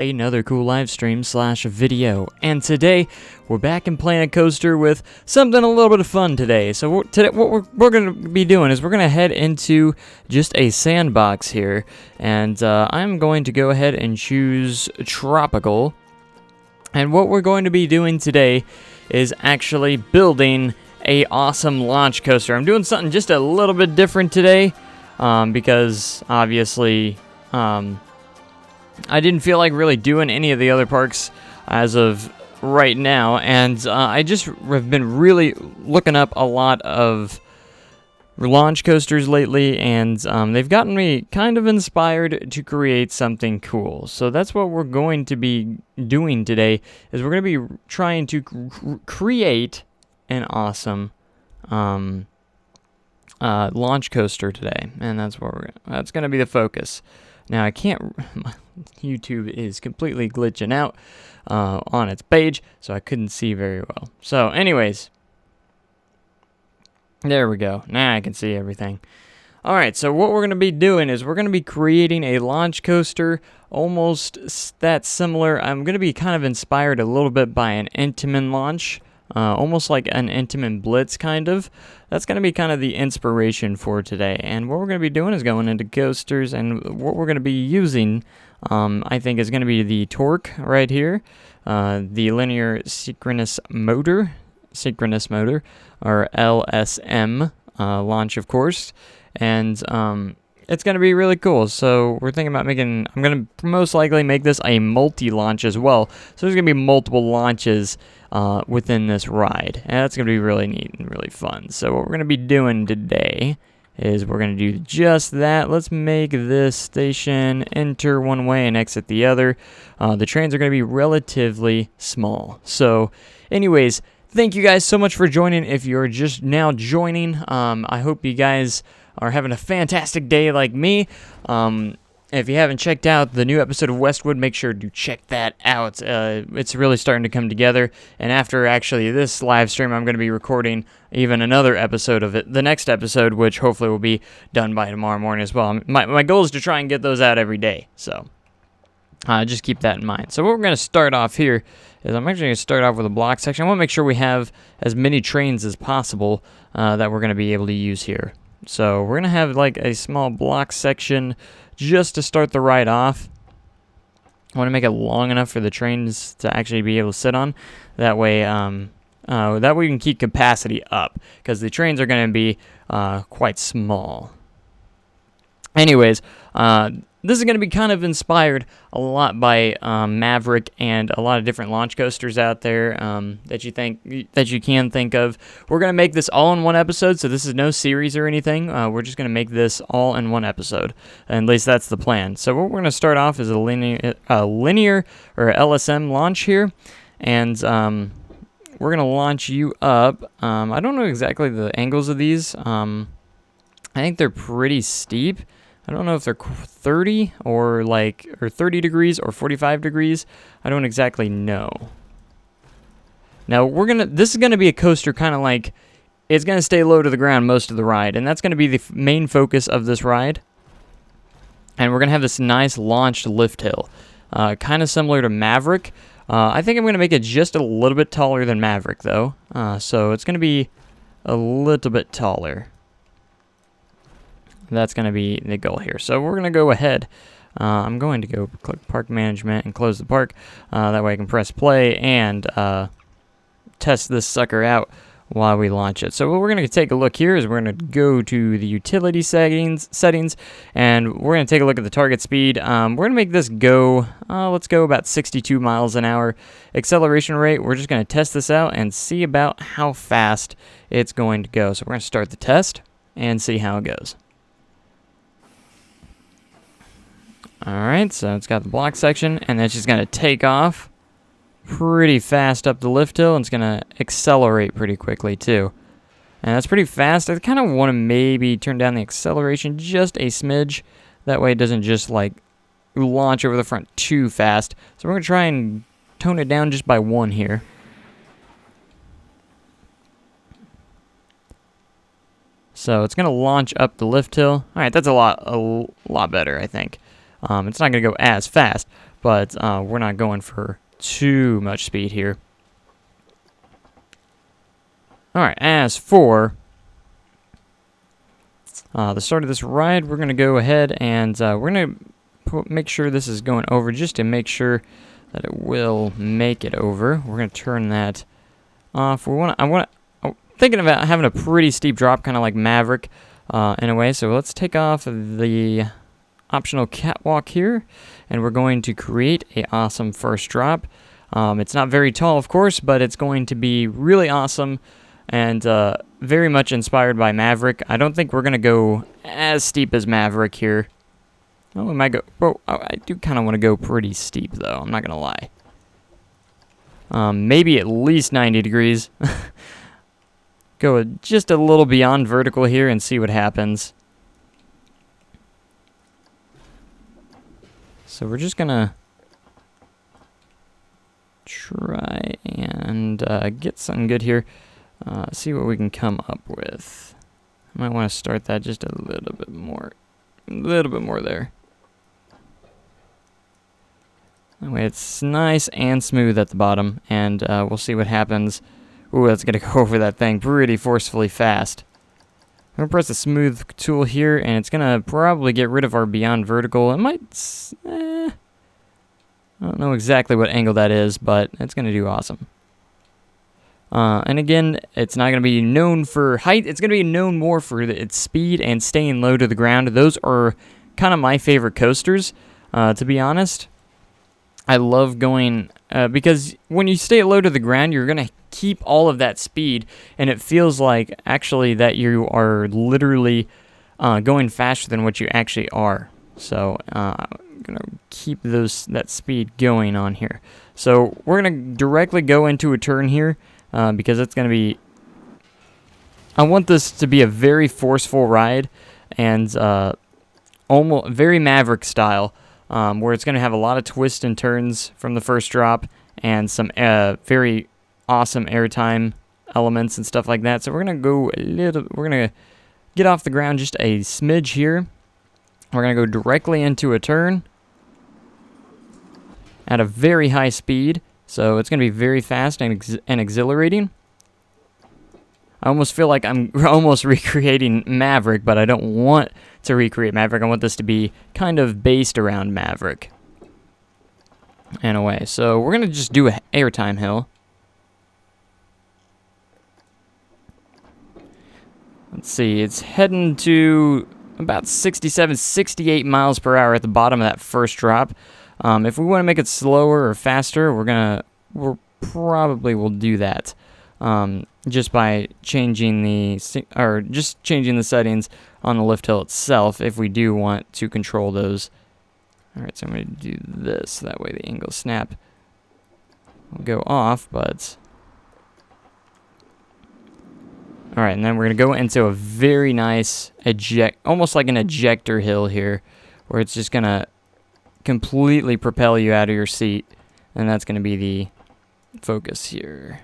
Another cool live stream slash video, and today we're back in Planet Coaster with something a little bit of fun today. So today what we're going to be doing is we're going to head into just a sandbox here, and I'm going to go ahead and choose Tropical. And what we're going to be doing today is actually building a awesome launch coaster. I'm doing something just a little bit different today because obviously I didn't feel like really doing any of the other parks as of right now, and I just have been really looking up a lot of launch coasters lately, and they've gotten me kind of inspired to create something cool. So that's what we're going to be doing today, is we're going to be trying to create an awesome launch coaster today, and that's going to be the focus. Now I can't. YouTube is completely glitching out on its page, so I couldn't see very well. So, anyways, there we go. Now I can see everything. All right. So what we're going to be doing is we're going to be creating a launch coaster, almost that similar. I'm going to be kind of inspired a little bit by an Intamin launch. Almost like an Intamin Blitz, kind of. That's going to be kind of the inspiration for today. And what we're going to be doing is going into coasters, and what we're going to be using, I think, is going to be the torque right here, the linear synchronous motor, or LSM launch, of course. And it's going to be really cool. So we're thinking about I'm going to most likely make this a multi-launch as well. So there's going to be multiple launches within this ride, and that's going to be really neat and really fun. So what we're going to be doing today is we're going to do just that. Let's make this station enter one way and exit the other. The trains are going to be relatively small. So anyways, thank you guys so much for joining. If you're just now joining, I hope you guys are having a fantastic day like me. If you haven't checked out the new episode of Westwood, make sure to check that out. It's really starting to come together. And after actually this live stream, I'm going to be recording even another episode of it, the next episode, which hopefully will be done by tomorrow morning as well. My goal is to try and get those out every day. So just keep that in mind. So what we're going to start off here is I'm actually going to start off with a block section. I want to make sure we have as many trains as possible that we're going to be able to use here. So we're going to have like a small block section just to start the ride off. I want to make it long enough for the trains to actually be able to sit on. That way we can keep capacity up, because the trains are going to be quite small. Anyways, this is going to be kind of inspired a lot by Maverick and a lot of different launch coasters out there that you can think of. We're going to make this all in one episode, so this is no series or anything. We're just going to make this all in one episode, and at least that's the plan. So what we're going to start off is a linear or LSM launch here, and we're going to launch you up. I don't know exactly the angles of these. I think they're pretty steep. I don't know if they're 30 or 30 degrees or 45 degrees. I don't exactly know. Now this is gonna be a coaster kind of like, it's gonna stay low to the ground most of the ride, and that's gonna be the main focus of this ride. And we're gonna have this nice launched lift hill, kind of similar to Maverick. I think I'm gonna make it just a little bit taller than Maverick though, so it's gonna be a little bit taller. That's going to be the goal here. So we're going to go ahead. I'm going to go click Park Management and close the park. That way I can press play and test this sucker out while we launch it. So what we're going to take a look here is we're going to go to the utility settings, and we're going to take a look at the target speed. We're going to make this go, let's go about 62 miles an hour. Acceleration rate, we're just going to test this out and see about how fast it's going to go. So we're going to start the test and see how it goes. Alright, so it's got the block section, and it's just going to take off pretty fast up the lift hill, and it's going to accelerate pretty quickly too. And that's pretty fast. I kind of want to maybe turn down the acceleration just a smidge. That way it doesn't just like launch over the front too fast. So we're going to try and tone it down just by 1 here. So it's going to launch up the lift hill. Alright, that's a lot better, I think. It's not going to go as fast, but we're not going for too much speed here. Alright, as for the start of this ride, we're going to go ahead and we're going to make sure this is going over just to make sure that it will make it over. We're going to turn that off. I'm thinking about having a pretty steep drop, kind of like Maverick in a way. So let's take off the optional catwalk here, and we're going to create a awesome first drop. It's not very tall, of course, but it's going to be really awesome and very much inspired by Maverick. I don't think we're going to go as steep as Maverick here. Oh, we might go... Well, I do kind of want to go pretty steep, though. I'm not going to lie. Maybe at least 90 degrees. Go just a little beyond vertical here and see what happens. So we're just going to try and get something good here. See what we can come up with. I might want to start that just a little bit more. A little bit more there. That way it's nice and smooth at the bottom, and we'll see what happens. Ooh, that's going to go over that thing pretty forcefully fast. I'm going to press the smooth tool here, and it's going to probably get rid of our beyond vertical. It might... I don't know exactly what angle that is, but it's going to do awesome. And again, it's not going to be known for height. It's going to be known more for its speed and staying low to the ground. Those are kind of my favorite coasters, to be honest. I love going, because when you stay low to the ground, you're going to keep all of that speed, and it feels like actually that you are literally going faster than what you actually are. So I'm going to keep that speed going on here. So we're going to directly go into a turn here. Because it's going to be... I want this to be a very forceful ride, and almost very Maverick style, where it's going to have a lot of twists and turns from the first drop, and some very awesome airtime elements and stuff like that. So we're going to go we're going to get off the ground just a smidge here. We're going to go directly into a turn at a very high speed. So it's going to be very fast and exhilarating. I almost feel like I'm almost recreating Maverick, but I don't want to recreate Maverick. I want this to be kind of based around Maverick in a way. So we're going to just do an airtime hill. Let's see, it's heading to about 67, 68 miles per hour at the bottom of that first drop. If we want to make it slower or faster, we'll probably do that, just by changing the settings on the lift hill itself if we do want to control those. All right, so I'm going to do this. That way the angle snap will go off, but all right, and then we're going to go into a very nice almost like an ejector hill here, where it's just going to completely propel you out of your seat, and that's going to be the focus here.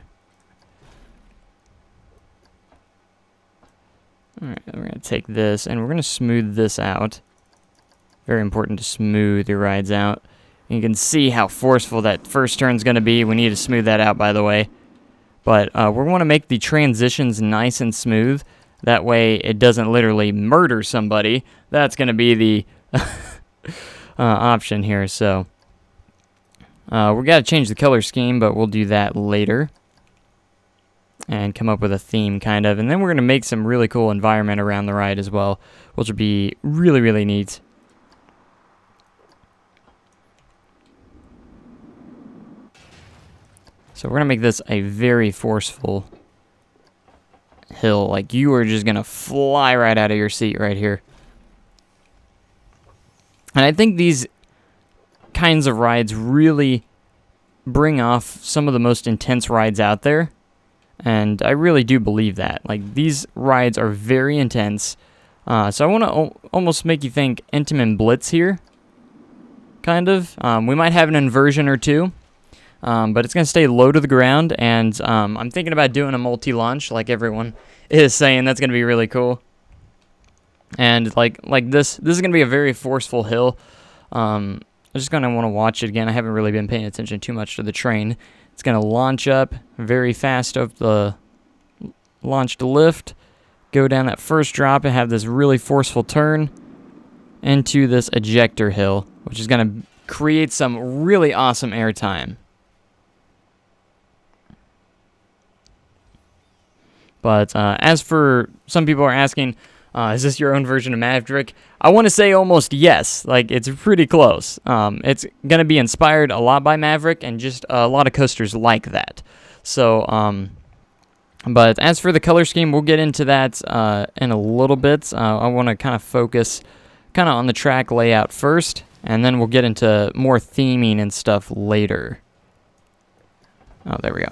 Alright, we're going to take this and we're going to smooth this out. Very important to smooth your rides out. And you can see how forceful that first turn is going to be. We need to smooth that out, by the way. But we want to make the transitions nice and smooth. That way it doesn't literally murder somebody. That's going to be the option here. So we got to change the color scheme, but we'll do that later and come up with a theme, kind of. And then we're going to make some really cool environment around the ride as well, which will be really, really neat. So we're going to make this a very forceful hill. Like, you are just going to fly right out of your seat right here. And I think these kinds of rides really bring off some of the most intense rides out there. And I really do believe that. Like, these rides are very intense. So I want to almost make you think Intamin Blitz here. Kind of. We might have an inversion or two. But it's going to stay low to the ground. And I'm thinking about doing a multi-launch like everyone is saying. That's going to be really cool. And like this is going to be a very forceful hill. just going to want to watch it again. I haven't really been paying attention too much to the train. It's going to launch up very fast of the launch to lift, go down that first drop and have this really forceful turn into this ejector hill, which is going to create some really awesome airtime. But as for some people are asking, is this your own version of Maverick? I want to say almost yes. Like, it's pretty close. It's going to be inspired a lot by Maverick and just a lot of coasters like that. So, but as for the color scheme, we'll get into that in a little bit. I want to kind of focus kind of on the track layout first, and then we'll get into more theming and stuff later. Oh, there we go.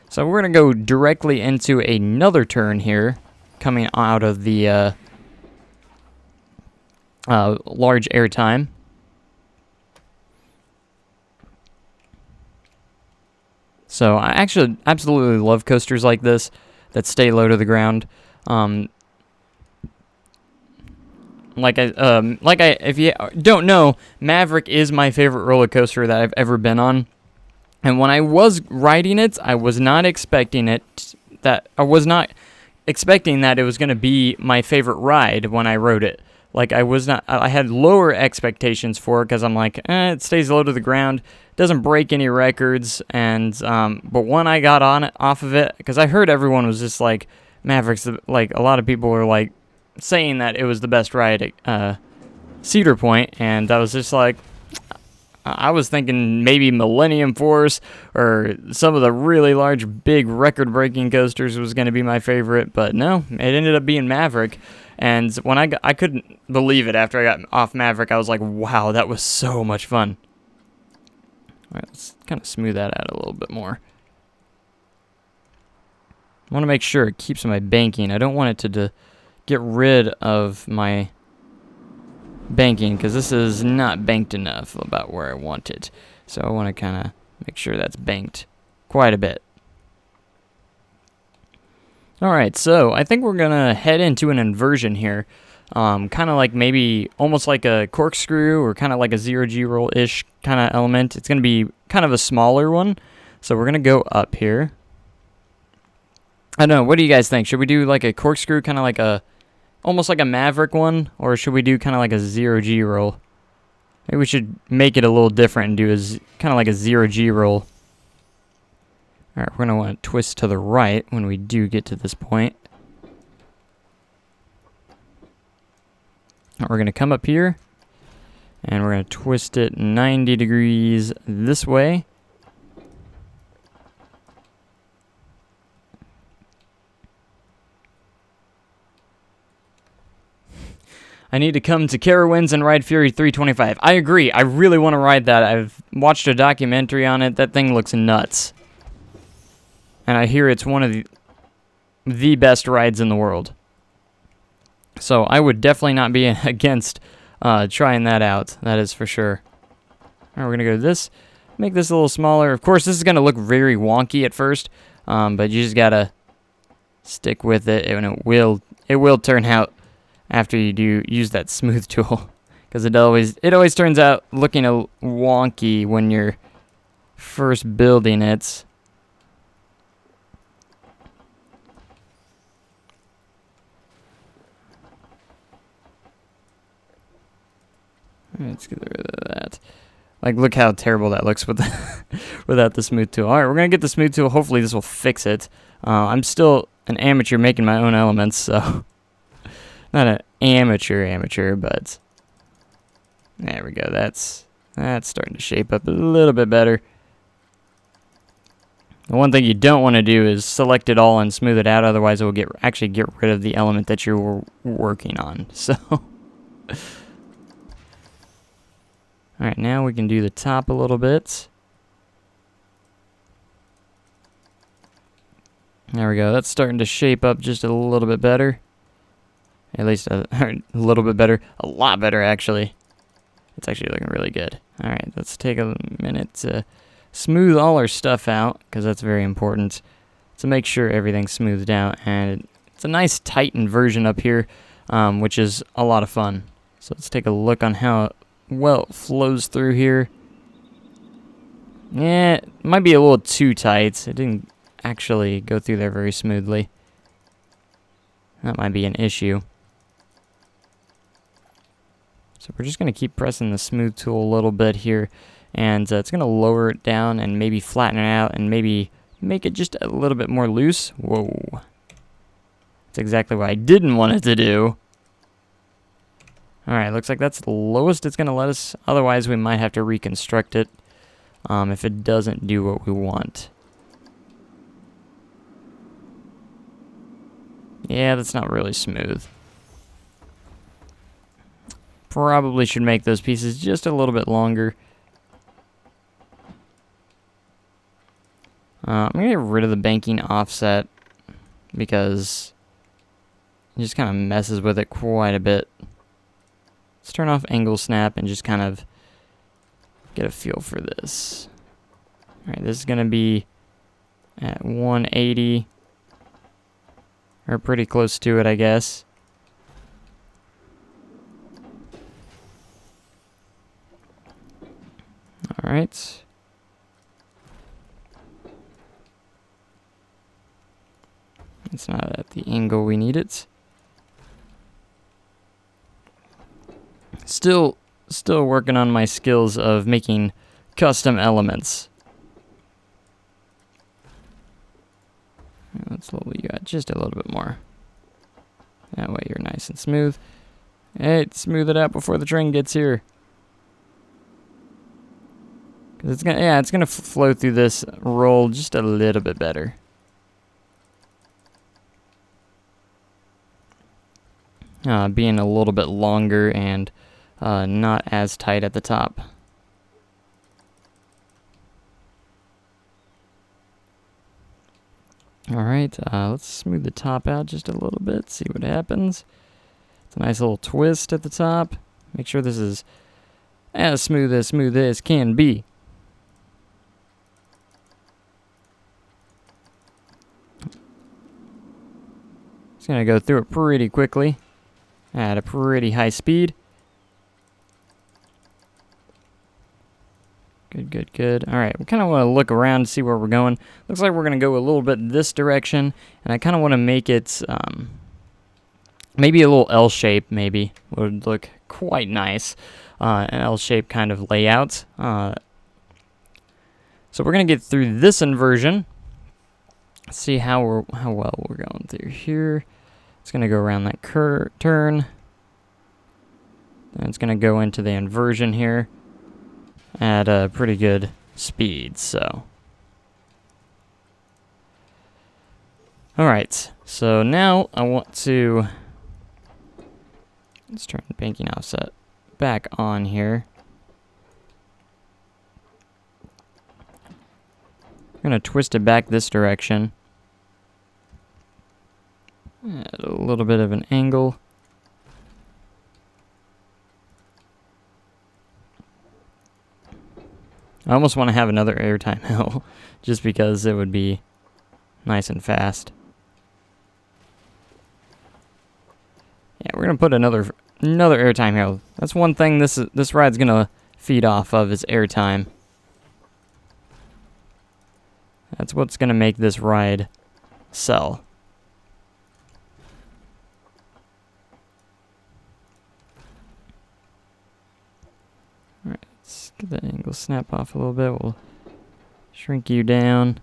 So we're going to go directly into another turn here, coming out of the large airtime. So I actually absolutely love coasters like this that stay low to the ground. If you don't know, Maverick is my favorite roller coaster that I've ever been on. And when I was riding it, I was not expecting that it was going to be my favorite ride when I rode it. Like, I had lower expectations for it because I'm like, it stays low to the ground, doesn't break any records, and but when I got off of it, because I heard everyone was just like, Maverick's, like, a lot of people were like saying that it was the best ride at Cedar Point, and I was just like, I was thinking maybe Millennium Force or some of the really large, big, record-breaking coasters was going to be my favorite, but no, it ended up being Maverick. And when I couldn't believe it after I got off Maverick. I was like, wow, that was so much fun. All right, let's kind of smooth that out a little bit more. I want to make sure it keeps my banking. I don't want it to get rid of my banking, because this is not banked enough about where I want it. So I want to kind of make sure that's banked quite a bit. Alright, so I think we're going to head into an inversion here. Kind of like maybe almost like a corkscrew or kind of like a zero-G roll-ish kind of element. It's going to be kind of a smaller one. So we're going to go up here. I don't know, what do you guys think? Should we do like a corkscrew, kind of like a almost like a Maverick one, or should we do kind of like a zero-G roll? Maybe we should make it a little different and do kind of like a zero-G roll. Alright, we're going to want to twist to the right when we do get to this point. We're going to come up here, and we're going to twist it 90 degrees this way. I need to come to Carowinds and ride Fury 325. I agree. I really want to ride that. I've watched a documentary on it. That thing looks nuts. And I hear it's one of the best rides in the world. So I would definitely not be against trying that out. That is for sure. All right, we're going to go to this. Make this a little smaller. Of course, this is going to look very wonky at first. But you just got to stick with it. And it will turn out after you do use that smooth tool, because it always turns out looking wonky when you're first building it. Let's get rid of that. Like, look how terrible that looks with without the smooth tool. All right, we're gonna get the smooth tool. Hopefully, this will fix it. I'm still an amateur making my own elements, so. Not an amateur, but there we go. That's starting to shape up a little bit better. The one thing you don't want to do is select it all and smooth it out, otherwise it will actually get rid of the element that you're working on. So, all right, now we can do the top a little bit. There we go. That's starting to shape up just a little bit better. At least a little bit better. A lot better, actually. It's actually looking really good. Alright, let's take a minute to smooth all our stuff out, because that's very important to make sure everything's smoothed out. And it's a nice tight inversion up here, which is a lot of fun. So let's take a look on how well it flows through here. Yeah, it might be a little too tight. It didn't actually go through there very smoothly. That might be an issue. So we're just going to keep pressing the smooth tool a little bit here. And it's going to lower it down and maybe flatten it out and maybe make it just a little bit more loose. Whoa. That's exactly what I didn't want it to do. Alright, looks like that's the lowest it's going to let us. Otherwise, we might have to reconstruct it if it doesn't do what we want. Yeah, that's not really smooth. Probably should make those pieces just a little bit longer. I'm going to get rid of the banking offset because it just kind of messes with it quite a bit. Let's turn off angle snap and just kind of get a feel for this. Alright, this is going to be at 180, or pretty close to it, I guess. Alright. It's not at the angle we need it. Still working on my skills of making custom elements. Let's level you out just a little bit more. That way you're nice and smooth. Hey, smooth it out before the train gets here. Cause it's gonna flow through this roll just a little bit better. Being a little bit longer and not as tight at the top. Alright, let's smooth the top out just a little bit, see what happens. It's a nice little twist at the top. Make sure this is as smooth as can be. It's going to go through it pretty quickly at a pretty high speed. Good. Alright, we kind of want to look around and see where we're going. Looks like we're going to go a little bit this direction, and I kind of want to make it maybe a little L shape, maybe. Would look quite nice. An L shape kind of layout. So we're going to get through this inversion. See how well we're going through here. It's going to go around that turn. And it's going to go into the inversion here at a pretty good speed, so. Alright, so now I want to, let's turn the banking offset back on here. I'm going to twist it back this direction. At a little bit of an angle. I almost want to have another airtime hill, just because it would be nice and fast. Yeah, we're gonna put another airtime hill. That's one thing this ride's gonna feed off of is airtime. That's what's gonna make this ride sell. Let's get that angle snap off a little bit. We'll shrink you down.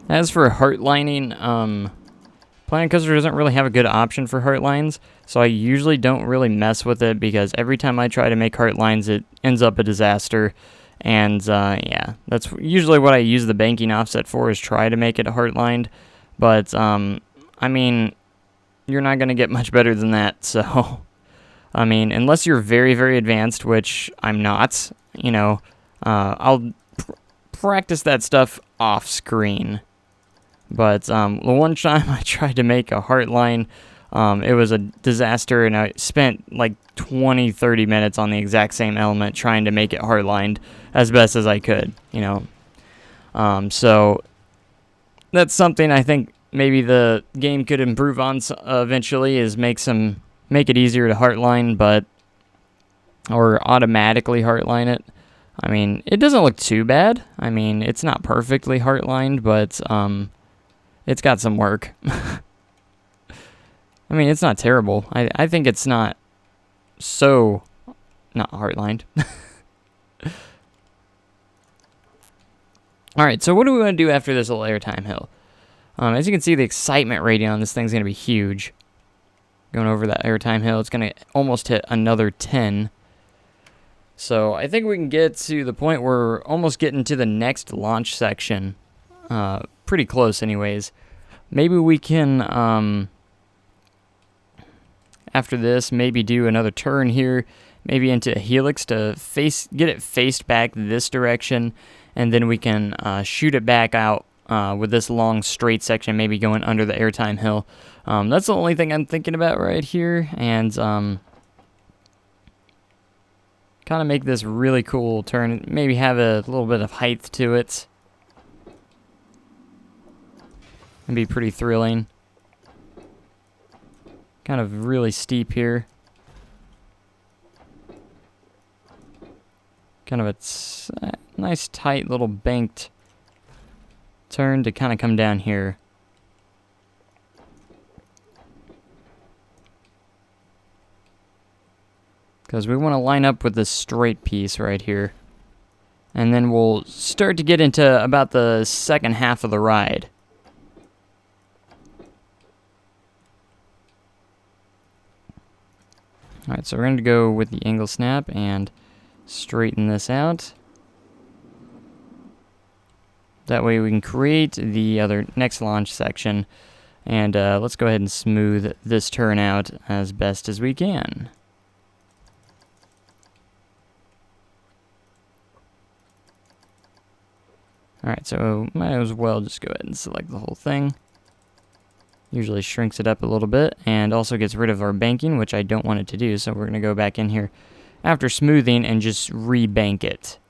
As for heart lining, Planet Coaster doesn't really have a good option for heart lines, so I usually don't really mess with it because every time I try to make heart lines, it ends up a disaster. And yeah, that's usually what I use the banking offset for, is try to make it heart lined. But, I mean, you're not going to get much better than that, so, I mean, unless you're very, very advanced, which I'm not, you know, I'll practice that stuff off screen. But, the one time I tried to make a heart line, it was a disaster, and I spent like 20-30 minutes on the exact same element trying to make it heart lined as best as I could, you know. So that's something I think maybe the game could improve on eventually, is make it easier to heartline, or automatically heartline it. I mean, it doesn't look too bad. I mean, it's not perfectly heartlined, but it's got some work. I mean, it's not terrible. I think it's not so not heartlined. Alright, so what do we want to do after this little airtime hill? As you can see, the excitement rating on this thing's going to be huge. Going over that airtime hill, it's going to almost hit another 10. So I think we can get to the point where we're almost getting to the next launch section. Pretty close anyways. Maybe we can, after this, maybe do another turn here. Maybe into a helix to get it faced back this direction. And then we can shoot it back out with this long straight section, maybe going under the airtime hill. That's the only thing I'm thinking about right here. And kind of make this really cool turn. Maybe have a little bit of height to it. It'd be pretty thrilling. Kind of really steep here. Kind of a nice tight little banked turn to kind of come down here. Because we want to line up with this straight piece right here. And then we'll start to get into about the second half of the ride. Alright, so we're going to go with the angle snap and straighten this out. That way we can create the other next launch section. And let's go ahead and smooth this turn out as best as we can. Alright, so might as well just go ahead and select the whole thing. Usually shrinks it up a little bit and also gets rid of our banking, which I don't want it to do. So we're going to go back in here after smoothing and just rebank it.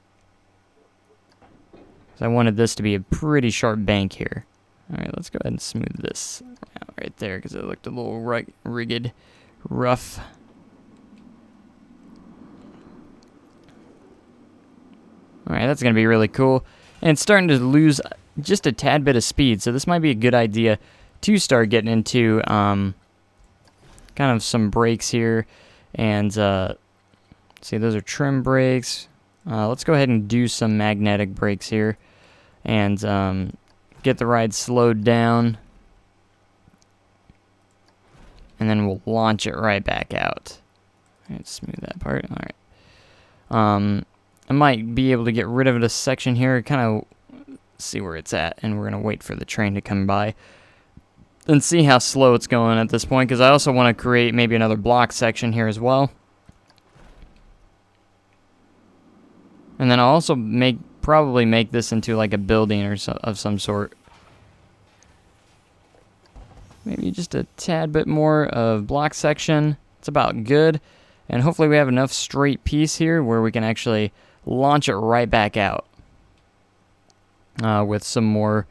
So I wanted this to be a pretty sharp bank here. Alright, let's go ahead and smooth this out right there because it looked a little rigged, rough. Alright, that's going to be really cool. And it's starting to lose just a tad bit of speed, so this might be a good idea to start getting into kind of some brakes here. And see, those are trim brakes. Let's go ahead and do some magnetic brakes here and get the ride slowed down. And then we'll launch it right back out. Let's smooth that part. Alright. I might be able to get rid of this section here, kind of see where it's at, and we're going to wait for the train to come by and see how slow it's going at this point, because I also want to create maybe another block section here as well. And then I'll also probably make this into like a building or of some sort. Maybe just a tad bit more of block section. It's about good. And hopefully we have enough straight piece here where we can actually launch it right back out with some more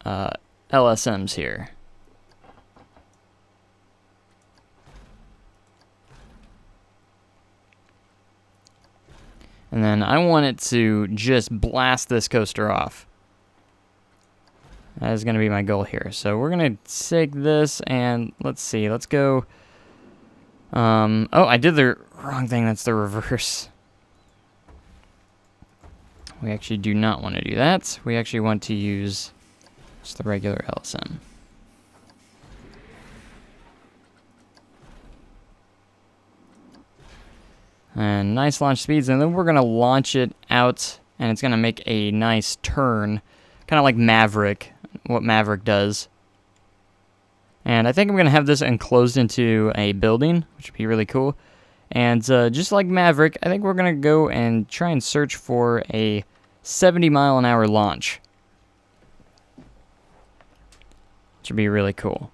LSMs here. And then I want it to just blast this coaster off. That is going to be my goal here. So we're going to take this and let's see. Let's go. Oh, I did the wrong thing. That's the reverse. We actually do not want to do that. We actually want to use just the regular LSM. And nice launch speeds. And then we're going to launch it out. And it's going to make a nice turn. Kind of like Maverick. What Maverick does. And I think I'm going to have this enclosed into a building, which would be really cool. And just like Maverick, I think we're going to go and try and search for a 70-mile-an-hour launch. Which would be really cool.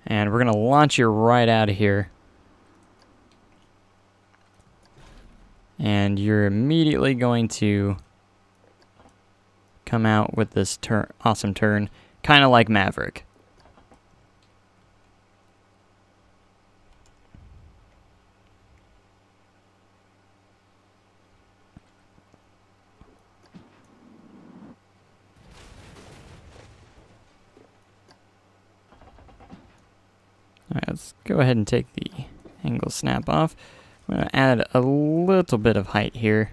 And we're going to launch you right out of here. and you're immediately going to come out with this awesome turn, kind of like Maverick. Alright, let's go ahead and take the angle snap off. I'm going to add a little bit of height here.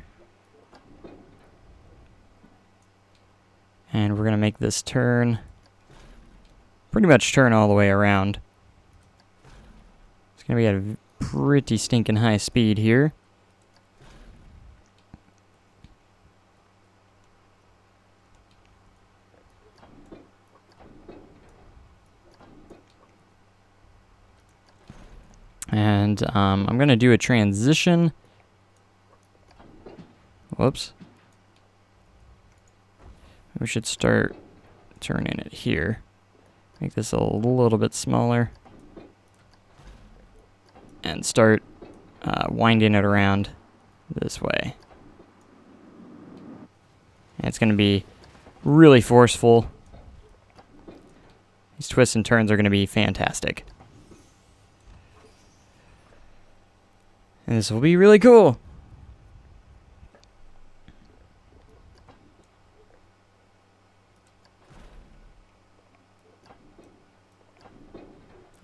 And we're going to make this turn, pretty much turn all the way around. It's going to be at a pretty stinking high speed here. And I'm going to do a transition. Whoops. We should start turning it here. Make this a little bit smaller. And start winding it around this way. And it's going to be really forceful. These twists and turns are going to be fantastic. And this will be really cool.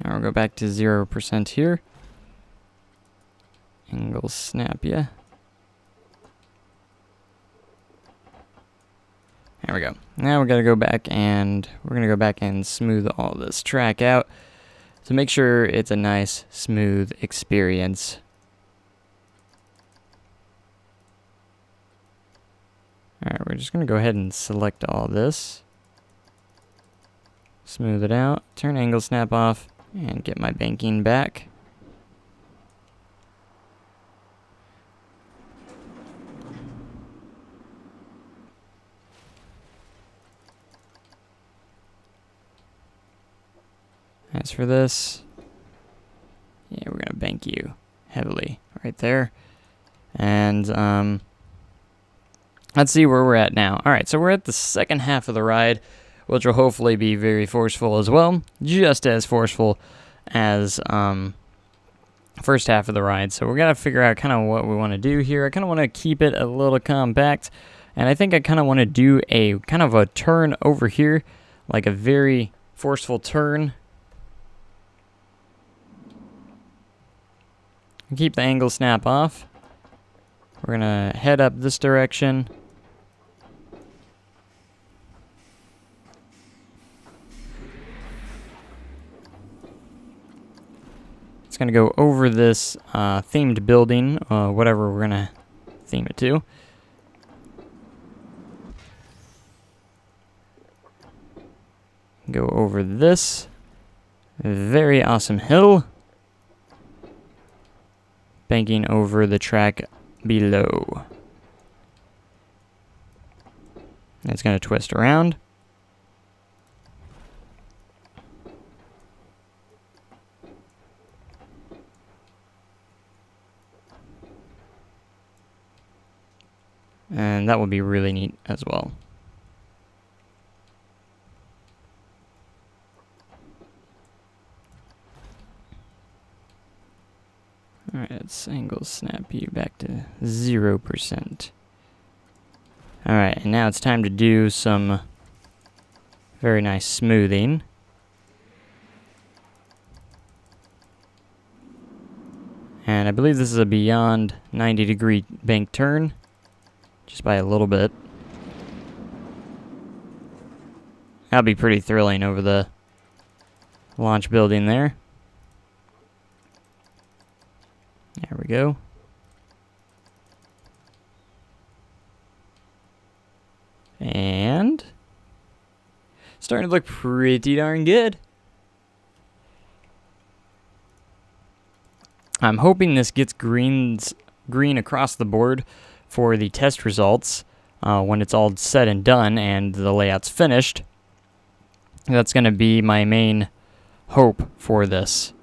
Now we'll go back to 0% here. Angle snap ya. There we go. Now we're gonna go back and smooth all this track out to make sure it's a nice smooth experience. Alright, we're just going to go ahead and select all this. Smooth it out, turn angle snap off, and get my banking back. As for this, yeah, we're going to bank you heavily right there. And, let's see where we're at now. Alright, so we're at the second half of the ride, which will hopefully be very forceful as well. Just as forceful as first half of the ride. So we're going to figure out kind of what we want to do here. I kind of want to keep it a little compact. And I think I kind of want to do a kind of a turn over here. Like a very forceful turn. Keep the angle snap off. We're going to head up this direction. It's going to go over this themed building, whatever we're going to theme it to. Go over this very awesome hill, banking over the track below. And it's going to twist around. And that will be really neat as well. Alright, let's angle snap you back to 0%. Alright, and now it's time to do some very nice smoothing. And I believe this is a beyond 90-degree bank turn. Just by a little bit. That'll be pretty thrilling over the launch building there. There we go. And starting to look pretty darn good. I'm hoping this gets green across the board for the test results when it's all said and done and the layout's finished. That's going to be my main hope for this.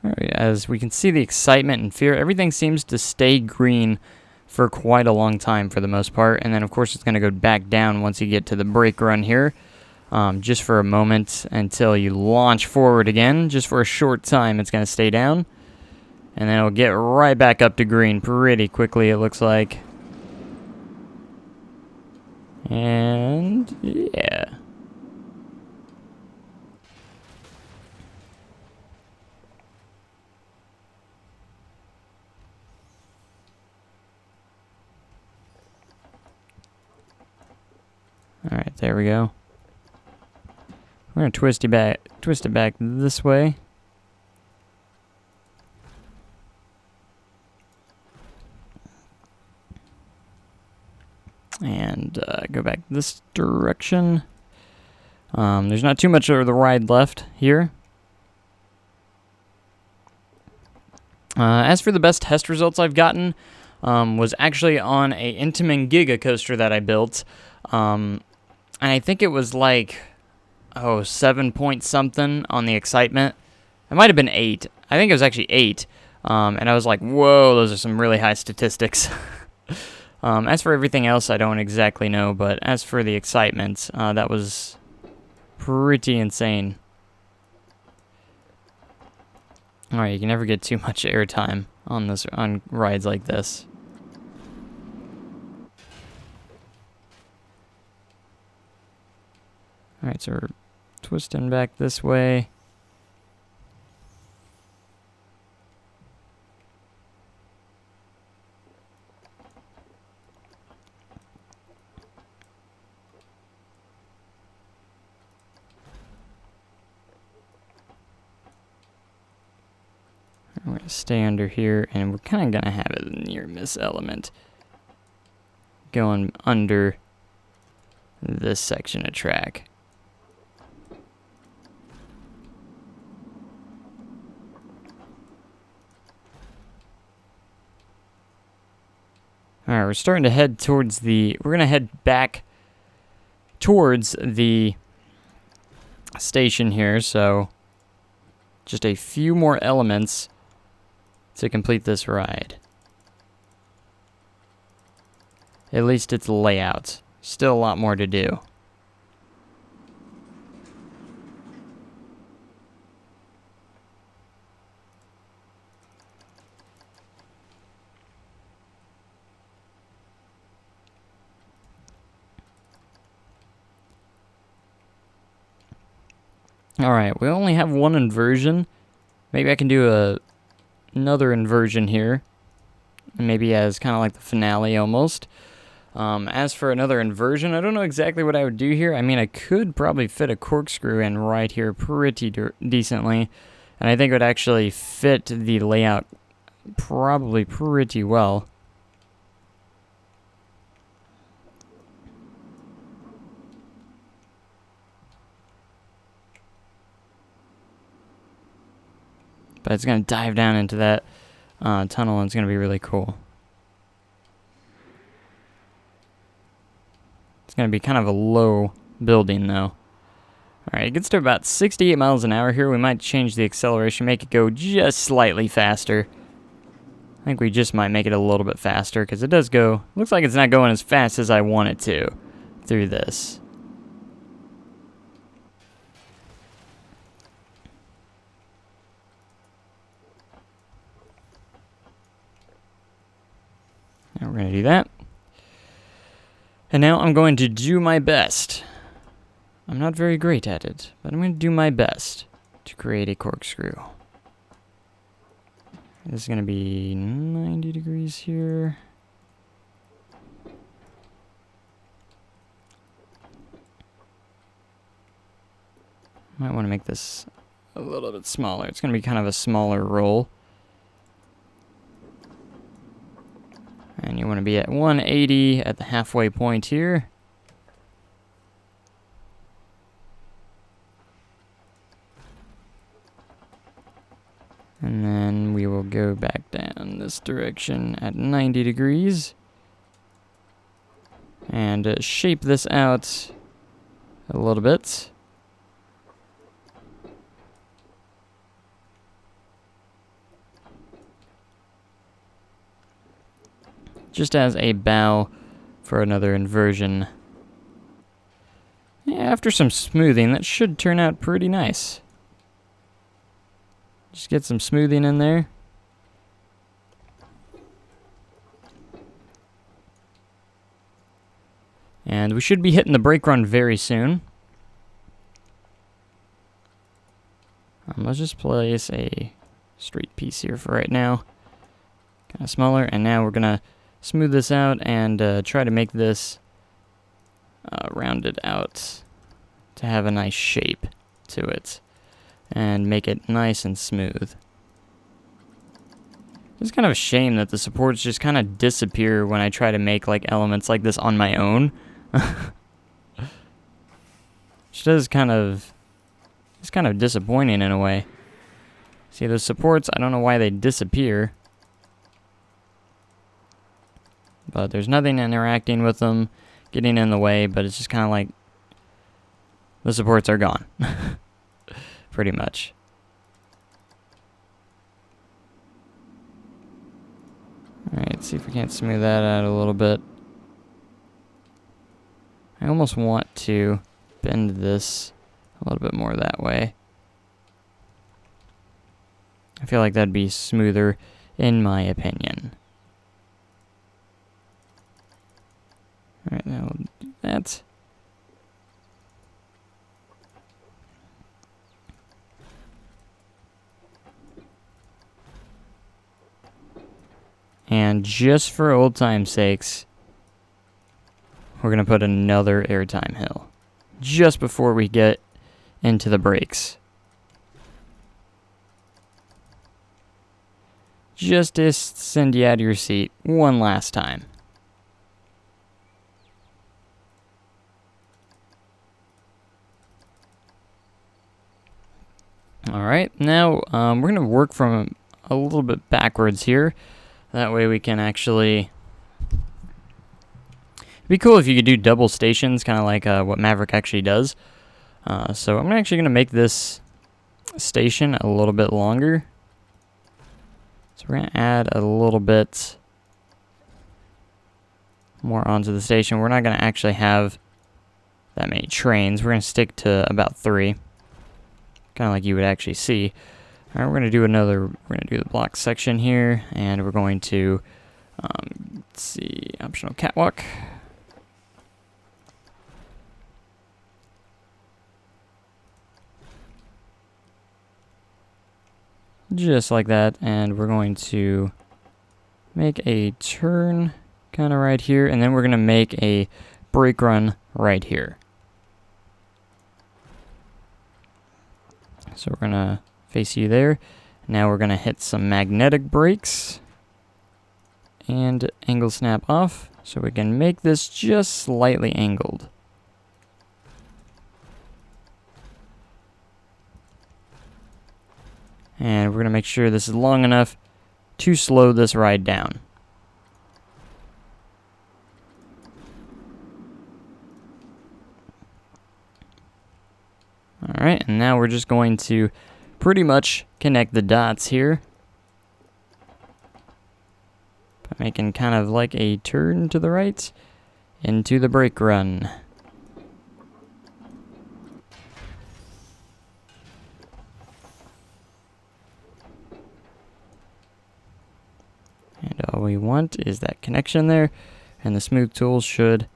Alright, as we can see the excitement and fear, everything seems to stay green for quite a long time for the most part, and then of course it's going to go back down once you get to the brake run here, just for a moment until you launch forward again. Just for a short time it's going to stay down, and then it'll get right back up to green pretty quickly, it looks like. And yeah. Alright, there we go. We're gonna twist it back this way. And go back this direction. There's not too much of the ride left here. As for the best test results I've gotten, was actually on a Intamin Giga coaster that I built. And I think it was like, 7 point something on the excitement. It might have been 8. I think it was actually 8. And I was like, whoa, those are some really high statistics. As for everything else, I don't exactly know, but as for the excitement, that was pretty insane. Alright, you can never get too much airtime on rides like this. Alright, so we're twisting back this way. We're going to stay under here, and we're kind of going to have a near miss element going under this section of track. Alright, we're starting to head towards we're going to head back towards the station here, so just a few more elements to complete this ride. At least its layout. Still a lot more to do. Alright, we only have one inversion. Maybe I can do another inversion here. Maybe as kind of like the finale almost. As for another inversion, I don't know exactly what I would do here. I mean, I could probably fit a corkscrew in right here pretty decently. And I think it would actually fit the layout probably pretty well. But it's going to dive down into that tunnel, and it's going to be really cool. It's going to be kind of a low building, though. Alright, it gets to about 68 miles an hour here. We might change the acceleration, make it go just slightly faster. I think we just might make it a little bit faster, because it does go... Looks like it's not going as fast as I want it to through this. Now we're going to do that. And now I'm going to do my best. I'm not very great at it, but I'm going to do my best to create a corkscrew. This is going to be 90 degrees here. Might want to make this a little bit smaller. It's going to be kind of a smaller roll. And you want to be at 180 at the halfway point here. And then we will go back down this direction at 90 degrees. And shape this out a little bit. 'Cause just as a bow for another inversion. Yeah, after some smoothing, that should turn out pretty nice. Just get some smoothing in there. And we should be hitting the brake run very soon. Let's just place a straight piece here for right now. Kind of smaller, and now we're gonna smooth this out and try to make this rounded out to have a nice shape to it and make it nice and smooth. It's kind of a shame that the supports just kind of disappear when I try to make like elements like this on my own. Which does kind of, it's kind of disappointing in a way. See those supports, I don't know why they disappear. But there's nothing interacting with them, getting in the way, but it's just kind of like the supports are gone. Pretty much. Alright, see if we can't smooth that out a little bit. I almost want to bend this a little bit more that way. I feel like that'd be smoother in my opinion. Alright, now we'll do that. And just for old time's sakes, we're going to put another airtime hill just before we get into the brakes. Just to send you out of your seat one last time. Alright, now we're going to work from a little bit backwards here. That way we can actually... It'd be cool if you could do double stations, kind of like what Maverick actually does. So I'm actually going to make this station a little bit longer. So we're going to add a little bit more onto the station. We're not going to actually have that many trains. We're going to stick to about 3. Kind of like you would actually see. Alright, we're going to do we're going to do the block section here, and we're going to, let's see, optional catwalk. Just like that, and we're going to make a turn kind of right here, and then we're going to make a brake run right here. So we're going to face you there. Now we're going to hit some magnetic brakes and angle snap off so we can make this just slightly angled. And we're going to make sure this is long enough to slow this ride down. Alright, and now we're just going to pretty much connect the dots here by making kind of like a turn to the right into the brake run. And all we want is that connection there, and the smooth tool should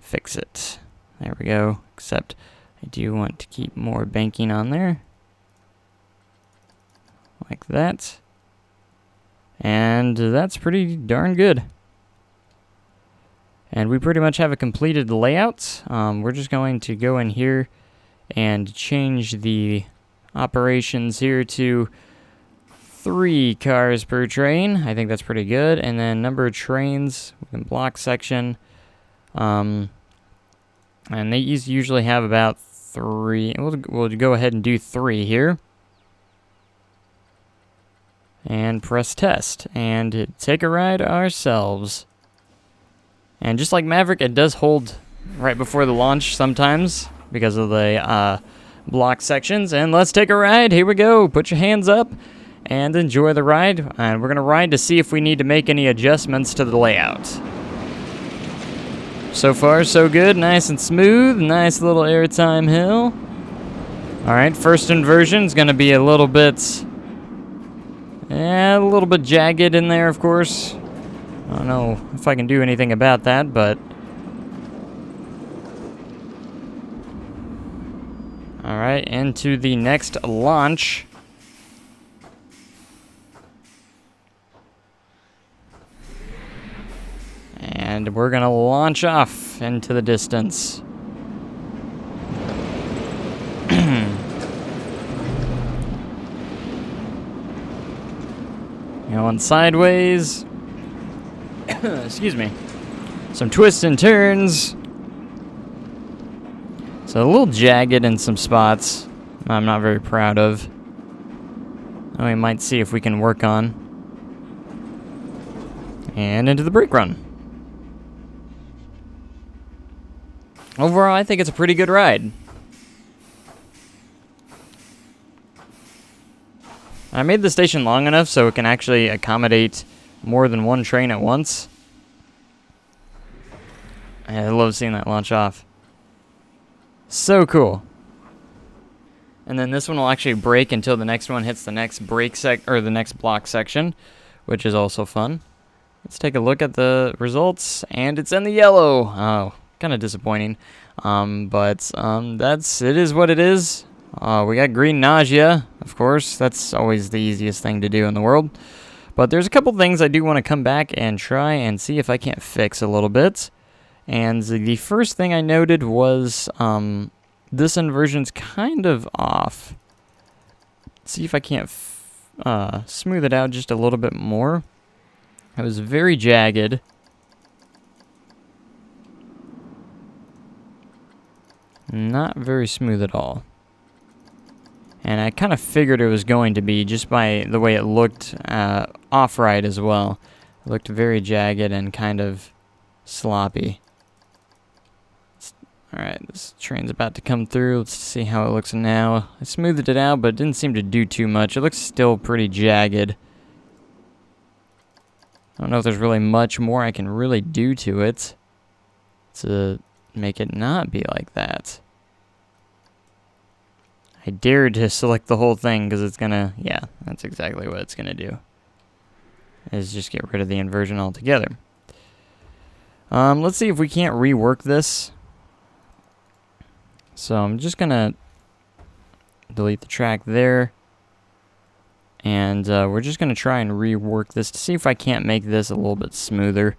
fix it. There we go, except I do want to keep more banking on there. Like that. And that's pretty darn good. And we pretty much have a completed layout. We're just going to go in here and change the operations here to 3 cars per train. I think that's pretty good. And then number of trains, we can block section. And they usually have about 3. We'll go ahead and do 3 here. And press test. And take a ride ourselves. And just like Maverick, it does hold right before the launch sometimes because of the block sections. And let's take a ride. Here we go. Put your hands up. and enjoy the ride. And we're going to ride to see if we need to make any adjustments to the layout. So far, so good. Nice and smooth. Nice little airtime hill. Alright, first inversion is going to be a little bit jagged in there, of course. I don't know if I can do anything about that, but... Alright, into the next launch. And we're going to launch off into the distance. Going sideways. Excuse me. Some twists and turns. So a little jagged in some spots I'm not very proud of. We might see if we can work on. And into the brake run. Overall, I think it's a pretty good ride. I made the station long enough so it can actually accommodate more than one train at once. I love seeing that launch off. So cool. And then this one will actually brake until the next one hits the next the next block section, which is also fun. Let's take a look at the results, and it's in the yellow. Oh, kind of disappointing. It is what it is. We got green nausea, of course. That's always the easiest thing to do in the world. But there's a couple things I do want to come back and try and see if I can't fix a little bit. And the first thing I noted was this inversion's kind of off. See if I can't smooth it out just a little bit more. It was very jagged. Not very smooth at all. And I kind of figured it was going to be just by the way it looked off-ride as well. It looked very jagged and kind of sloppy. Alright, this train's about to come through. Let's see how it looks now. I smoothed it out, but it didn't seem to do too much. It looks still pretty jagged. I don't know if there's really much more I can really do to it to make it not be like that. I dared to select the whole thing because it's gonna, yeah, that's exactly what it's gonna do. Is just get rid of the inversion altogether. Let's see if we can't rework this. So I'm just gonna delete the track there. And we're just gonna try and rework this to see if I can't make this a little bit smoother.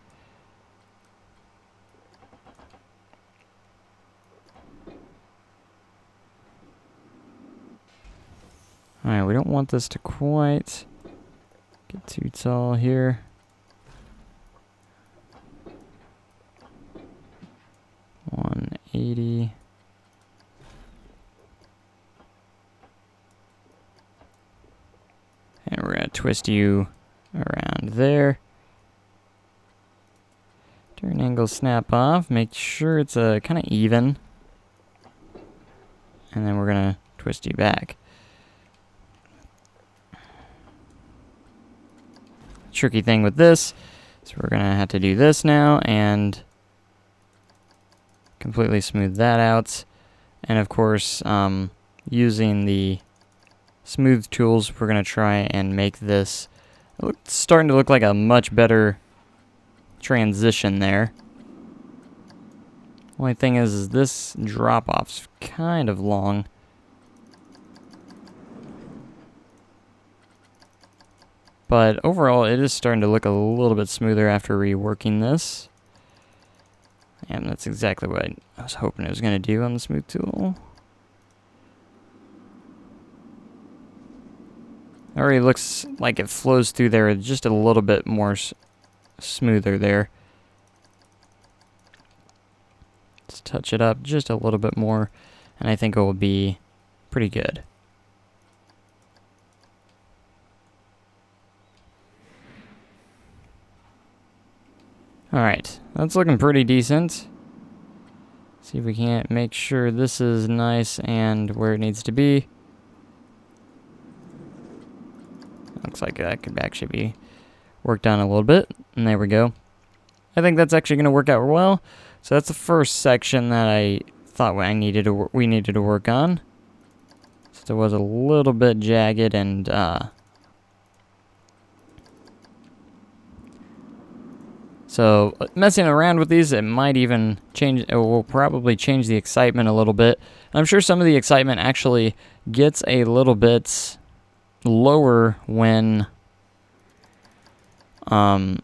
Alright, we don't want this to quite get too tall here. $180. And we're going to twist you around there. Turn angle snap off. Make sure it's kind of even. And then we're going to twist you back. Tricky thing with this is we're going to have to do this now and completely smooth that out. And of course, using the smooth tools, we're going to try and make this starting to look like a much better transition there. Only thing is this drop-off's kind of long. But overall, it is starting to look a little bit smoother after reworking this. And that's exactly what I was hoping it was going to do on the smooth tool. It already looks like it flows through there just a little bit more smoother there. Let's touch it up just a little bit more, and I think it will be pretty good. Alright, that's looking pretty decent. See if we can't make sure this is nice and where it needs to be. Looks like that could actually be worked on a little bit. And there we go. I think that's actually going to work out well. So that's the first section that I thought we needed to work on. So it was a little bit jagged and so messing around with these, it might even change. It will probably change the excitement a little bit. I'm sure some of the excitement actually gets a little bit lower when you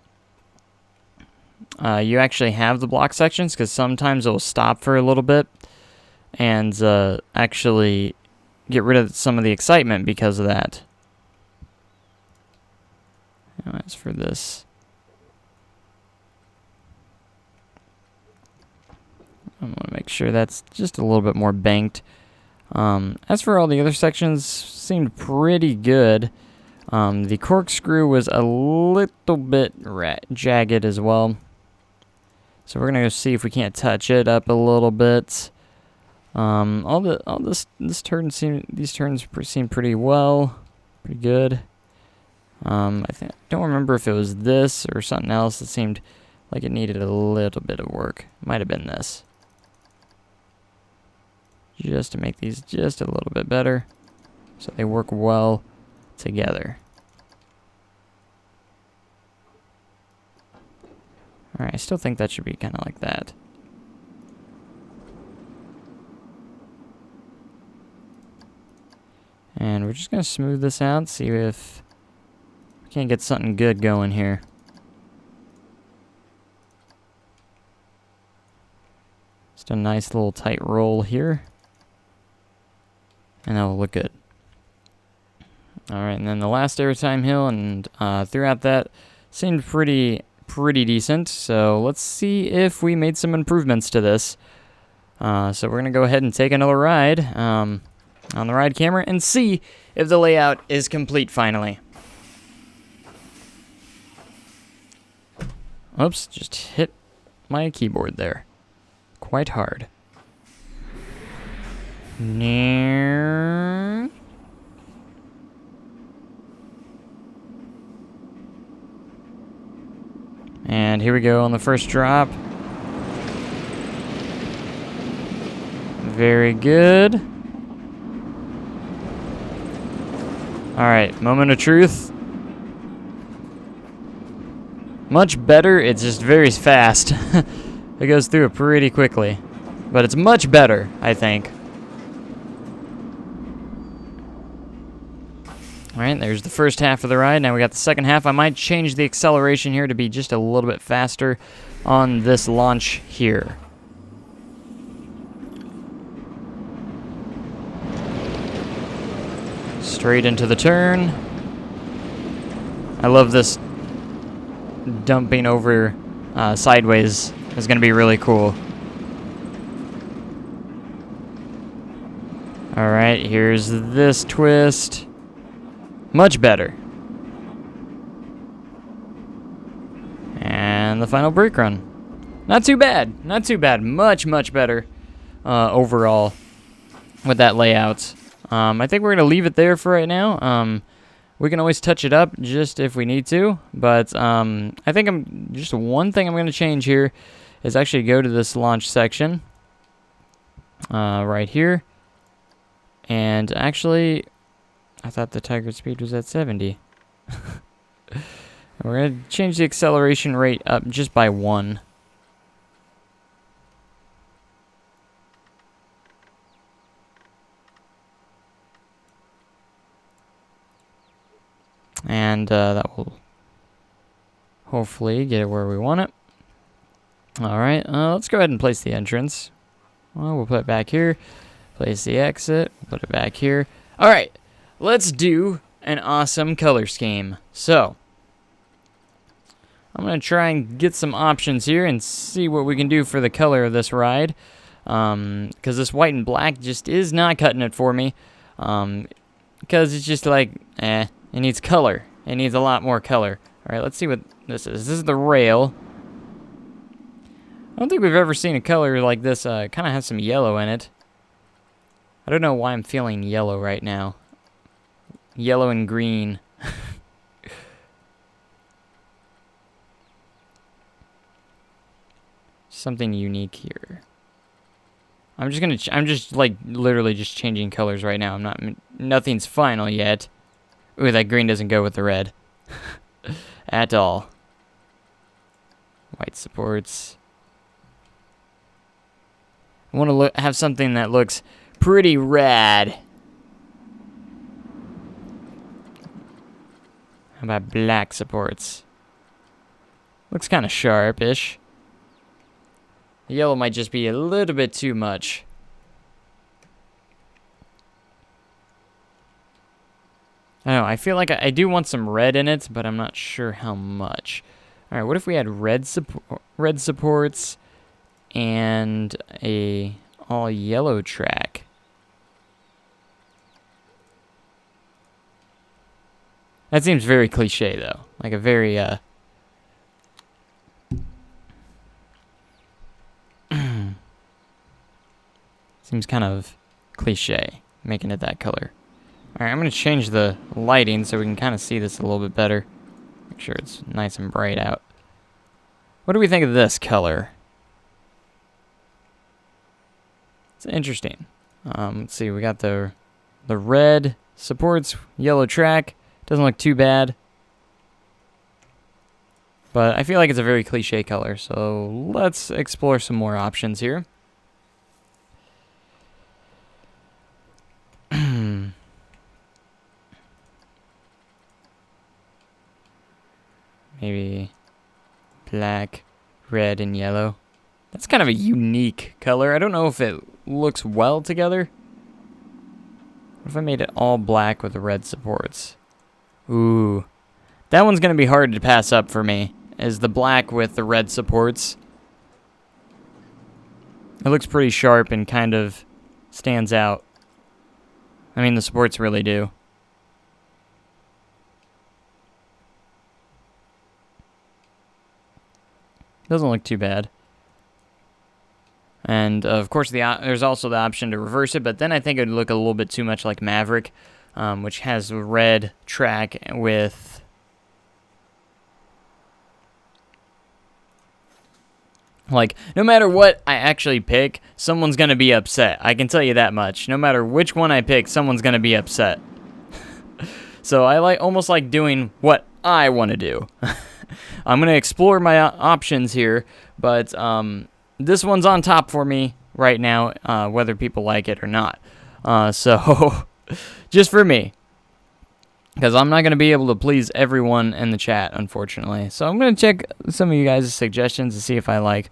actually have the block sections, because sometimes it will stop for a little bit and actually get rid of some of the excitement because of that. Now, as for this, I want to make sure that's just a little bit more banked. As for all the other sections, seemed pretty good. The corkscrew was a little bit jagged as well. So we're gonna go see if we can't touch it up a little bit. These turns seem pretty well, pretty good. I don't remember if it was this or something else that seemed like it needed a little bit of work. Might have been this. Just to make these just a little bit better, so they work well together. Alright, I still think that should be kind of like that. And we're just going to smooth this out, see if we can't get something good going here. Just a nice little tight roll here. And that will look good. Alright, and then the last airtime hill, and throughout that, seemed pretty decent. So let's see if we made some improvements to this. So we're going to go ahead and take another ride on the ride camera and see if the layout is complete finally. Oops, just hit my keyboard there. Quite hard. And here we go on the first drop. Very good. Alright, moment of truth. Much better, it's just very fast. It goes through it pretty quickly. But it's much better, I think. Alright, there's the first half of the ride. Now we got the second half. I might change the acceleration here to be just a little bit faster on this launch here. Straight into the turn. I love this dumping over sideways. It's going to be really cool. Alright, here's this twist. Much better. And the final brake run. Not too bad. Not too bad. Much better overall with that layout. I think we're going to leave it there for right now. We can always touch it up just if we need to. But I think just one thing I'm going to change here is actually go to this launch section right here. And actually, I thought the target speed was at 70. We're going to change the acceleration rate up just by 1. And that will hopefully get it where we want it. Alright, let's go ahead and place the entrance. Well, we'll put it back here. Place the exit. We'll put it back here. Alright, let's do an awesome color scheme. So, I'm going to try and get some options here and see what we can do for the color of this ride. Because this white and black just is not cutting it for me. Because it's just like, it needs color. It needs a lot more color. Alright, let's see what this is. This is the rail. I don't think we've ever seen a color like this. Kind of has some yellow in it. I don't know why I'm feeling yellow right now. Yellow and green. something unique here. I'm just like literally just changing colors right now. Nothing's final yet. Ooh, that green doesn't go with the red at all. White supports. I want to have something that looks pretty rad. How about black supports? Looks kind of sharpish. The yellow might just be a little bit too much. I don't know, I feel like I do want some red in it, but I'm not sure how much. Alright, what if we had red supports and a all yellow track? That seems very cliche though. Like a very seems kind of cliche, making it that color. Alright, I'm going to change the lighting so we can kind of see this a little bit better. Make sure it's nice and bright out. What do we think of this color? It's interesting. Let's see, we got the red supports, yellow track. Doesn't look too bad. But I feel like it's a very cliche color, so let's explore some more options here. Maybe black, red, and yellow. That's kind of a unique color. I don't know if it looks well together. What if I made it all black with the red supports? Ooh. That one's going to be hard to pass up for me, is the black with the red supports. It looks pretty sharp and kind of stands out. I mean, the supports really do. Doesn't look too bad. And of course, there's also the option to reverse it, but then I think it would look a little bit too much like Maverick, which has a red track with like, no matter what I actually pick, someone's going to be upset. I can tell you that much. No matter which one I pick, someone's going to be upset. So I almost like doing what I want to do. I'm going to explore my options here, but this one's on top for me right now, whether people like it or not. So, just for me. Because I'm not going to be able to please everyone in the chat, unfortunately. So I'm going to check some of you guys' suggestions to see if I like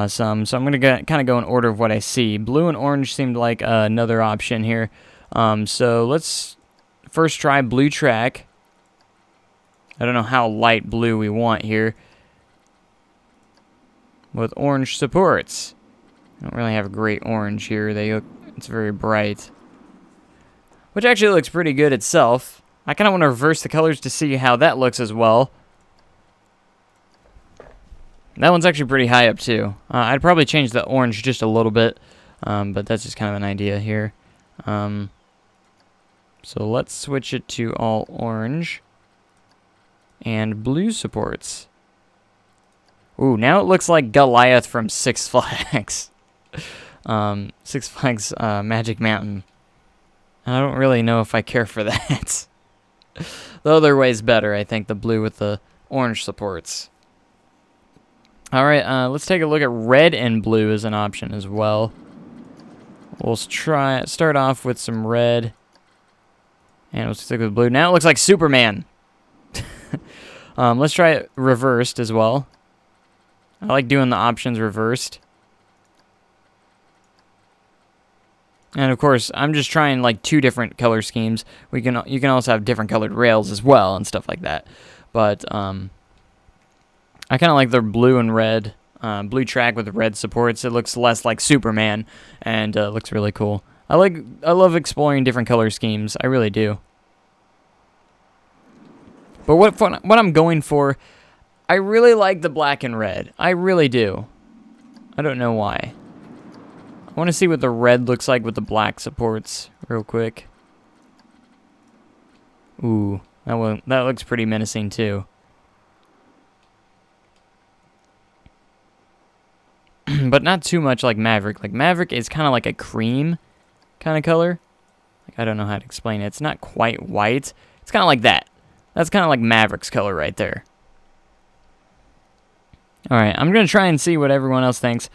some. So I'm going to kind of go in order of what I see. Blue and orange seemed like another option here. So let's first try blue track. I don't know how light blue we want here. With orange supports. I don't really have a great orange here. It's very bright. Which actually looks pretty good itself. I kind of want to reverse the colors to see how that looks as well. That one's actually pretty high up too. I'd probably change the orange just a little bit. But that's just kind of an idea here. So let's switch it to all orange. And blue supports. Ooh, now it looks like Goliath from Six Flags. Six Flags Magic Mountain. I don't really know if I care for that. The other way's better, I think, the blue with the orange supports. Alright, let's take a look at red and blue as an option as well. We'll start off with some red. And we'll stick with blue. Now it looks like Superman. Let's try it reversed as well. I like doing the options reversed. And of course, I'm just trying like two different color schemes. You can also have different colored rails as well and stuff like that. But I kind of like the blue and red, blue track with the red supports. It looks less like Superman and looks really cool. I love exploring different color schemes. I really do. But what I'm going for, I really like the black and red. I really do. I don't know why. I want to see what the red looks like with the black supports real quick. Ooh, that looks pretty menacing too. but not too much like Maverick. Like Maverick is kind of like a cream kind of color. Like, I don't know how to explain it. It's not quite white. It's kind of like that. That's kind of like Maverick's color right there. Alright, I'm going to try and see what everyone else thinks.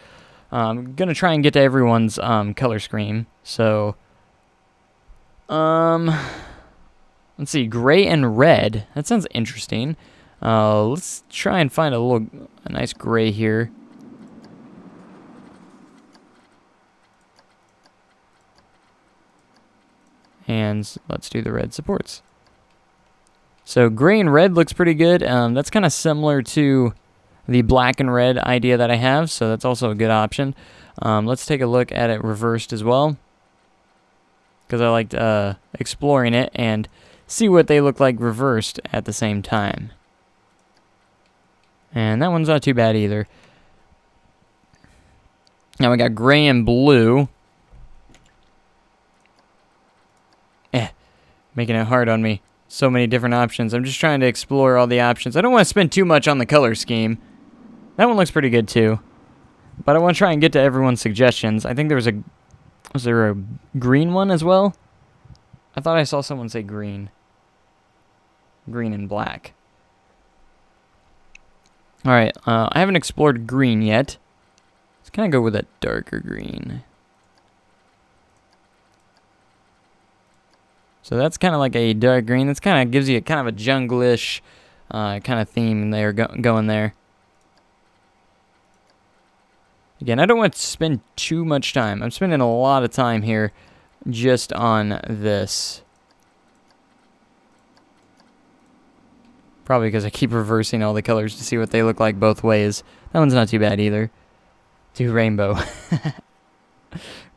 I'm going to try and get to everyone's color scheme. So, let's see, gray and red. That sounds interesting. Let's try and find a nice gray here. And let's do the red supports. So gray and red looks pretty good. That's kind of similar to the black and red idea that I have, so that's also a good option. Let's take a look at it reversed as well, because I liked exploring it and see what they look like reversed at the same time. And that one's not too bad either. Now we got gray and blue. Making it hard on me. So many different options. I'm just trying to explore all the options. I don't want to spend too much on the color scheme. That one looks pretty good too. But I want to try and get to everyone's suggestions. I think there was there a green one as well? I thought I saw someone say green. Green and black. Alright, I haven't explored green yet. Let's kind of go with a darker green. So that's kind of like a dark green. That's kind of gives you kind of a jungle-ish kind of theme there going there. Again, I don't want to spend too much time. I'm spending a lot of time here just on this. Probably because I keep reversing all the colors to see what they look like both ways. That one's not too bad either. Do rainbow.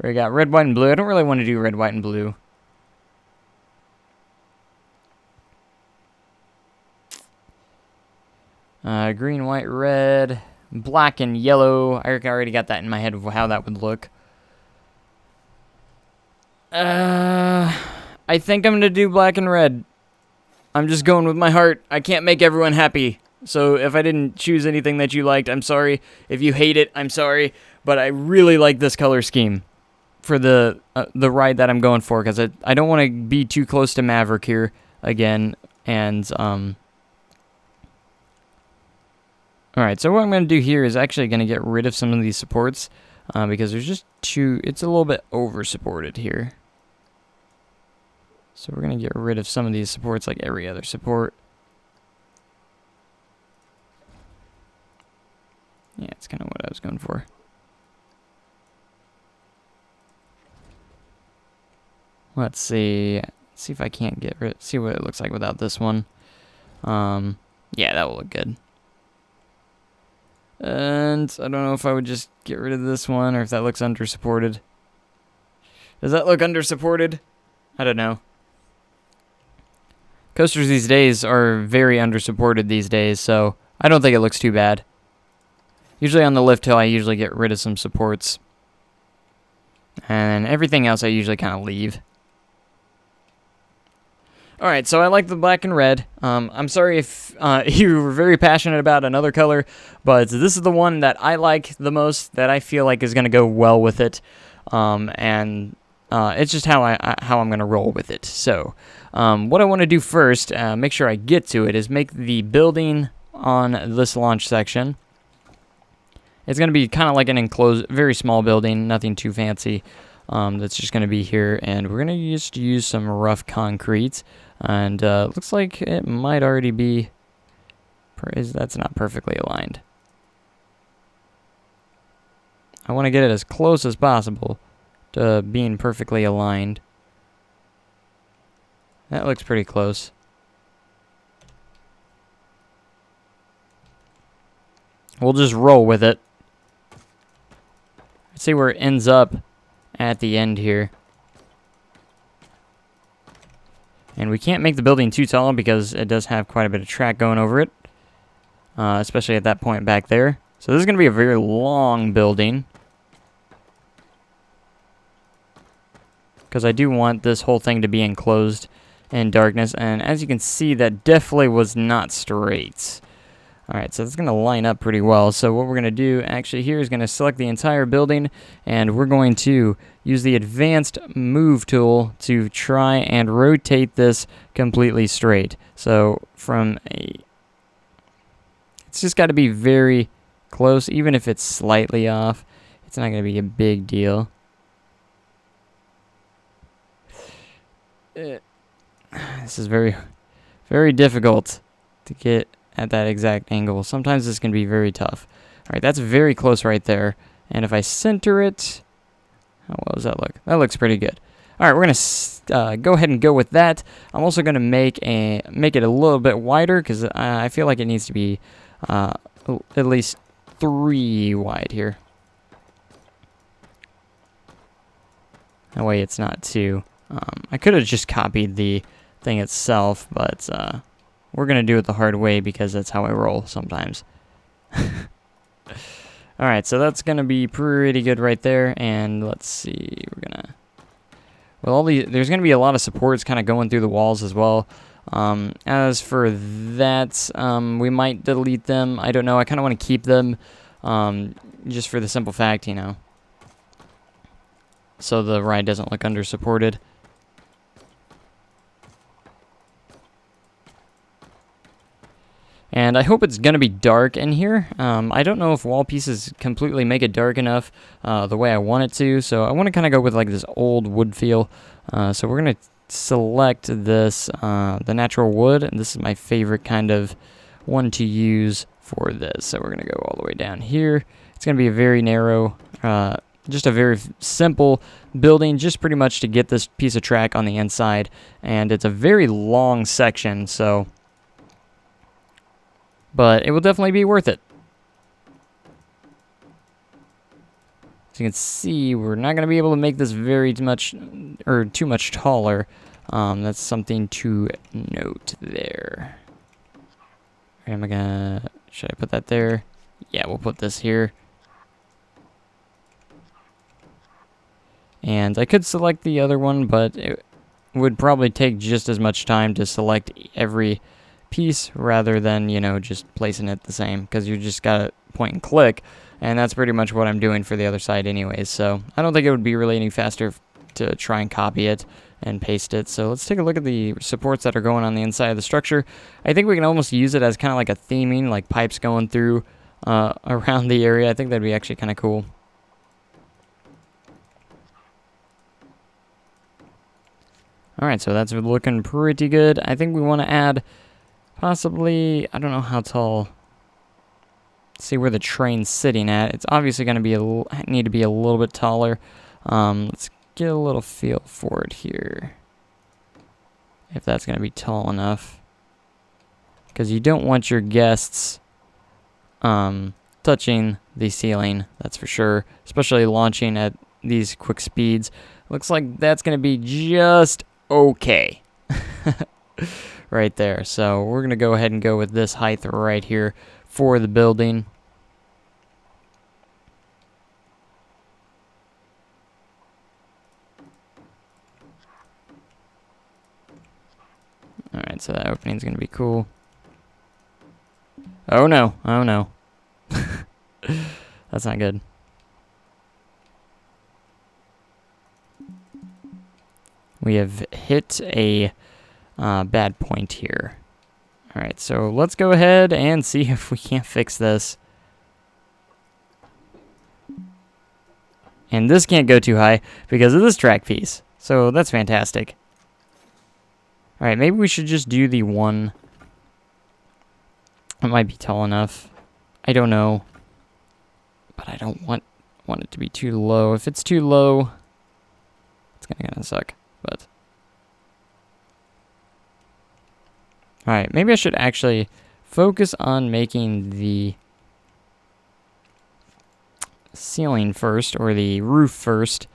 We got red, white, and blue. I don't really want to do red, white, and blue. Green, white, red, black, and yellow. I already got that in my head of how that would look. I think I'm going to do black and red. I'm just going with my heart. I can't make everyone happy. So if I didn't choose anything that you liked, I'm sorry. If you hate it, I'm sorry. But I really like this color scheme for the ride that I'm going for, because I don't want to be too close to Maverick here again. And Alright, so what I'm going to do here is actually going to get rid of some of these supports, because there's just it's a little bit over-supported here. So we're going to get rid of some of these supports like every other support. Yeah, it's kind of what I was going for. Let's see. See if I can't see what it looks like without this one. Yeah, that will look good. And I don't know if I would just get rid of this one or if that looks under-supported. Does that look under-supported? I don't know. Coasters these days are very under-supported these days, so I don't think it looks too bad. Usually on the lift hill, I usually get rid of some supports. And everything else I usually kind of leave. Alright, so I like the black and red. I'm sorry if you were very passionate about another color, but this is the one that I like the most, that I feel like is going to go well with it. It's just how I'm going to roll with it. So, what I want to do first, make sure I get to it, is make the building on this launch section. It's going to be kind of like an enclosed, very small building, nothing too fancy. That's just going to be here, and we're going to just use some rough concrete. And looks like it might already be. That's not perfectly aligned. I want to get it as close as possible to being perfectly aligned. That looks pretty close. We'll just roll with it. Let's see where it ends up at the end here. And we can't make the building too tall because it does have quite a bit of track going over it. Especially at that point back there. So this is going to be a very long building. Because I do want this whole thing to be enclosed in darkness. And as you can see, that definitely was not straight. Alright, so it's going to line up pretty well. So what we're going to do actually here is going to select the entire building, and we're going to use the advanced move tool to try and rotate this completely straight. So it's just got to be very close. Even if it's slightly off, it's not going to be a big deal. This is very, very difficult to get at that exact angle. Sometimes this can be very tough. Alright, that's very close right there. And if I center it, how well does that look? That looks pretty good. Alright, we're going to go ahead and go with that. I'm also going to make it a little bit wider, because I feel like it needs to be at least 3 wide here. That way it's not too... I could have just copied the thing itself, but we're going to do it the hard way because that's how I roll sometimes. Alright, so that's going to be pretty good right there. And let's see, we're going to... Well, there's going to be a lot of supports kind of going through the walls as well. As for that, we might delete them. I don't know. I kind of want to keep them just for the simple fact, you know, so the ride doesn't look under-supported. And I hope it's going to be dark in here. I don't know if wall pieces completely make it dark enough the way I want it to, so I want to kind of go with like this old wood feel. So we're going to select this, the natural wood, and this is my favorite kind of one to use for this. So we're going to go all the way down here. It's going to be a very narrow, just a very simple building, just pretty much to get this piece of track on the inside. And it's a very long section, so... But it will definitely be worth it. As you can see, we're not going to be able to make this too much taller. That's something to note there. Should I put that there? Yeah, we'll put this here. And I could select the other one, but it would probably take just as much time to select every piece rather than, you know, just placing it the same, because you just gotta point and click, and that's pretty much what I'm doing for the other side anyways. So I don't think it would be really any faster to try and copy it and paste it. So let's take a look at the supports that are going on the inside of the structure. I think we can almost use it as kind of like a theming, like pipes going through around the area. I think that'd be actually kind of cool. Alright, so that's looking pretty good. I think we want to add possibly, I don't know how tall. See where the train's sitting at. It's obviously going to need to be a little bit taller. Let's get a little feel for it here. If that's going to be tall enough. Because you don't want your guests touching the ceiling, that's for sure. Especially launching at these quick speeds. Looks like that's going to be just okay. Right there. So we're going to go ahead and go with this height right here for the building. Alright, so that opening's going to be cool. Oh no, oh no. That's not good. We have hit a bad point here. Alright, so let's go ahead and see if we can't fix this. And this can't go too high because of this track piece. So that's fantastic. Alright, maybe we should just do the one. It might be tall enough. I don't know. But I don't want it to be too low. If it's too low, it's gonna suck. But alright, maybe I should actually focus on making the ceiling first, or the roof first,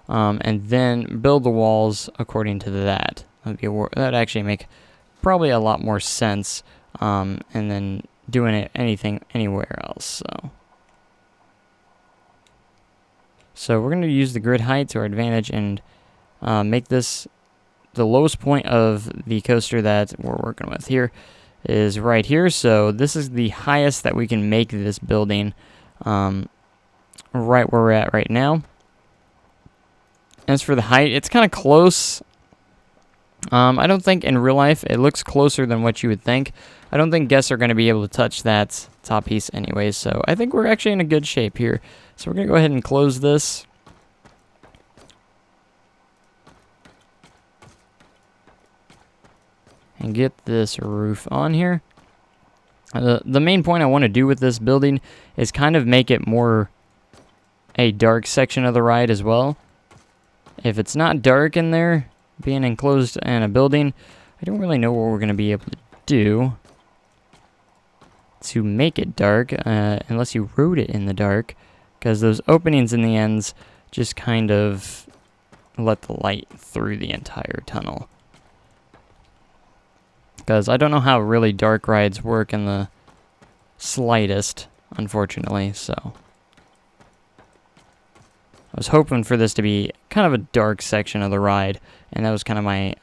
and then build the walls according to that. That'd actually make probably a lot more sense, and then doing it anywhere else. So we're going to use the grid height to our advantage and make this the lowest point of the coaster that we're working with here. is right here. So this is the highest that we can make this building, right where we're at right now. As for the height, it's kind of close. I don't think in real life it looks closer than what you would think. I don't think guests are going to be able to touch that top piece anyways, so I think we're actually in a good shape here. So we're going to go ahead and close this. And get this roof on here. The main point I want to do with this building is kind of make it more a dark section of the ride as well. If it's not dark in there, being enclosed in a building, I don't really know what we're going to be able to do to make it dark, unless you wrote it in the dark, because those openings in the ends just kind of let the light through the entire tunnel. Because I don't know how really dark rides work in the slightest, unfortunately, so I was hoping for this to be kind of a dark section of the ride, and that was kind of my,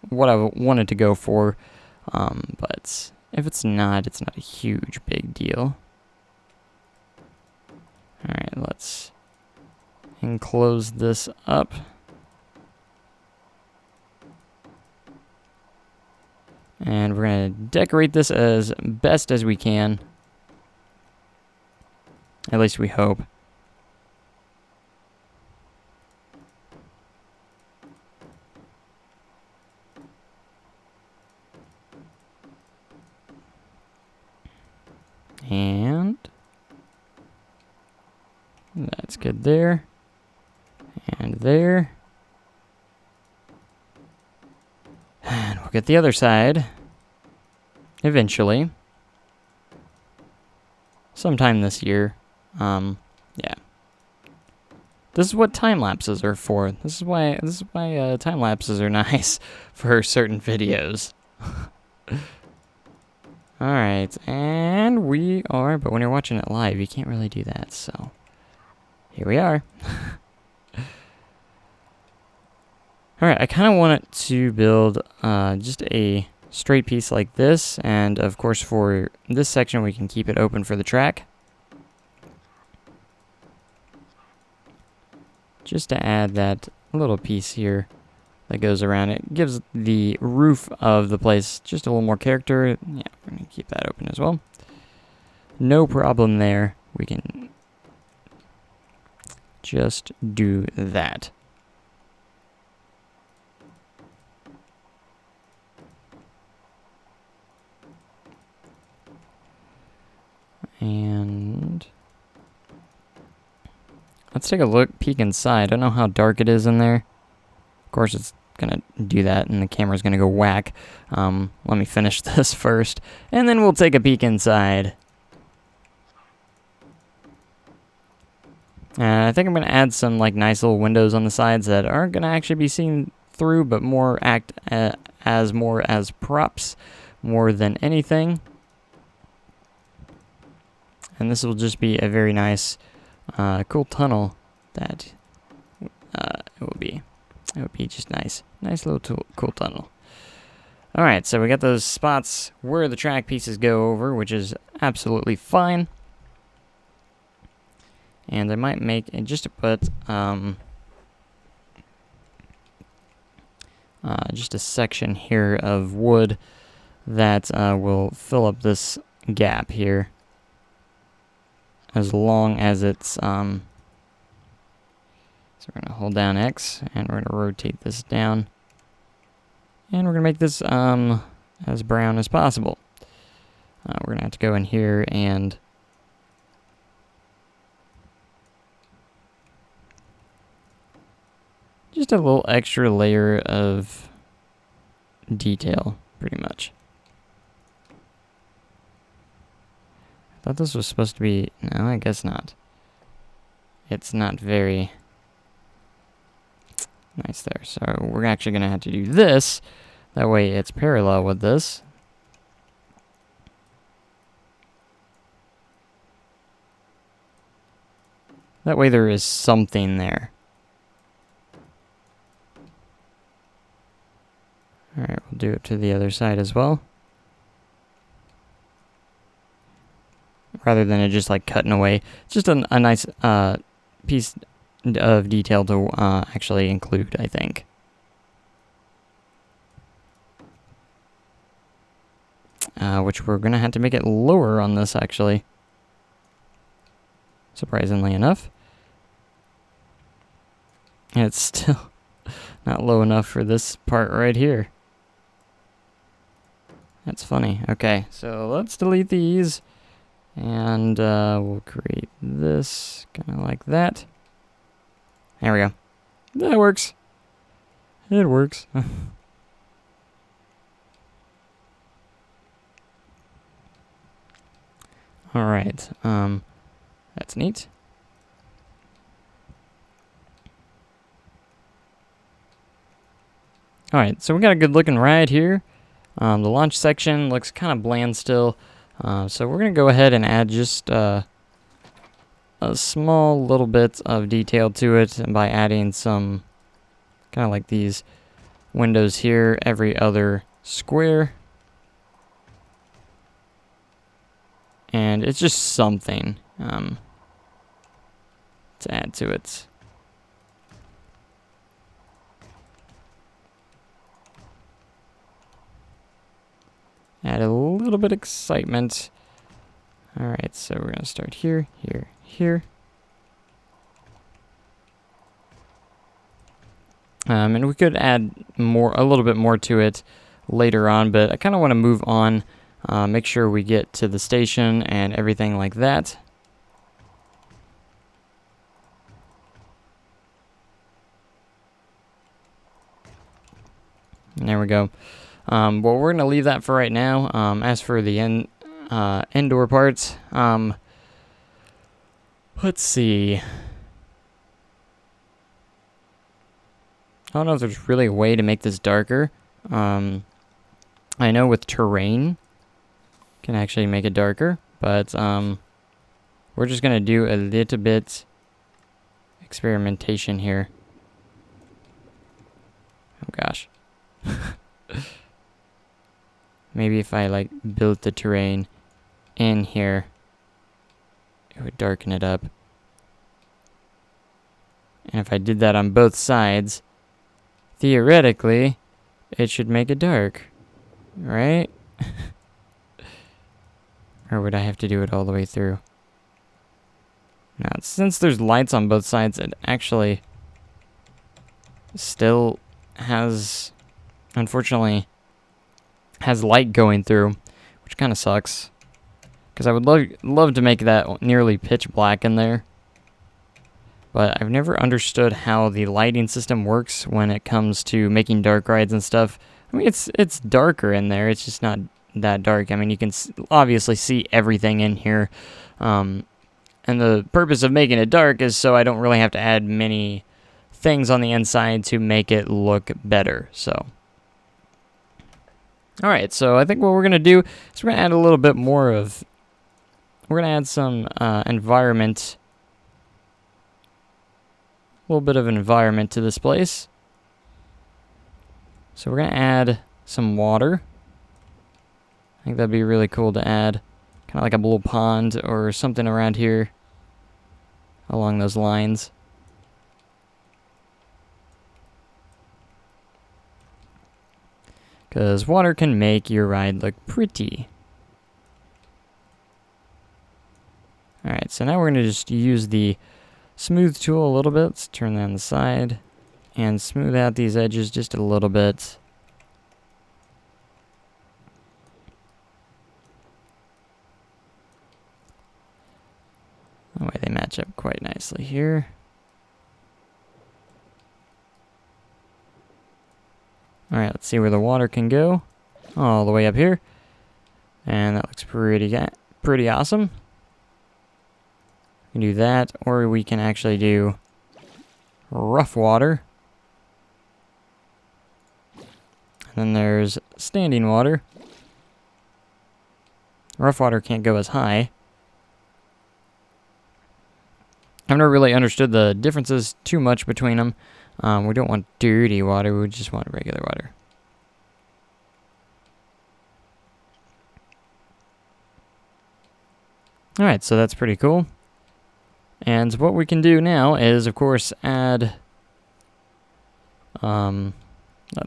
what I wanted to go for, but if it's not a huge big deal. Alright, let's enclose this up. And we're going to decorate this as best as we can. At least we hope. And that's good there. And there. And we'll get the other side eventually. Sometime this year. Yeah. This is what time lapses are for. This is why time lapses are nice for certain videos. Alright, and we are, but when you're watching it live, you can't really do that, so here we are. Alright, I kind of want it to build just a straight piece like this, and of course for this section we can keep it open for the track. Just to add that little piece here that goes around it. Gives the roof of the place just a little more character. Yeah, we're going to keep that open as well. No problem there. We can just do that. And let's take a peek inside. I don't know how dark it is in there. Of course, it's gonna do that, and the camera's gonna go whack. Let me finish this first, and then we'll take a peek inside. I think I'm gonna add some like nice little windows on the sides that aren't gonna actually be seen through, but more act as props more than anything. And this will just be a very nice, cool tunnel that it will be. It would be just nice. Nice little cool tunnel. Alright, so we got those spots where the track pieces go over, which is absolutely fine. And I might make, just to put, just a section here of wood that will fill up this gap here. As long as it's, so we're going to hold down X, and we're going to rotate this down. And we're going to make this as brown as possible. We're going to have to go in here and just a little extra layer of detail, pretty much. I thought this was supposed to be, no, I guess not. It's not very nice there. So we're actually going to have to do this. That way it's parallel with this. That way there is something there. Alright, we'll do it to the other side as well. rather than it just like cutting away. It's just a nice piece of detail to actually include, I think. Which we're going to have to make it lower on this, actually. Surprisingly enough. And it's still not low enough for this part right here. That's funny. Okay, so let's delete these. And we'll create this kind of like that. There we go. That works. It works. Alright, that's neat. Alright, so we got a good looking ride here. The launch section looks kind of bland still. So we're going to go ahead and add just a small little bit of detail to it by adding some kind of like these windows here every other square. And it's just something to add to it. Add a little bit of excitement. Alright, so we're going to start here, here, here. And we could add a little bit more to it later on, but I kind of want to move on. Make sure we get to the station and everything like that. And there we go. Well, we're going to leave that for right now. As for the indoor parts, let's see. I don't know if there's really a way to make this darker. I know with terrain, can actually make it darker, but we're just going to do a little bit experimentation here. Oh gosh. Maybe if I like built the terrain in here, it would darken it up. And if I did that on both sides, theoretically, it should make it dark, right? Or would I have to do it all the way through? Now, since there's lights on both sides, it actually still has, unfortunately, has light going through, which kind of sucks. Because I would love to make that nearly pitch black in there. But I've never understood how the lighting system works when it comes to making dark rides and stuff. I mean, it's darker in there. It's just not that dark. I mean, you can obviously see everything in here. And the purpose of making it dark is so I don't really have to add many things on the inside to make it look better. So, all right. So I think what we're gonna do is we're gonna add a little bit more of. We're gonna add some environment. A little bit of environment to this place. So we're gonna add some water. I think that'd be really cool to add, kind of like a little pond or something around here along those lines. Because water can make your ride look pretty. Alright, so now we're going to just use the smooth tool a little bit. Let's turn that on the side and smooth out these edges just a little bit. That way they match up quite nicely here. Alright, let's see where the water can go. All the way up here. And that looks pretty awesome. We can do that, or we can actually do rough water. And then there's standing water. Rough water can't go as high. I've never really understood the differences too much between them. We don't want dirty water, we just want regular water. Alright, so that's pretty cool. And what we can do now is, of course, add... let's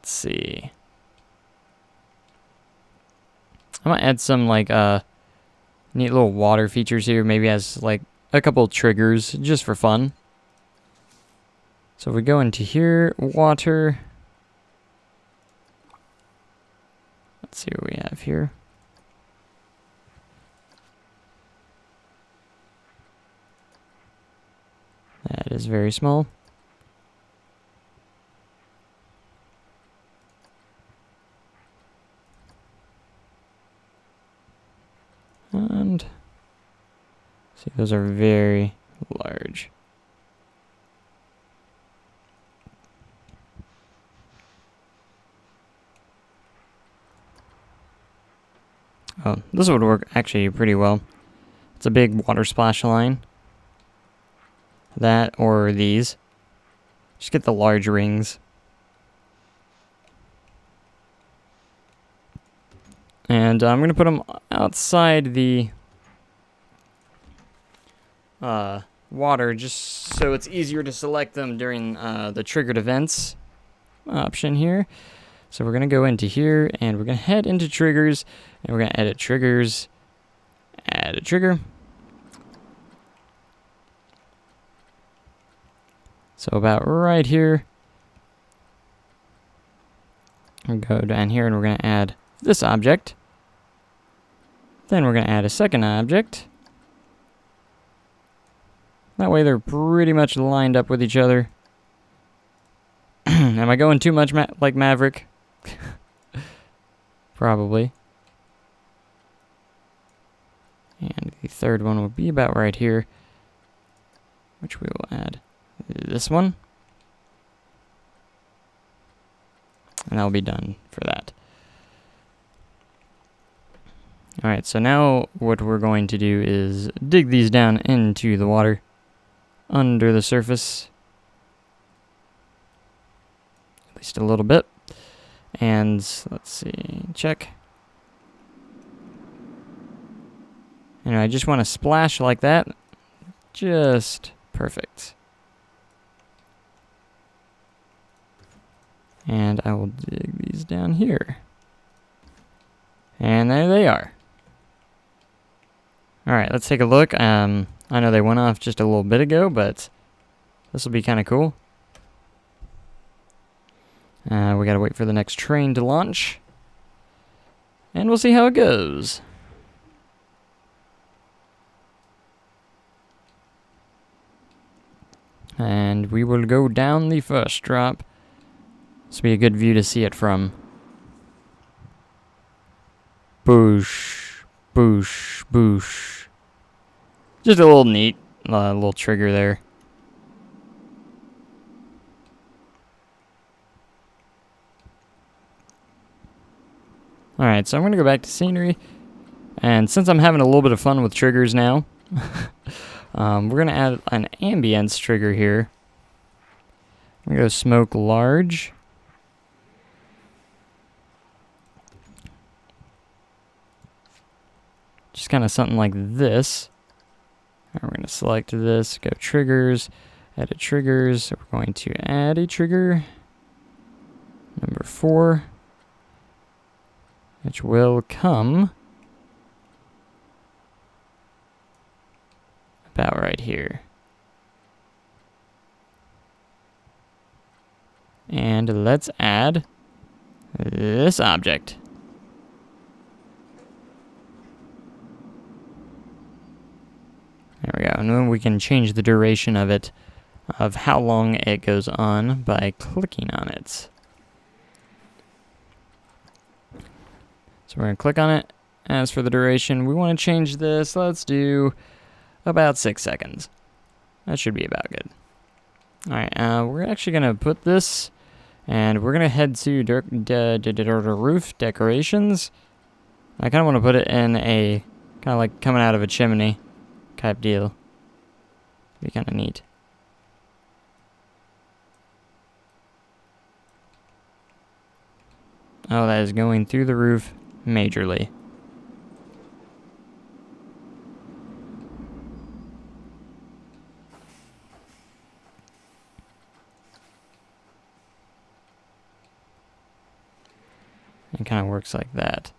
see. I might add some, like, neat little water features here. Maybe as, like, a couple triggers, just for fun. So if we go into here, water. Let's see what we have here. That is very small. And see, those are very large. Oh, this would work actually pretty well. It's a big water splash line. That or these. Just get the large rings. And I'm going to put them outside the water just so it's easier to select them during the triggered events option here. So we're going to go into here and we're going to head into triggers and we're going to edit triggers, add a trigger. So about right here, we'll go down here and we're going to add this object. Then we're going to add a second object. That way they're pretty much lined up with each other. Am I going too much like Maverick? Probably. And the third one will be about right here, which we will add this one. And that'll be done for that. Alright, so now what we're going to do is dig these down into the water, under the surface, at least a little bit. And let's see, check. And I just want to splash like that, just perfect. And I will dig these down here. And there they are. Alright, let's take a look. I know they went off just a little bit ago, but this will be kind of cool. We gotta wait for the next train to launch. And we'll see how it goes. And we will go down the first drop. This will be a good view to see it from. Boosh, boosh, boosh. Just a little neat, little trigger there. Alright, so I'm going to go back to scenery. And since I'm having a little bit of fun with triggers now, we're going to add an ambience trigger here. I'm going to go smoke large. Just kind of something like this. And we're going to select this, go triggers, edit triggers. So we're going to add a trigger, number 4, which will come about right here. And let's add this object. There we go, and then we can change the duration of it, of how long it goes on by clicking on it. So we're going to click on it. As for the duration, we want to change this. Let's do about 6 seconds. That should be about good. Alright, we're actually going to put this, and we're going to head to roof decorations. I kind of want to put it in a, kind of like coming out of a chimney type deal. Be kind of neat. Oh, that is going through the roof majorly. It kind of works like that.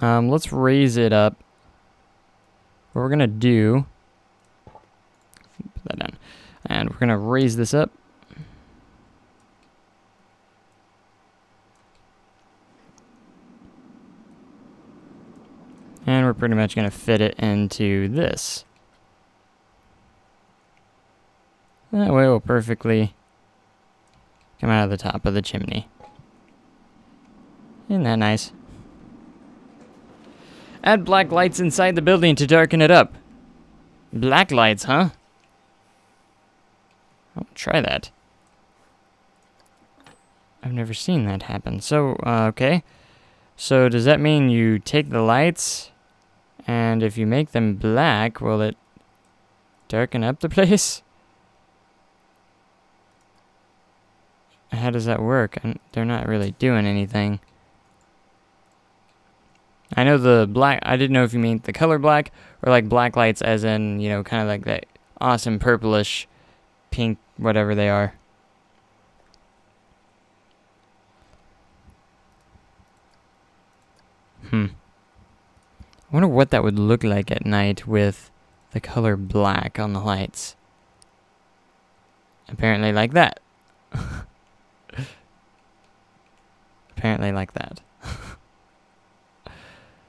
Let's raise it up. What we're going to do... Put that down. And we're going to raise this up. And we're pretty much going to fit it into this. That way it will perfectly come out of the top of the chimney. Isn't that nice? Add black lights inside the building to darken it up. Black lights, huh? I'll try that. I've never seen that happen. So, okay. So does that mean you take the lights, and if you make them black, will it darken up the place? How does that work? They're not really doing anything. I know the black, I didn't know if you mean the color black, or like black lights as in, you know, kind of like that awesome purplish, pink, whatever they are. I wonder what that would look like at night with the color black on the lights. Apparently like that. Apparently like that.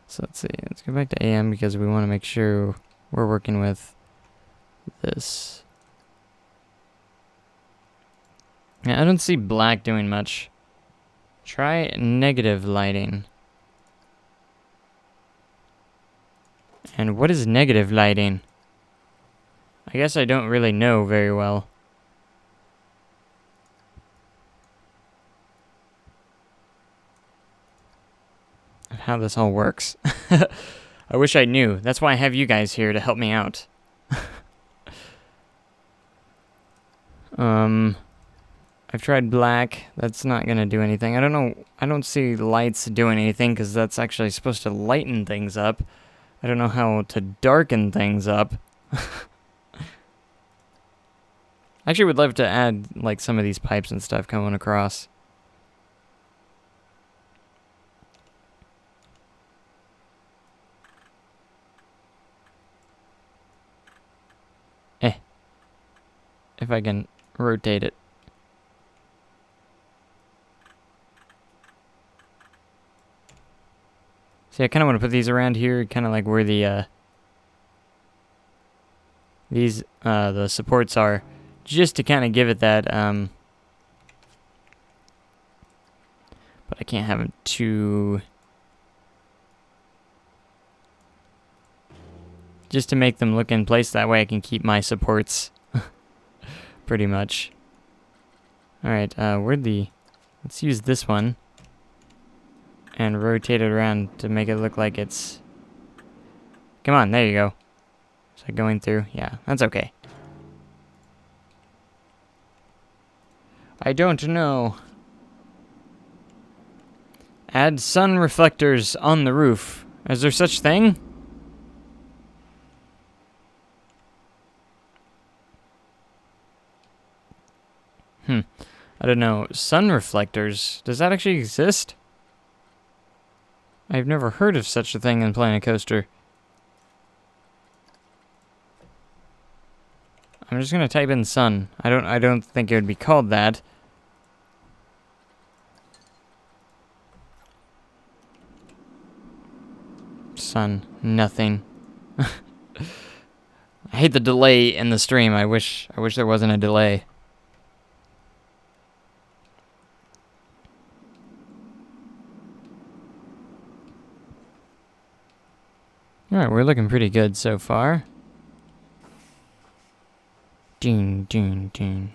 So let's see, let's go back to AM because we want to make sure we're working with this. Yeah, I don't see black doing much. Try negative lighting. And what is negative lighting? I guess I don't really know very well. How this all works. I wish I knew. That's why I have you guys here to help me out. I've tried black. That's not gonna do anything. I don't know. I don't see lights doing anything because that's actually supposed to lighten things up. I don't know how to darken things up. I actually would love to add like some of these pipes and stuff coming across. If I can rotate it. See, I kind of want to put these around here, kind of like where the the supports are, just to kind of give it that. But I can't have them too. Just to make them look in place, that way I can keep my supports. Pretty much. Alright, let's use this one. And rotate it around to make it look like it's... Come on, there you go. Is that going through? Yeah, that's okay. I don't know. Add sun reflectors on the roof. Is there such thing? I don't know. Sun reflectors. Does that actually exist? I've never heard of such a thing in Planet Coaster. I'm just gonna type in sun. I don't think it would be called that. Sun. Nothing. I hate the delay in the stream. I wish there wasn't a delay. Alright, we're looking pretty good so far. Ding, ding, ding.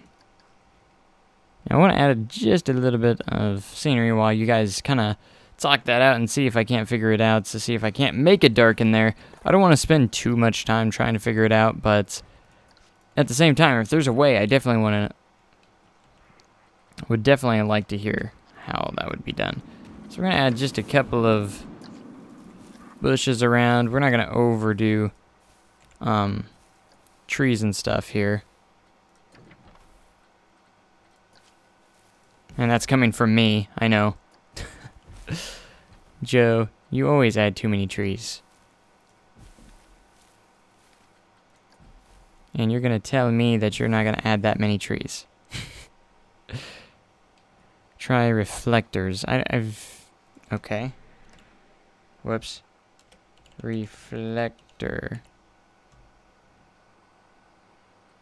Now I want to add just a little bit of scenery while you guys kind of talk that out and see if I can't figure it out, to see if I can't make it dark in there. I don't want to spend too much time trying to figure it out, but at the same time, if there's a way, I definitely would definitely like to hear how that would be done. So we're going to add just a couple of bushes around. We're not going to overdo trees and stuff here. And that's coming from me, I know. Joe, you always add too many trees. And you're gonna tell me that you're not gonna add that many trees. Try reflectors. Okay. Whoops. Reflector.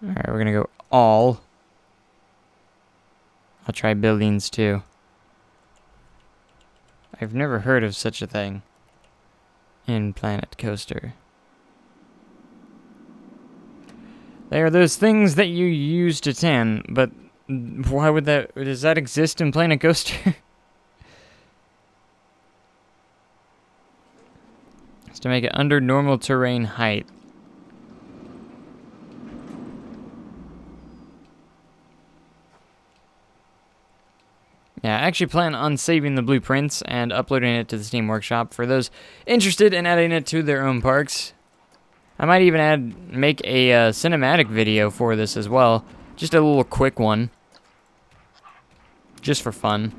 Alright, we're gonna go all. I'll try buildings too. I've never heard of such a thing in Planet Coaster. They are those things that you use to tan, but why would that... Does that exist in Planet Coaster? It's to make it under normal terrain height. Yeah, I actually plan on saving the blueprints and uploading it to the Steam Workshop for those interested in adding it to their own parks. I might even make a cinematic video for this as well. Just a little quick one. Just for fun.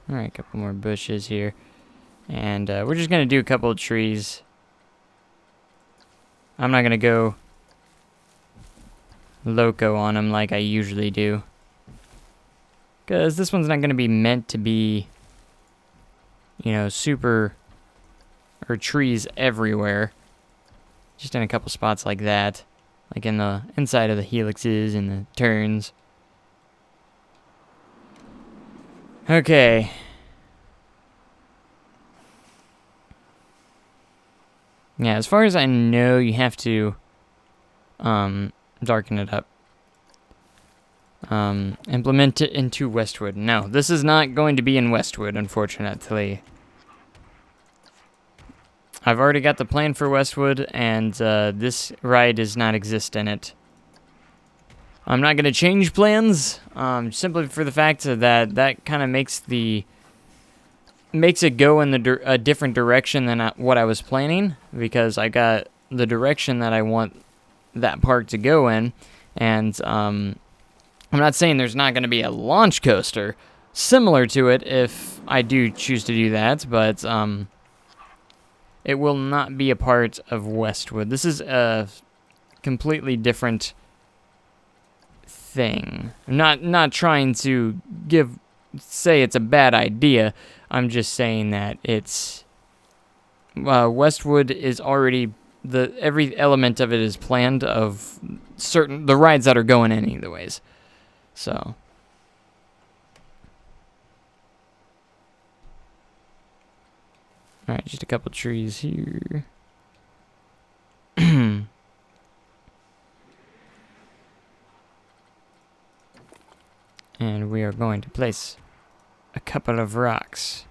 Alright, a couple more bushes here. And we're just going to do a couple of trees. I'm not going to go loco on them like I usually do. Because this one's not going to be meant to be, you know, super... or trees everywhere. Just in a couple spots like that. Like in the inside of the helixes and the turns. Okay. Yeah, as far as I know, you have to darken it up. Implement it into Westwood. No, this is not going to be in Westwood, unfortunately. I've already got the plan for Westwood, and this ride does not exist in it. I'm not going to change plans, simply for the fact that that kind of makes it go in a different direction than what I was planning, because I got the direction that I want that park to go in, and I'm not saying there's not going to be a launch coaster similar to it if I do choose to do that, but it will not be a part of Westwood. This is a completely different thing. I'm not trying to say it's a bad idea. I'm just saying that it's Westwood is already every element of it is planned of the rides that are going in either ways. So alright, just a couple trees here. And we are going to place a couple of rocks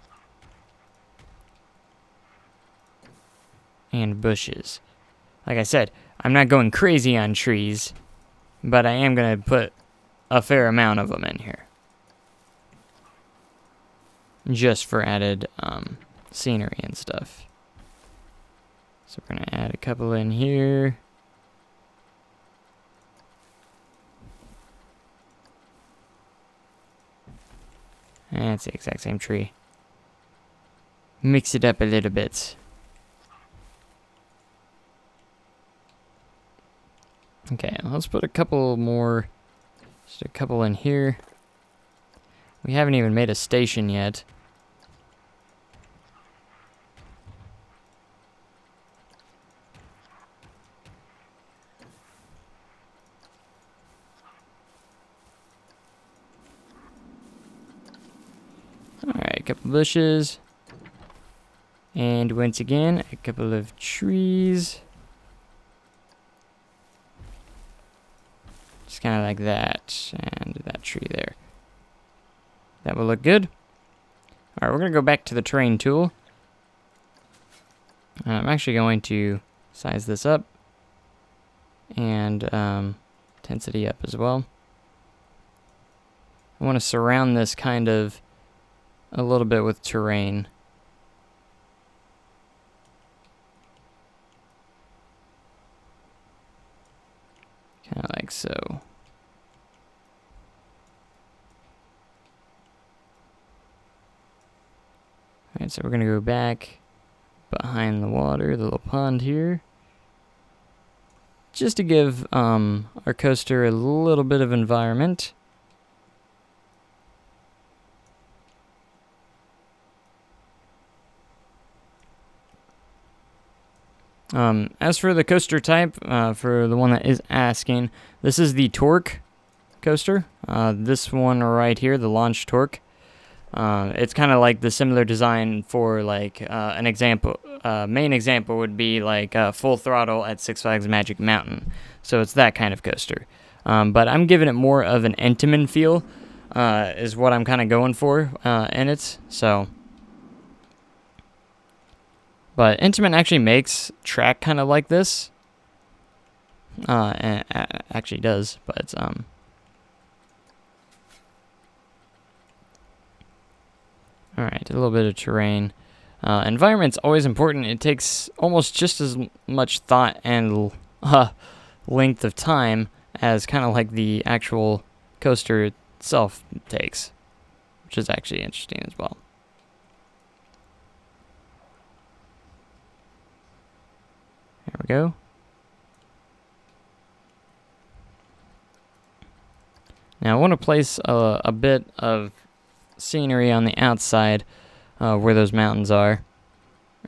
and bushes. Like I said, I'm not going crazy on trees, but I am going to put a fair amount of them in here. Just for added scenery and stuff. So we're going to add a couple in here. And it's the exact same tree. Mix it up a little bit. Okay, let's put a couple more. Just a couple in here. We haven't even made a station yet. Alright, a couple bushes. And once again, a couple of trees. Just kind of like that. And that tree there. That will look good. Alright, we're going to go back to the terrain tool. I'm actually going to size this up. And intensity up as well. I want to surround this kind of a little bit with terrain. so. Alright, so we're going to go back behind the water, the little pond here, just to give our coaster a little bit of environment. As for the coaster type, for the one that is asking, this is the torque coaster. This one right here, the launch torque. It's kind of like the similar design for like an example. Main example would be like Full Throttle at Six Flags Magic Mountain. So it's that kind of coaster. But I'm giving it more of an Intamin feel, is what I'm kind of going for in it. So. But Intamin actually makes track kind of like this. And actually does, but alright, a little bit of terrain. Environment's always important. It takes almost just as much thought and length of time as kind of like the actual coaster itself takes, which is actually interesting as well. There we go. Now I want to place a bit of scenery on the outside where those mountains are.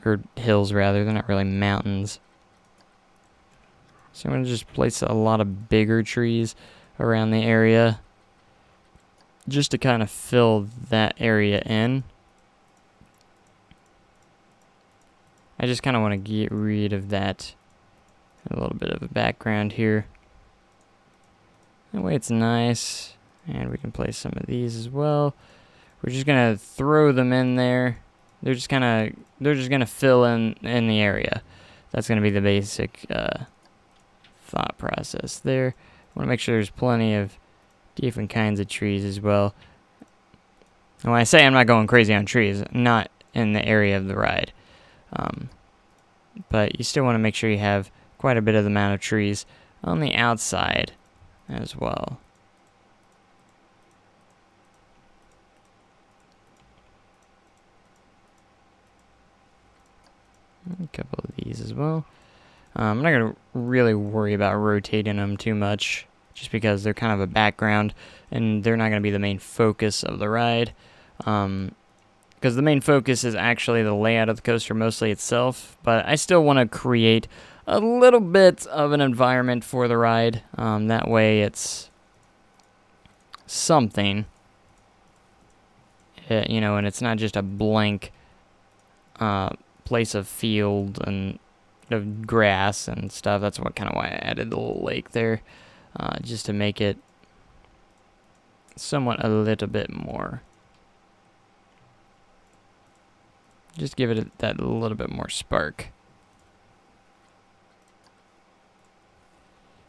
Or hills, rather. They're not really mountains. So I'm going to just place a lot of bigger trees around the area, just to kind of fill that area in. I just kind of want to get rid of that. A little bit of a background here. That way it's nice. And we can place some of these as well. We're just going to throw them in there. They're just going to fill in the area. That's going to be the basic thought process there. I want to make sure there's plenty of different kinds of trees as well. And when I say I'm not going crazy on trees, not in the area of the ride. But you still want to make sure you have quite a bit of the amount of trees on the outside as well. A couple of these as well. I'm not going to really worry about rotating them too much, just because they're kind of a background and they're not going to be the main focus of the ride. Because the main focus is actually the layout of the coaster, mostly itself, but I still want to create a little bit of an environment for the ride. That way it's something, you know, and it's not just a blank place of field and of grass and stuff. That's what kind of why I added the little lake there, just to make it somewhat a little bit more. Just give it that little bit more spark.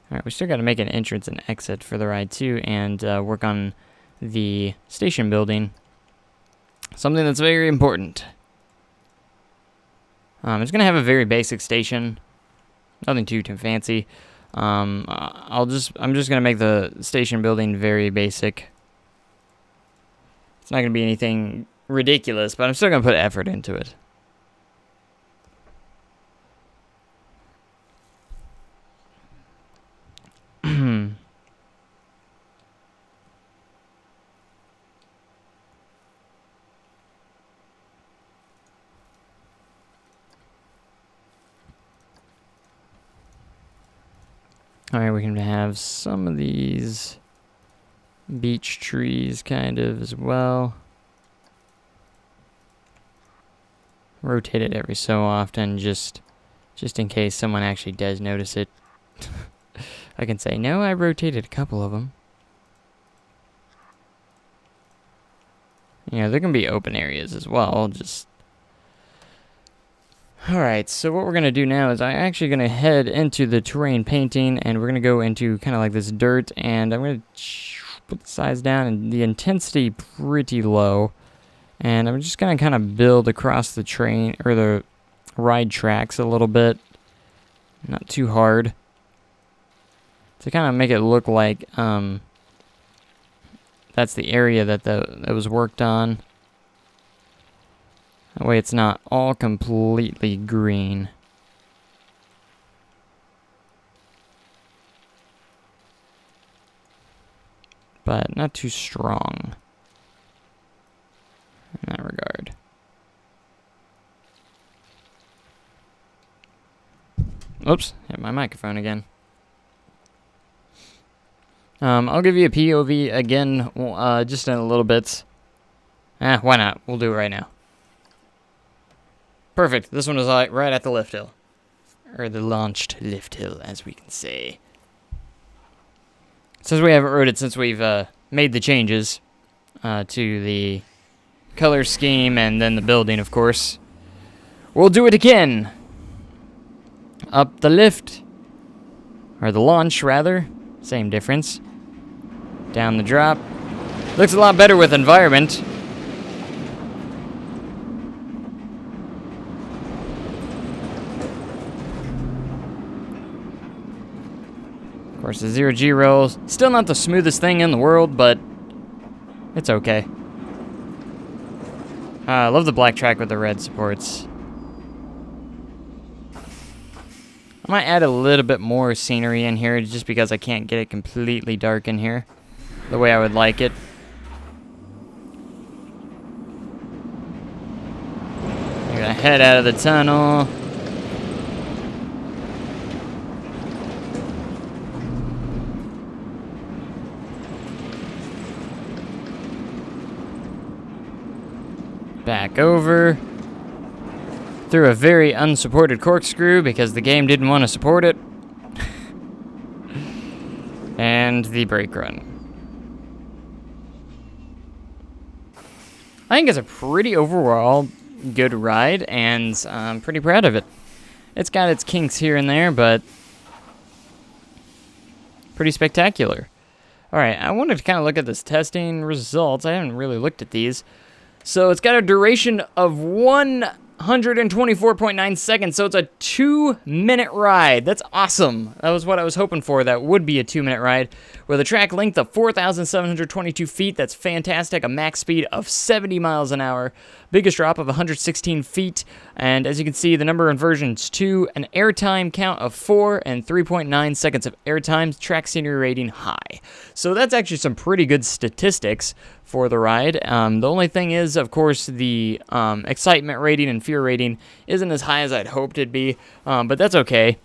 Alright, we still got to make an entrance and exit for the ride too, and work on the station building. Something that's very important. It's going to have a very basic station. Nothing too fancy. I'm just going to make the station building very basic. It's not going to be anything ridiculous, but I'm still going to put effort into it. Alright, we can have some of these beech trees kind of as well. Rotate it every so often, just in case someone actually does notice it. I can say, no, I rotated a couple of them. You know, there can be open areas as well, just... Alright, so what we're going to do now is I'm actually going to head into the terrain painting, and we're going to go into kind of like this dirt, and I'm going to put the size down and the intensity pretty low. And I'm just going to kind of build across the train, or the ride tracks a little bit. Not too hard. to kind of make it look like that's the area that was worked on. That way it's not all completely green. But not too strong in that regard. Oops, hit my microphone again. I'll give you a POV again just in a little bit. Why not? We'll do it right now. Perfect. This one is right at the lift hill. Or the launched lift hill, as we can say. Since we haven't rode it since we've made the changes to the color scheme and then the building, of course, we'll do it again. Up the lift. Or the launch, rather. Same difference. Down the drop. Looks a lot better with environment. Of course, the 0G rolls. Still not the smoothest thing in the world, but it's okay. I love the black track with the red supports. I might add a little bit more scenery in here just because I can't get it completely dark in here the way I would like it. I'm gonna head out of the tunnel. Back over. Through a very unsupported corkscrew because the game didn't want to support it. And the brake run. I think it's a pretty overall good ride, and I'm pretty proud of it. It's got its kinks here and there, but pretty spectacular. Alright, I wanted to kind of look at this testing results. I haven't really looked at these. So it's got a duration of 124.9 seconds, so it's a 2-minute ride. That's awesome. That was what I was hoping for. That would be a 2-minute ride. With a track length of 4,722 feet, that's fantastic. A max speed of 70 miles an hour. Biggest drop of 116 feet. And as you can see, the number of inversions 2, an airtime count of 4, and 3.9 seconds of airtime. Track scenery rating high. So that's actually some pretty good statistics for the ride. The only thing is, of course, the excitement rating and fear rating isn't as high as I'd hoped it'd be, but that's okay.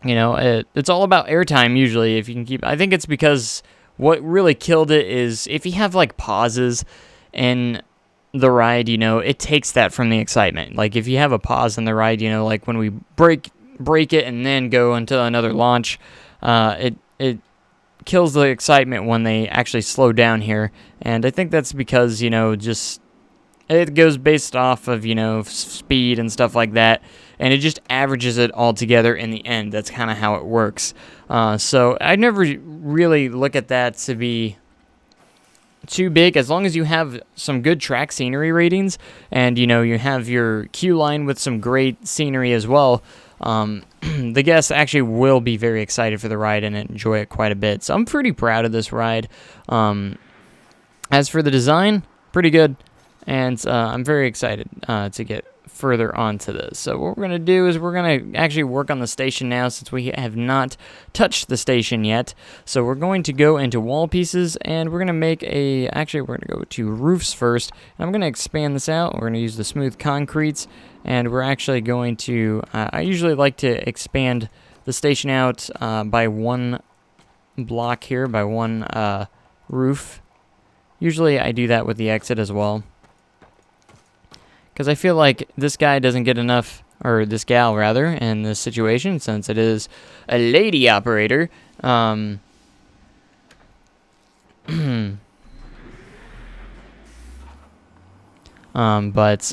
You know, it's all about airtime usually. If you can keep, I think it's because what really killed it is if you have like pauses in the ride, you know, it takes that from the excitement. Like if you have a pause in the ride, you know, like when we break it and then go into another launch, it kills the excitement when they actually slow down here. And I think that's because, you know, just it goes based off of, you know, speed and stuff like that, and it just averages it all together in the end. That's kind of how it works. So I never really look at that to be too big, as long as you have some good track scenery ratings, and, you know, you have your queue line with some great scenery as well. The guests actually will be very excited for the ride and enjoy it quite a bit. So I'm pretty proud of this ride. As for the design, pretty good. And I'm very excited to get further onto this. So what we're going to do is we're going to actually work on the station now, since we have not touched the station yet. So we're going to go into wall pieces, and we're going to make actually we're going to go to roofs first. And I'm going to expand this out. We're going to use the smooth concretes, and we're actually going to, I usually like to expand the station out by one block here, by one roof. Usually I do that with the exit as well, because I feel like this guy doesn't get enough, or this gal rather, in this situation, since it is a lady operator. But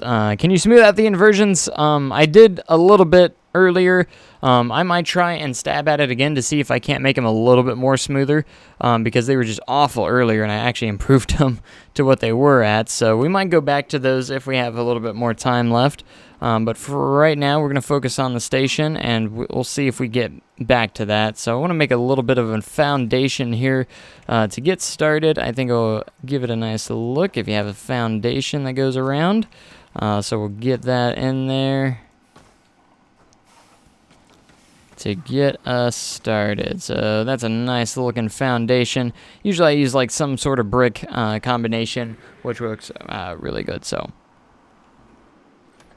can you smooth out the inversions? I did a little bit earlier. I might try and stab at it again to see if I can't make them a little bit more smoother, because they were just awful earlier, and I actually improved them to what they were at. So we might go back to those if we have a little bit more time left. But for right now, we're going to focus on the station, and we'll see if we get back to that. So I want to make a little bit of a foundation here to get started. I think I'll give it a nice look if you have a foundation that goes around. So we'll get that in there to get us started. So that's a nice looking foundation. Usually I use like some sort of brick combination, which works really good. So.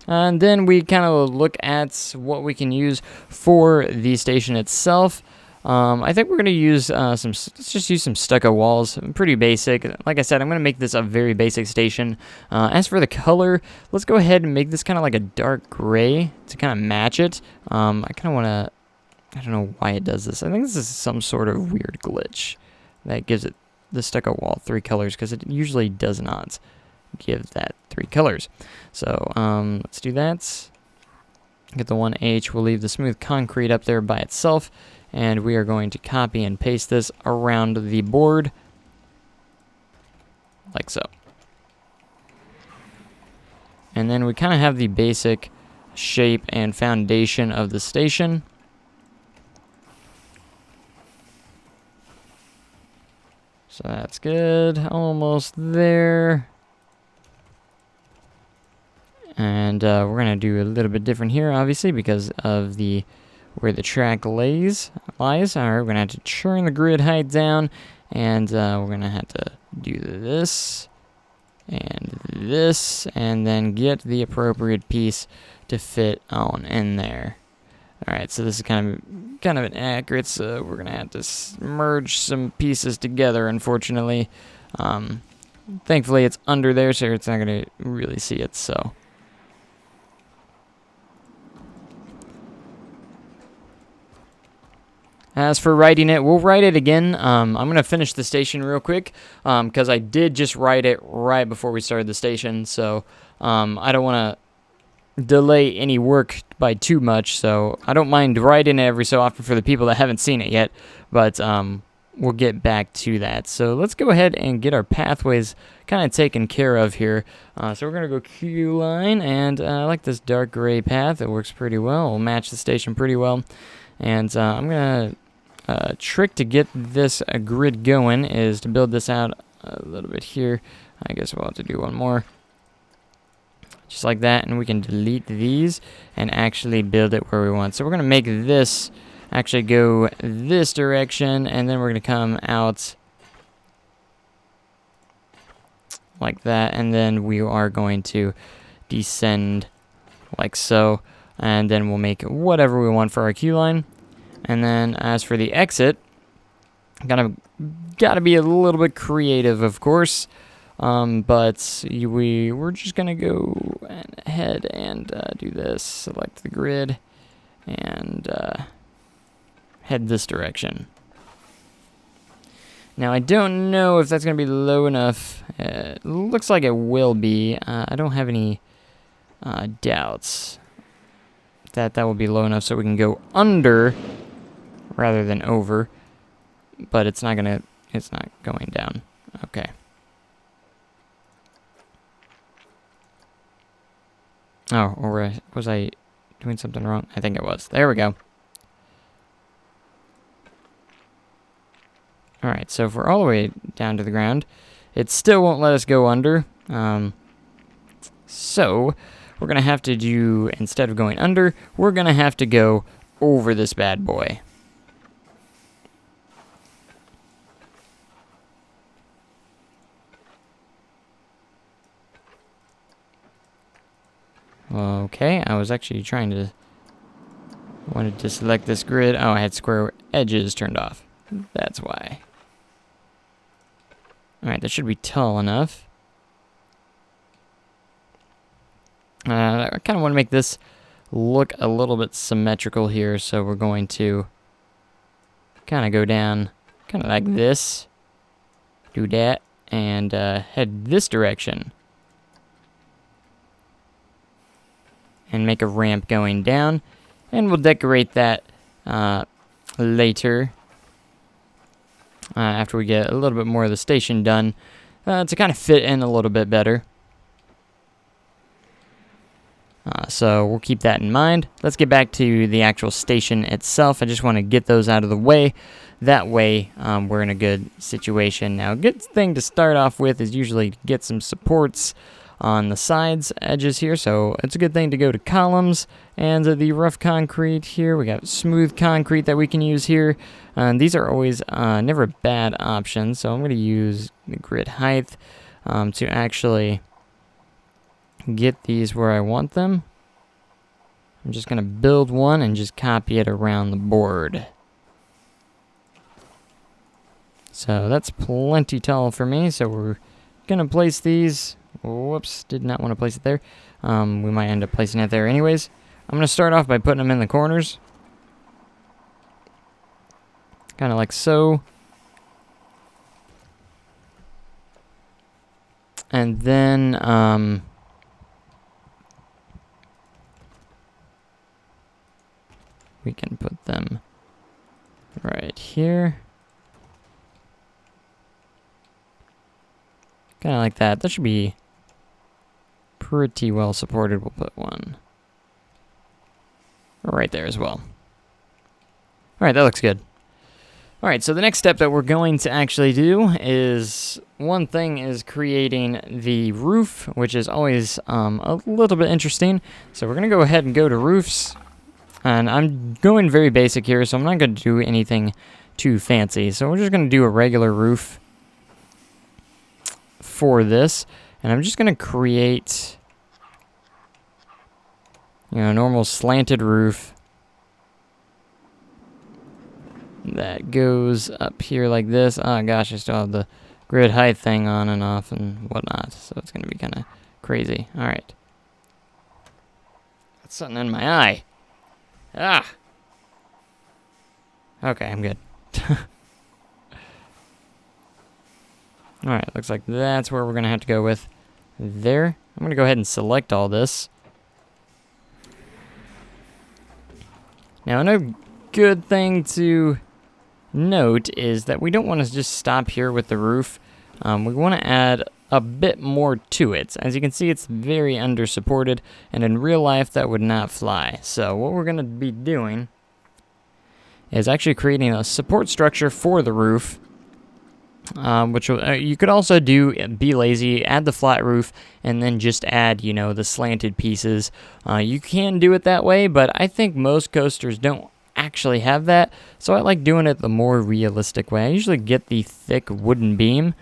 And then we kind of look at what we can use for the station itself. I think we're going to use let's just use some stucco walls. Pretty basic. Like I said, I'm going to make this a very basic station. As for the color, let's go ahead and make this kind of like a dark gray to kind of match it. I kind of want to, I don't know why it does this. I think this is some sort of weird glitch that gives it the stucco wall 3 colors, because it usually does not give that 3 colors. So let's do that. Get the 1H. We'll leave the smooth concrete up there by itself, and we are going to copy and paste this around the board like so. And then we kind of have the basic shape and foundation of the station. So that's good. Almost there. And we're going to do a little bit different here, obviously, because of where the track lies. All right, we're going to have to turn the grid height down, and we're going to have to do this, and then get the appropriate piece to fit on in there. All right, so this is kind of inaccurate, so we're going to have to merge some pieces together, unfortunately. Thankfully, it's under there, so it's not going to really see it, so. As for writing it, we'll write it again. I'm going to finish the station real quick, because I did just write it right before we started the station, so I don't want to delay any work by too much, so I don't mind writing it every so often for the people that haven't seen it yet, but we'll get back to that. So let's go ahead and get our pathways kind of taken care of here. So we're going to go Q line, and I like this dark gray path. It works pretty well. It'll match the station pretty well. And I'm going to trick to get this grid going is to build this out a little bit here. I guess we'll have to do one more. Just like that, and we can delete these and actually build it where we want. So we're going to make this actually go this direction, and then we're going to come out like that, and then we are going to descend like so, and then we'll make whatever we want for our queue line. And then as for the exit, gotta be a little bit creative, of course, but we're just gonna go ahead and do this. Select the grid and head this direction. Now I don't know if that's gonna be low enough. It looks like it will be. I don't have any doubts that will be low enough so we can go under rather than over, but it's not going down. Okay. Oh, or was I doing something wrong? I think it was. There we go. Alright, so if we're all the way down to the ground, it still won't let us go under. So we're going to have to do, instead of going under, we're going to have to go over this bad boy. Okay, I was actually wanted to select this grid. Oh, I had square edges turned off. That's why. Alright, that should be tall enough. I kind of want to make this look a little bit symmetrical here, so we're going to kind of go down kind of like this. Do that, and head this direction. And make a ramp going down, And we'll decorate that later, after we get a little bit more of the station done, to kind of fit in a little bit better. So we'll keep that in mind. Let's get back to the actual station itself. I just want to get those out of the way. That way, we're in a good situation. Now, a good thing to start off with is usually to get some supports on the sides edges here. So it's a good thing to go to columns and the rough concrete here. We got smooth concrete that we can use here. These are always never bad options. So I'm going to use the grid height to actually get these where I want them. I'm just going to build one and just copy it around the board. So that's plenty tall for me. So we're going to place these. Whoops, did not want to place it there. We might end up placing it there anyways. I'm going to start off by putting them in the corners. Kind of like so. And then, we can put them right here. Kind of like that. That should be pretty well supported. We'll put one right there as well. Alright, that looks good. Alright, so the next step that we're going to actually do is, one thing is creating the roof, which is always a little bit interesting. So we're going to go ahead and go to roofs. And I'm going very basic here, so I'm not going to do anything too fancy. So we're just going to do a regular roof for this. And I'm just going to create, a normal slanted roof that goes up here like this. Oh gosh, I still have the grid height thing on and off and whatnot, so it's going to be kind of crazy. Alright. Got something in my eye. Ah! Okay, I'm good. Alright, looks like that's where we're going to have to go with there. I'm going to go ahead and select all this. Now, another good thing to note is that we don't want to just stop here with the roof. We want to add a bit more to it. As you can see, it's very under supported, and in real life that would not fly. So what we're going to be doing is actually creating a support structure for the roof, which you could also do, be lazy, add the flat roof, and then just add, the slanted pieces. You can do it that way, but I think most coasters don't actually have that, so I like doing it the more realistic way. I usually get the thick wooden beam,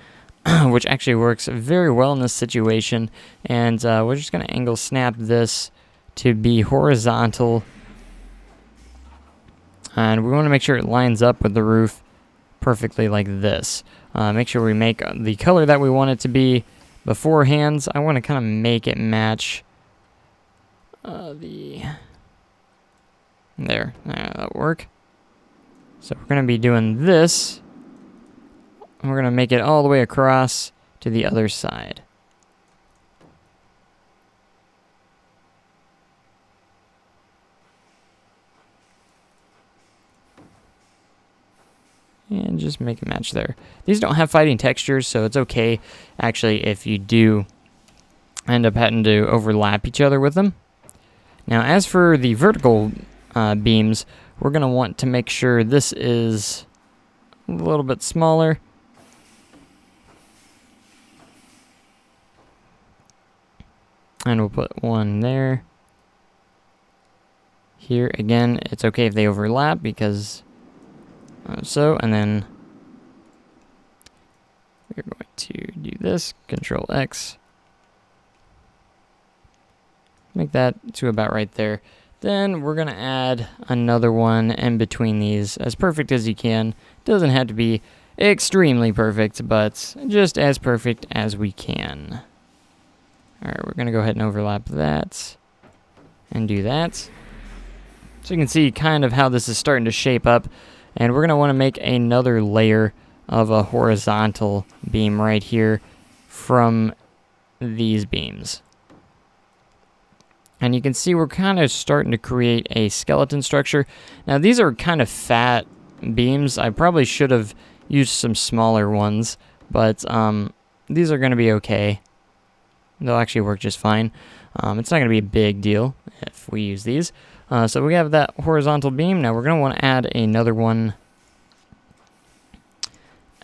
which actually works very well in this situation, and we're just going to angle snap this to be horizontal, and we want to make sure it lines up with the roof perfectly like this. Make sure we make the color that we want it to be beforehand. I want to kind of make it match there, that'll work. So we're going to be doing this. And we're going to make it all the way across to the other side. And just make a match there. These don't have fighting textures, so it's okay, actually, if you do end up having to overlap each other with them. Now, as for the vertical beams, we're going to want to make sure this is a little bit smaller. And we'll put one there. Here, again, it's okay if they overlap because so, and then we're going to do this, Control X. Make that to about right there. Then we're going to add another one in between these, as perfect as you can. Doesn't have to be extremely perfect, but just as perfect as we can. Alright, we're going to go ahead and overlap that and do that. So you can see kind of how this is starting to shape up. And we're going to want to make another layer of a horizontal beam right here from these beams. And you can see we're kind of starting to create a skeleton structure. Now these are kind of fat beams. I probably should have used some smaller ones, but these are going to be okay. They'll actually work just fine. It's not going to be a big deal if we use these. So we have that horizontal beam. Now we're going to want to add another one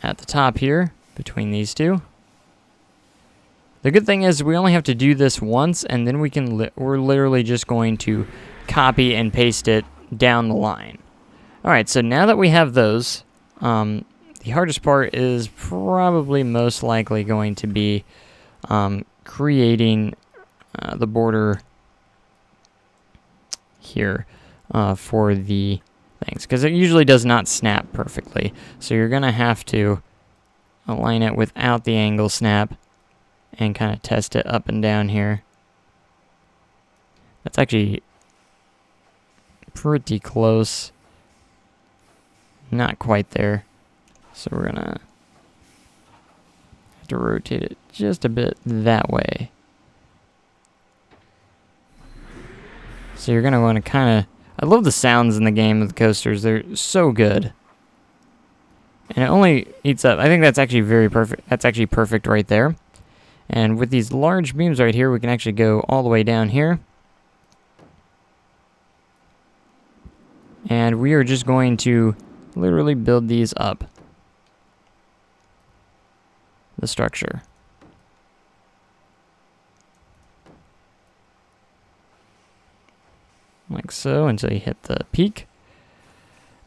at the top here between these two. The good thing is we only have to do this once, and then we can we're literally just going to copy and paste it down the line. Alright, so now that we have those, the hardest part is probably most likely going to be creating the border here for the things, because it usually does not snap perfectly. So you're going to have to align it without the angle snap and kind of test it up and down here. That's actually pretty close. Not quite there. So we're gonna have to rotate it just a bit that way. So you're gonna want to kind of... I love the sounds in the game of the coasters. They're so good. And it only eats up... I think that's actually very perfect. That's actually perfect right there. And with these large beams right here, we can actually go all the way down here. And we are just going to literally build these up. The structure. Like so, until you hit the peak.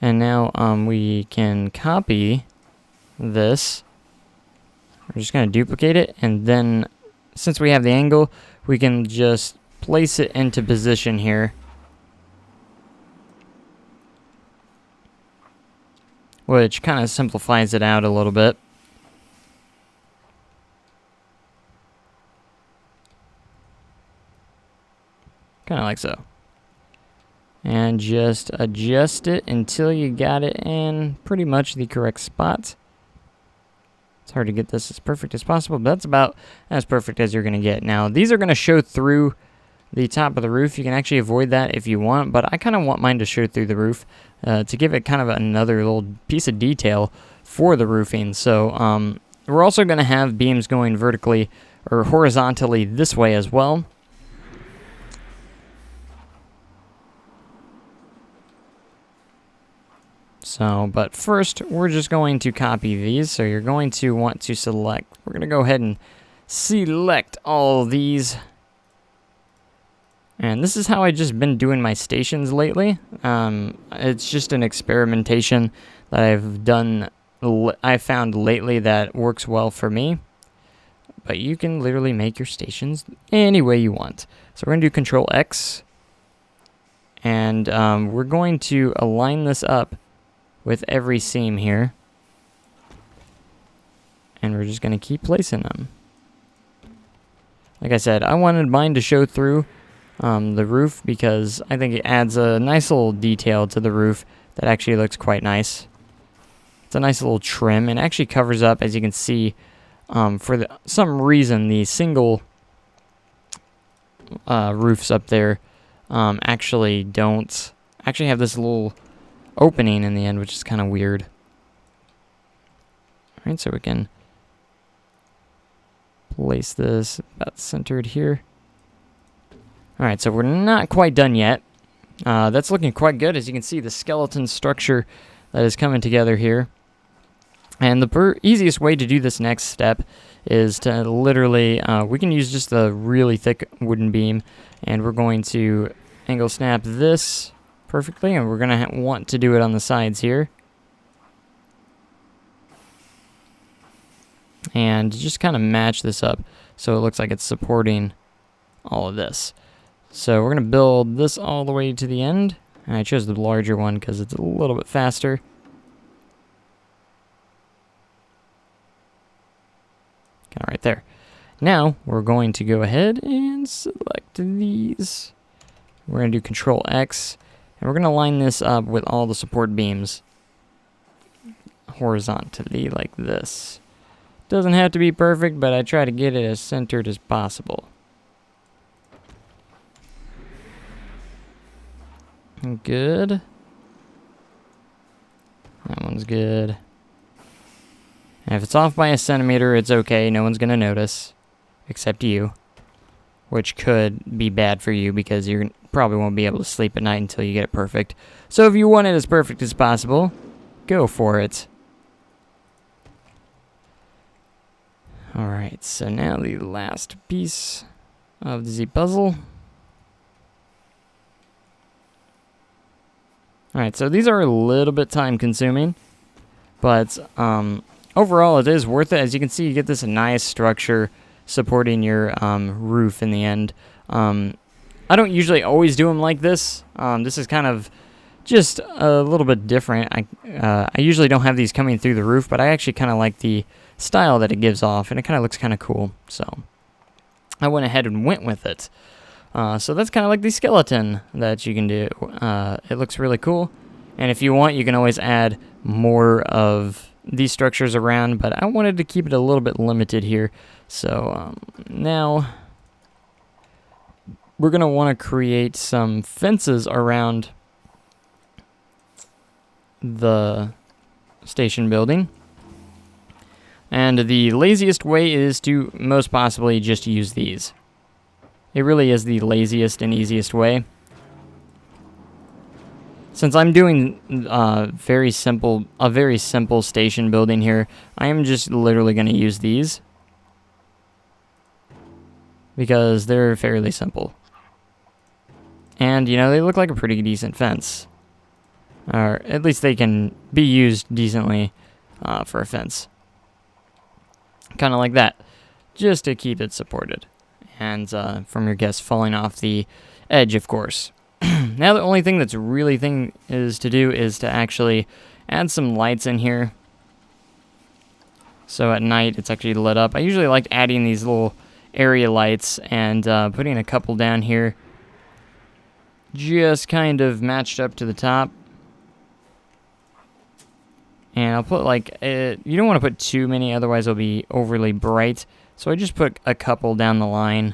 And now we can copy this. We're just going to duplicate it, and then since we have the angle, we can just place it into position here. Which kind of simplifies it out a little bit. Kind of like so. And just adjust it until you got it in pretty much the correct spot. It's hard to get this as perfect as possible, but that's about as perfect as you're going to get. Now, these are going to show through the top of the roof. You can actually avoid that if you want, but I kind of want mine to show through the roof to give it kind of another little piece of detail for the roofing. So we're also going to have beams going vertically or horizontally this way as well. So, but first, we're just going to copy these. So you're going to want to select, we're going to go ahead and select all these. And this is how I've just been doing my stations lately. It's just an experimentation that I've done, I found lately that works well for me. But you can literally make your stations any way you want. So we're going to do Control X. And we're going to align this up with every seam here. And we're just going to keep placing them. Like I said, I wanted mine to show through the roof because I think it adds a nice little detail to the roof that actually looks quite nice. It's a nice little trim and actually covers up, as you can see, for some reason the single roofs up there actually don't have this little opening in the end, which is kind of weird. Alright, so we can place this about centered here. Alright, so we're not quite done yet. That's looking quite good. As you can see, the skeleton structure that is coming together here. And the easiest way to do this next step is to literally, we can use just a really thick wooden beam, and we're going to angle snap this perfectly, and we're going to want to do it on the sides here. And just kind of match this up so it looks like it's supporting all of this. So we're going to build this all the way to the end, and I chose the larger one because it's a little bit faster. Kind of right there. Now we're going to go ahead and select these. We're going to do Control X, and we're going to line this up with all the support beams horizontally like this. Doesn't have to be perfect, but I try to get it as centered as possible. Good. That one's good. And if it's off by a centimeter, it's okay. No one's going to notice. Except you. Which could be bad for you because you probably won't be able to sleep at night until you get it perfect. So if you want it as perfect as possible, go for it. Alright, so now the last piece of the puzzle. Alright, so these are a little bit time consuming, but overall it is worth it. As you can see, you get this nice structure supporting your roof in the end. I don't usually always do them like this. This is kind of just a little bit different. I usually don't have these coming through the roof, but I actually kind of like the style that it gives off, and it kind of looks kind of cool. So I went ahead and went with it. So that's kind of like the skeleton that you can do. It looks really cool. And if you want, you can always add more of these structures around, but I wanted to keep it a little bit limited here. So now we're going to want to create some fences around the station building. And the laziest way is to most possibly just use these. It really is the laziest and easiest way. Since I'm doing a very simple station building here, I am just literally going to use these because they're fairly simple. And, you know, they look like a pretty decent fence. Or at least they can be used decently for a fence. Kind of like that. Just to keep it supported. And from your guests falling off the edge, of course. Now the only thing that's really is to actually add some lights in here. So at night it's actually lit up. I usually like adding these little area lights and putting a couple down here. Just kind of matched up to the top. And I'll put like, you don't want to put too many, otherwise it'll be overly bright. So I just put a couple down the line.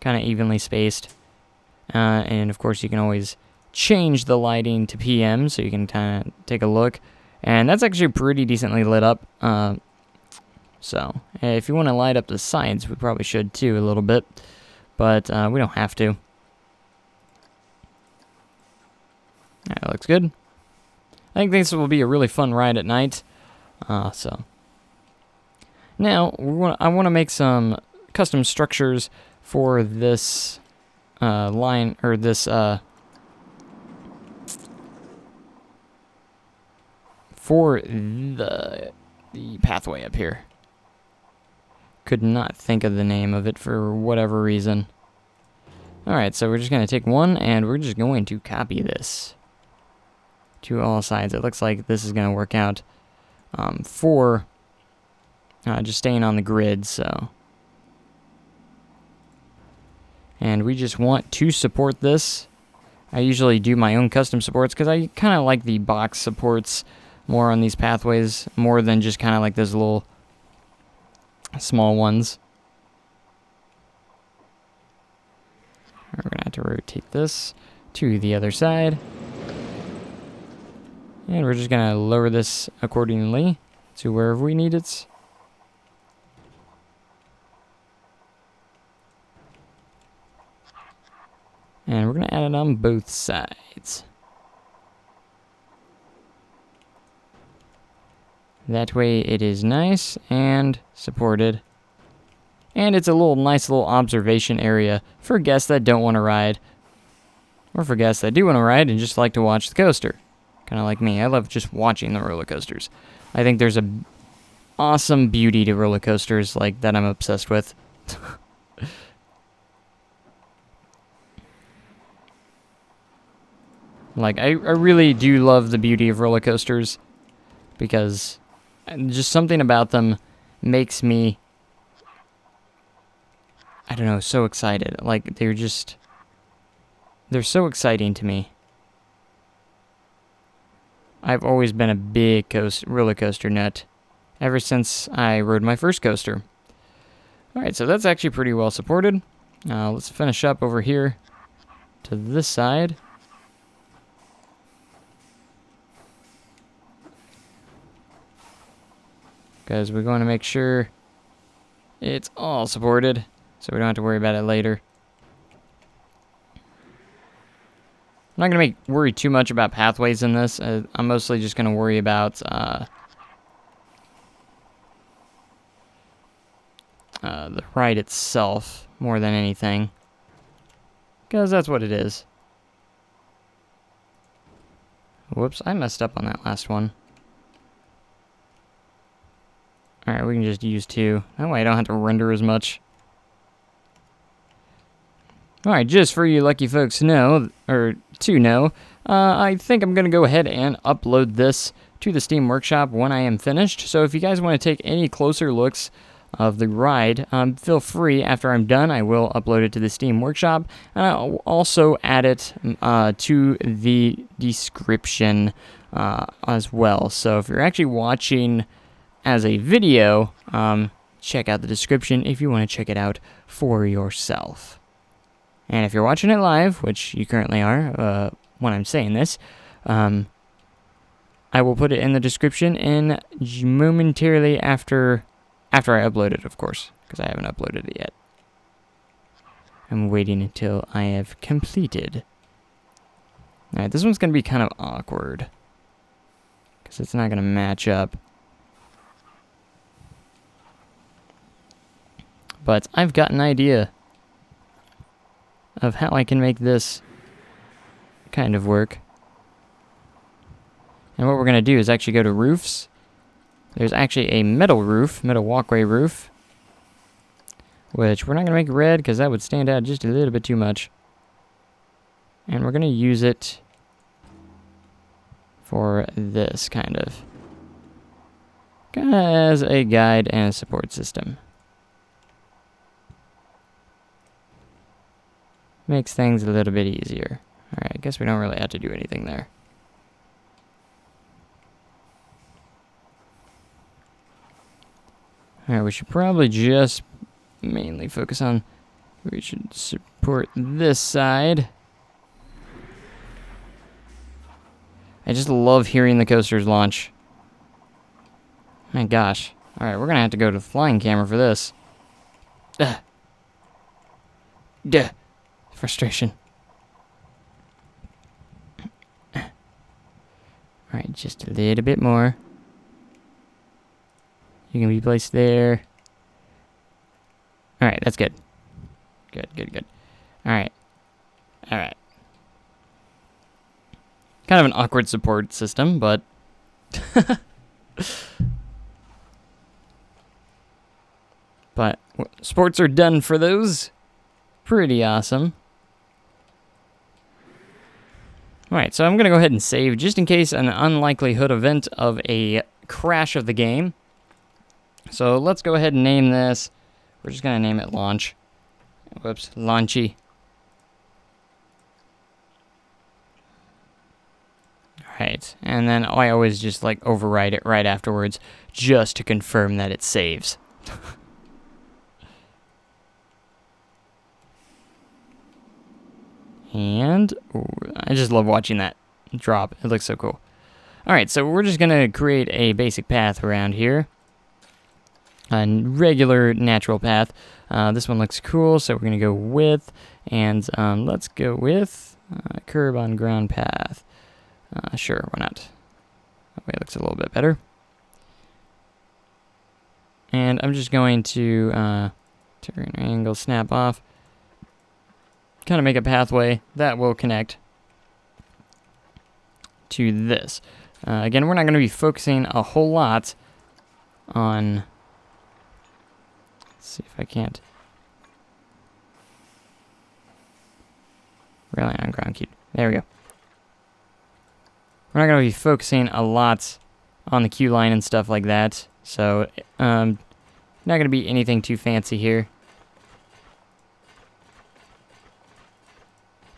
Kind of evenly spaced. And of course you can always change the lighting to PM so you can kind of take a look. And that's actually pretty decently lit up. So if you want to light up the sides, we probably should too a little bit. But we don't have to. That looks good. I think this will be a really fun ride at night. So now I want to make some custom structures for this line, or this for the pathway up here. Could not think of the name of it for whatever reason. Alright, so we're just going to take one and we're just going to copy this to all sides. It looks like this is going to work out for just staying on the grid, so. And we just want to support this. I usually do my own custom supports because I kind of like the box supports more on these pathways, more than just kind of like those little small ones. We're going to have to rotate this to the other side. And we're just going to lower this accordingly to wherever we need it. And we're going to add it on both sides. That way it is nice and supported. And it's a nice little observation area for guests that don't want to ride. Or for guests that do want to ride and just like to watch the coaster. Kind of like me. I love just watching the roller coasters. I think there's a awesome beauty to roller coasters like that I'm obsessed with. Like, I really do love the beauty of roller coasters because just something about them makes me, I don't know, so excited. Like, they're so exciting to me. I've always been a big roller coaster nut ever since I rode my first coaster. Alright, so that's actually pretty well supported. Let's finish up over here to this side. because we're going to make sure it's all supported, so we don't have to worry about it later. I'm not going to worry too much about pathways in this. I'm mostly just going to worry about the ride itself more than anything, because that's what it is. Whoops, I messed up on that last one. Alright, we can just use 2. That way I don't have to render as much. Alright, just for you lucky folks to know, I think I'm going to go ahead and upload this to the Steam Workshop when I am finished. So if you guys want to take any closer looks of the ride, feel free. After I'm done, I will upload it to the Steam Workshop, and I'll also add it to the description as well. So if you're actually watching as a video, check out the description if you want to check it out for yourself. And if you're watching it live, which you currently are when I'm saying this, I will put it in the description and momentarily after I upload it, of course, because I haven't uploaded it yet. I'm waiting until I have completed. Alright, this one's going to be kind of awkward, because it's not going to match up. But I've got an idea of how I can make this kind of work. And what we're going to do is actually go to roofs. There's actually a metal roof, metal walkway roof, which we're not going to make red because that would stand out just a little bit too much. And we're going to use it for this kind of as a guide and a support system. Makes things a little bit easier. Alright, I guess we don't really have to do anything there. Alright, we should probably just mainly focus on... We should support this side. I just love hearing the coasters launch. My gosh. Alright, we're gonna have to go to the flying camera for this. Duh. Frustration. Alright, just a little bit more. You can be placed there. Alright, that's good. Good. Alright. Alright. Kind of an awkward support system, but... but sports are done for those. Pretty awesome. Alright, so I'm going to go ahead and save just in case an unlikelihood event of a crash of the game. So let's go ahead and name this. We're just going to name it Launch. Whoops, Launchy. Alright, and then I always just like override it right afterwards just to confirm that it saves. And ooh, I just love watching that drop. It looks so cool. Alright, so we're just going to create a basic path around here. A regular natural path. This one looks cool, so we're going to go with, and let's go with curb on ground path. Sure, why not? That way it looks a little bit better. And I'm just going to turn angle, snap off. Kind of make a pathway that will connect to this. Again, we're not going to be focusing a whole lot on... Let's see if I can't. Rely on ground key. There we go. We're not going to be focusing a lot on the queue line and stuff like that. So, not going to be anything too fancy here.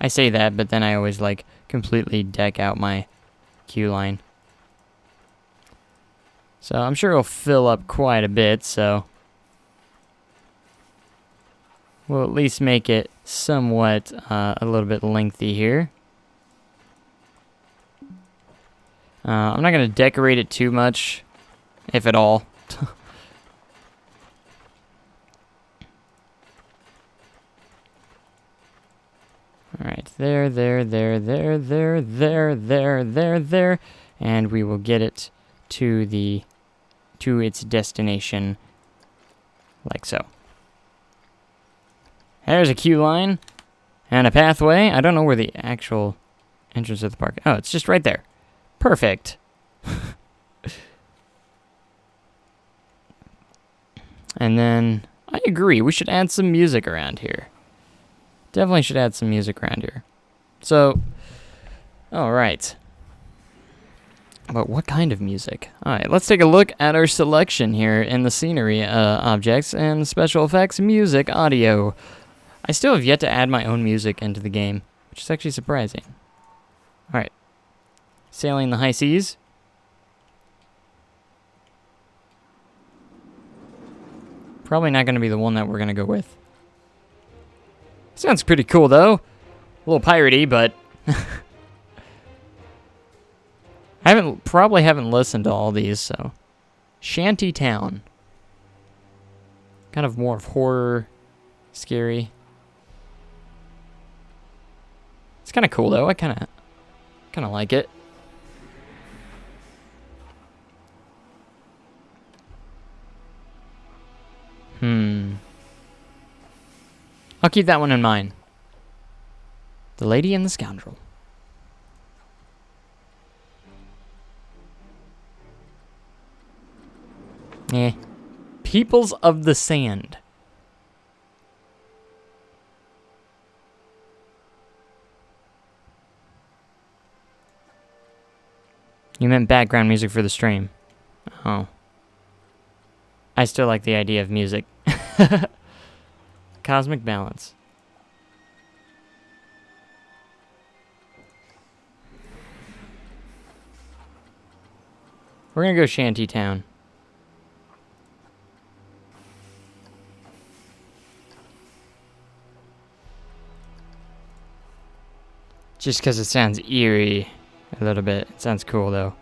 I say that, but then I always like completely deck out my queue line. So I'm sure it'll fill up quite a bit, so we'll at least make it somewhat a little bit lengthy here. I'm not going to decorate it too much, if at all. there, there, and we will get it to its destination, like so. There's a queue line and a pathway. I don't know where the actual entrance of the park. Oh, it's just right there. Perfect. And then I agree. We should add some music around here. Definitely should add some music around here. So, all right. But what kind of music? All right, let's take a look at our selection here in the scenery objects and special effects, music, audio. I still have yet to add my own music into the game, which is actually surprising. All right. Sailing the high seas. Probably not going to be the one that we're going to go with. Sounds pretty cool, though. A little piratey, but... probably haven't listened to all these, so... Shanty Town. Kind of more of horror, scary. It's kind of cool, though. I kind of like it. I'll keep that one in mind. The Lady and the Scoundrel. Peoples of the Sand. You meant background music for the stream. Oh. I still like the idea of music. Cosmic Balance. We're gonna go Shanty Town. Just because it sounds eerie a little bit. It sounds cool, though.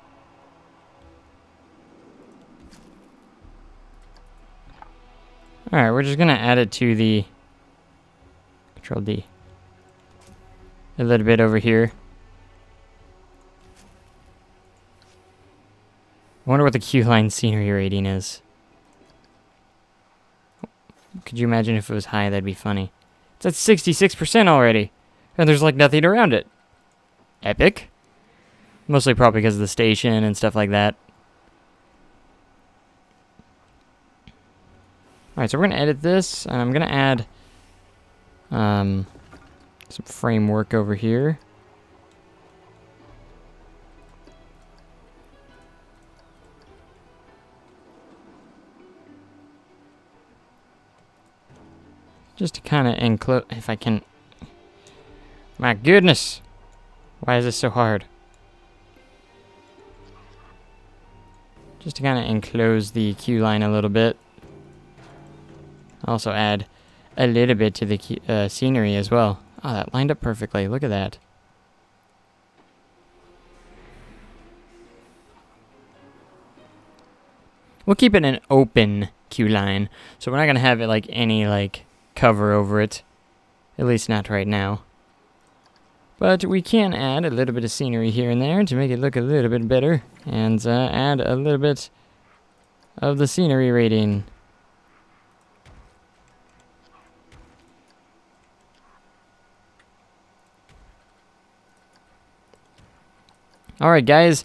Alright, we're just going to add it to the... Control D. A little bit over here. I wonder what the queue line scenery rating is. Could you imagine if it was high? That'd be funny. It's at 66% already. And there's like nothing around it. Epic. Mostly probably because of the station and stuff like that. Alright, so we're going to edit this. And I'm going to add some framework over here. Just to kind of enclose, if I can. My goodness. Why is this so hard? Just to kind of enclose the queue line a little bit. Also add a little bit to the scenery as well. Oh, that lined up perfectly. Look at that. We'll keep it an open queue line. So we're not going to have it like any like cover over it. At least not right now. But we can add a little bit of scenery here and there to make it look a little bit better. And add a little bit of the scenery rating. Alright guys,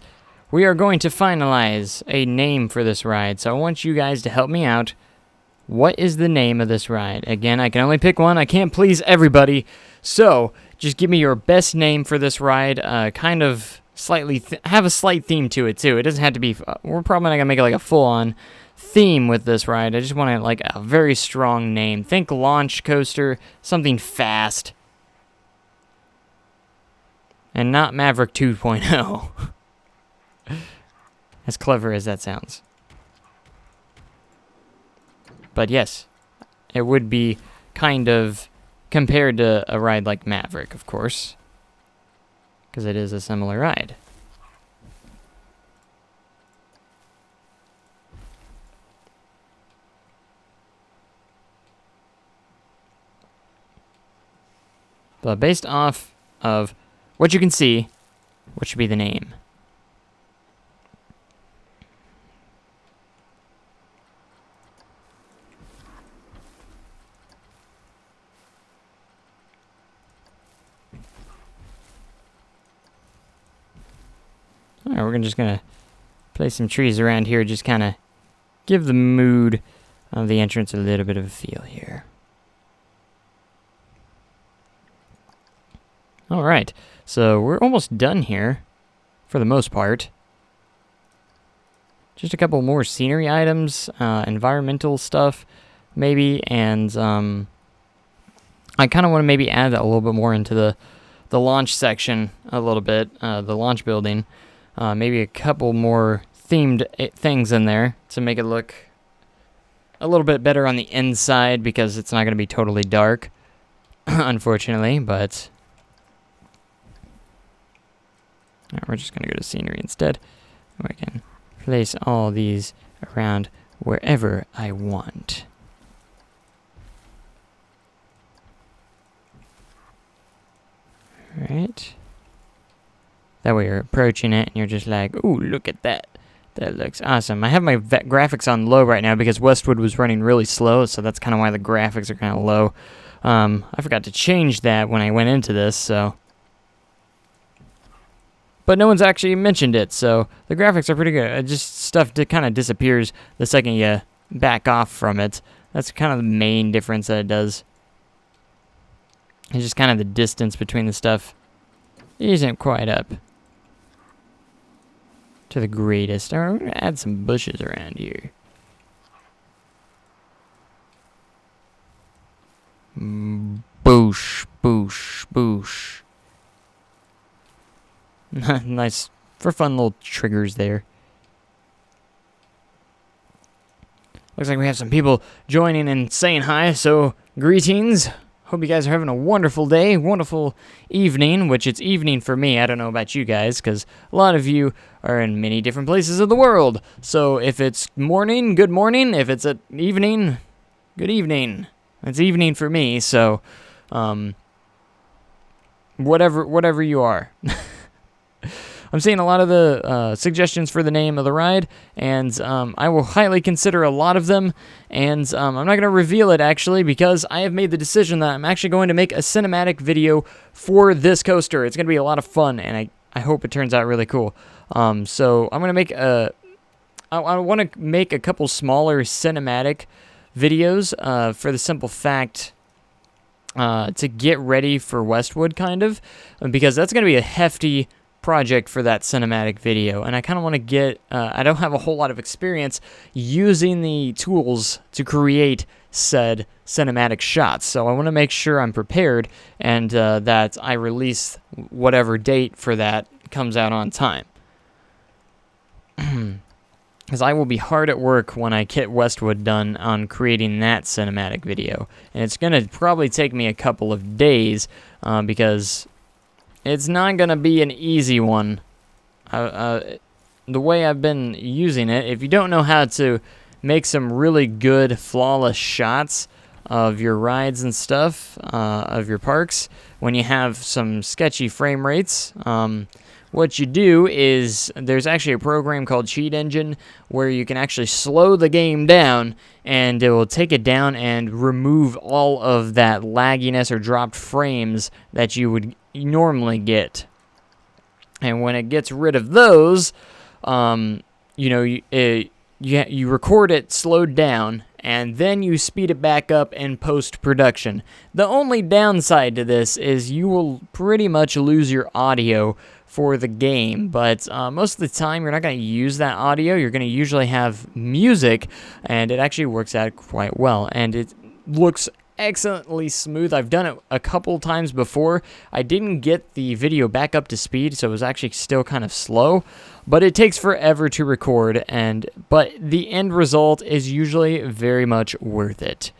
we are going to finalize a name for this ride. So I want you guys to help me out. What is the name of this ride? Again, I can only pick one. I can't please everybody. So, just give me your best name for this ride. Kind of slightly, have a slight theme to it too. It doesn't have to be, we're probably not going to make it like a full-on theme with this ride. I just want like a very strong name. Think launch coaster, something fast. And not Maverick 2.0. As clever as that sounds. But yes, it would be kind of compared to a ride like Maverick, of course. Because it is a similar ride. But based off of what you can see, what should be the name. Alright, we're just gonna place some trees around here, just kind of give the mood of the entrance a little bit of a feel here. Alright, so we're almost done here, for the most part. Just a couple more scenery items, environmental stuff, maybe, and I kind of want to maybe add a little bit more into the launch section a little bit, the launch building. Maybe a couple more themed things in there to make it look a little bit better on the inside, because it's not going to be totally dark, unfortunately, but we're just going to go to scenery instead. We can place all these around wherever I want. Alright. That way you're approaching it and you're just like, ooh, look at that. That looks awesome. I have my graphics on low right now because Westwood was running really slow, so that's kind of why the graphics are kind of low. I forgot to change that when I went into this, so. But no one's actually mentioned it, so the graphics are pretty good. Just stuff that kind of disappears the second you back off from it. That's kind of the main difference that it does. It's just kind of the distance between the stuff isn't quite up to the greatest. Alright, we're going to add some bushes around here. Boosh, boosh, boosh. Nice, for fun little triggers there. Looks like we have some people joining and saying hi, so greetings. Hope you guys are having a wonderful day, wonderful evening, which it's evening for me. I don't know about you guys, because a lot of you are in many different places of the world. So if it's morning, good morning. If it's at evening, good evening. It's evening for me, so whatever you are. I'm seeing a lot of the suggestions for the name of the ride, and I will highly consider a lot of them, and I'm not going to reveal it, actually, because I have made the decision that I'm actually going to make a cinematic video for this coaster. It's going to be a lot of fun, and I hope it turns out really cool. So I'm going to make I want to make a couple smaller cinematic videos for the simple fact to get ready for Westwood, kind of, because that's going to be a hefty project for that cinematic video, and I kind of want to get I don't have a whole lot of experience using the tools to create said cinematic shots, so I want to make sure I'm prepared and that I release whatever date for that comes out on time, because I will be hard at work when I get Westwood done on creating that cinematic video, and it's going to probably take me a couple of days because it's not going to be an easy one. The way I've been using it, if you don't know how to make some really good, flawless shots of your rides and stuff, of your parks, when you have some sketchy frame rates, what you do is there's actually a program called Cheat Engine where you can actually slow the game down, and it will take it down and remove all of that lagginess or dropped frames that you would normally get. And when it gets rid of those, you record it slowed down, and then you speed it back up in post-production. The only downside to this is you will pretty much lose your audio for the game, but most of the time you're not going to use that audio. You're going to usually have music, and it actually works out quite well, and it looks excellently smooth. I've done it a couple times before. I didn't get the video back up to speed, so it was actually still kind of slow, but it takes forever to record, but the end result is usually very much worth it.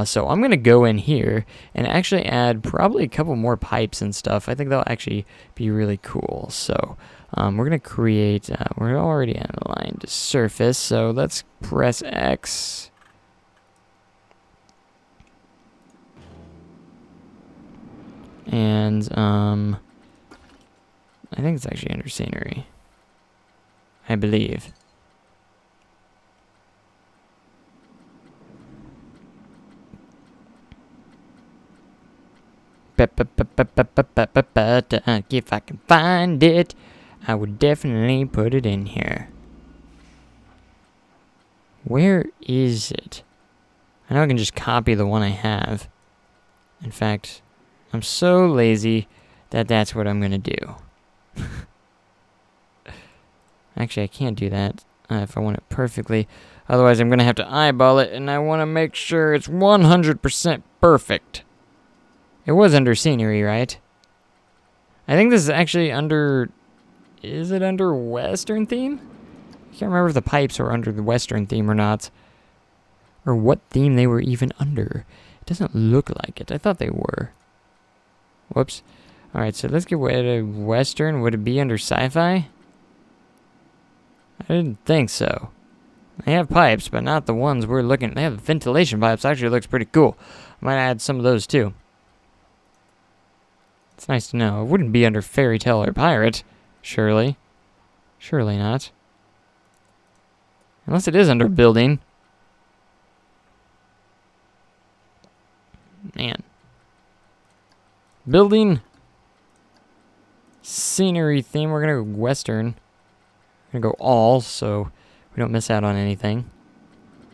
So I'm going to go in here and actually add probably a couple more pipes and stuff. I think that'll actually be really cool. So we're going to create, we're already on a line to surface, so let's press X. And, I think it's actually under scenery. I believe. If I can find it, I would definitely put it in here. Where is it? I know I can just copy the one I have. In fact, I'm so lazy that that's what I'm gonna do. Actually, I can't do that if I want it perfectly. Otherwise, I'm gonna have to eyeball it, and I want to make sure it's 100% perfect. It was under scenery, right? I think this is actually under... Is it under Western theme? I can't remember if the pipes are under the Western theme or not. Or what theme they were even under. It doesn't look like it. I thought they were. Whoops. Alright, so let's get to Western. Would it be under sci-fi? I didn't think so. They have pipes, but not the ones we're looking at. They have ventilation pipes. Actually, looks pretty cool. I might add some of those too. It's nice to know. It wouldn't be under fairy tale or pirate, surely. Surely not. Unless it is under building. Man. Building. Scenery theme. We're going to go Western. We're going to go all, so we don't miss out on anything.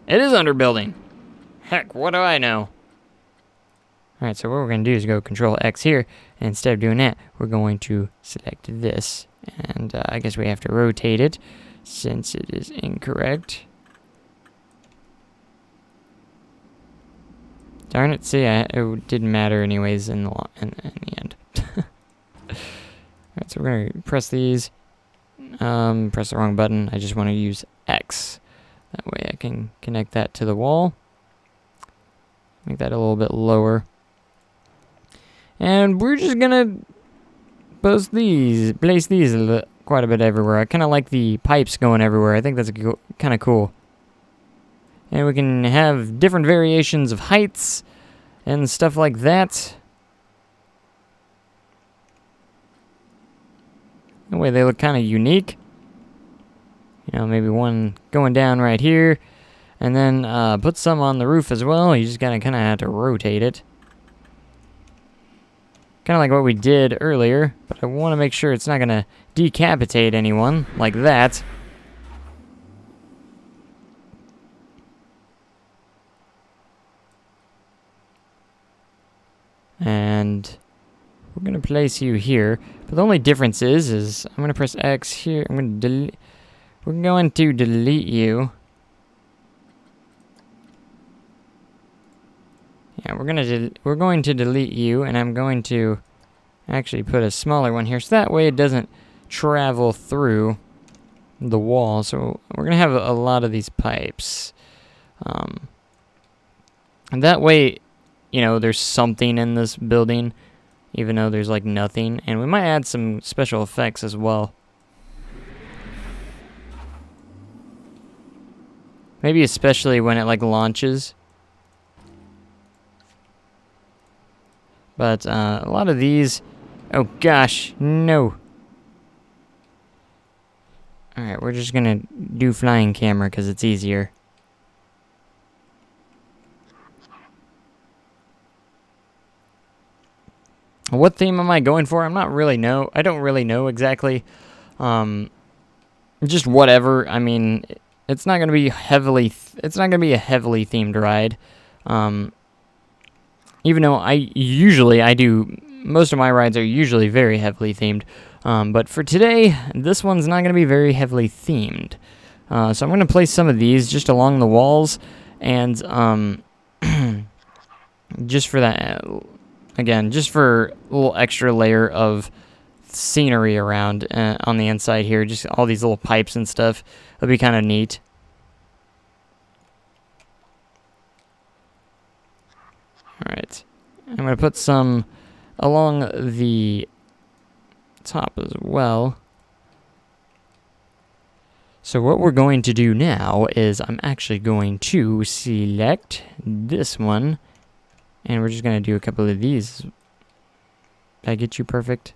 It is under building. Heck, what do I know? Alright, so what we're going to do is go Control X here, and instead of doing that, we're going to select this. And I guess we have to rotate it, since it is incorrect. Darn it, see, it didn't matter anyways in the end. Alright, so we're going to press these. Press the wrong button. I just want to use X. That way I can connect that to the wall. Make that a little bit lower. And we're just gonna place these quite a bit everywhere. I kind of like the pipes going everywhere. I think that's kind of cool. And we can have different variations of heights and stuff like that. The way they look kind of unique. You know, maybe one going down right here. And then put some on the roof as well. You just gotta kind of have to rotate it. Kind of like what we did earlier, but I want to make sure it's not going to decapitate anyone like that. And we're going to place you here. But the only difference is I'm going to press X here. I'm going to delete. We're going to delete you. Yeah, we're going to delete you, and I'm going to actually put a smaller one here, so that way it doesn't travel through the wall. So we're gonna have a lot of these pipes, and that way, you know, there's something in this building, even though there's like nothing. And we might add some special effects as well. Maybe especially when it like launches. But a lot of these... Oh gosh, no. Alright, we're just gonna do flying camera because it's easier. What theme am I going for? I don't really know exactly. Just whatever. I mean, it's not gonna be it's not gonna be a heavily themed ride. Even though most of my rides are usually very heavily themed. But for today, this one's not going to be very heavily themed. So I'm going to place some of these just along the walls. And just for that, again, just for a little extra layer of scenery around on the inside here. Just all these little pipes and stuff. It'll be kind of neat. Alright, I'm going to put some along the top as well. So what we're going to do now is I'm actually going to select this one, and we're just going to do a couple of these. Did I get you perfect?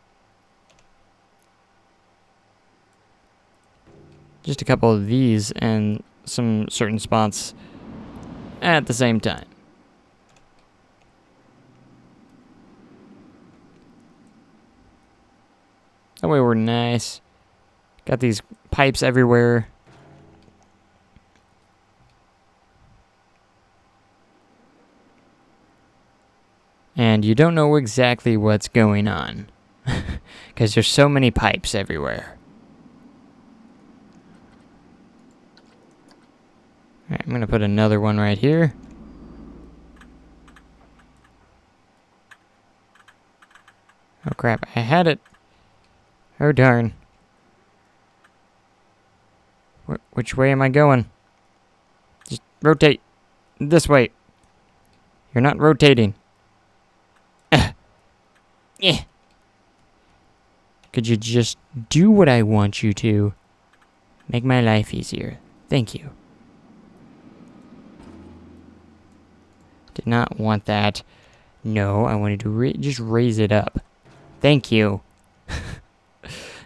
Just a couple of these and some certain spots at the same time. That way we're nice. Got these pipes everywhere. And you don't know exactly what's going on. Because there's so many pipes everywhere. Alright, I'm going to put another one right here. Oh crap, I had it. Oh darn. Which way am I going? Just rotate. This way. You're not rotating. Yeah. Could you just do what I want you to? Make my life easier. Thank you. Did not want that. No, I wanted to just raise it up. Thank you.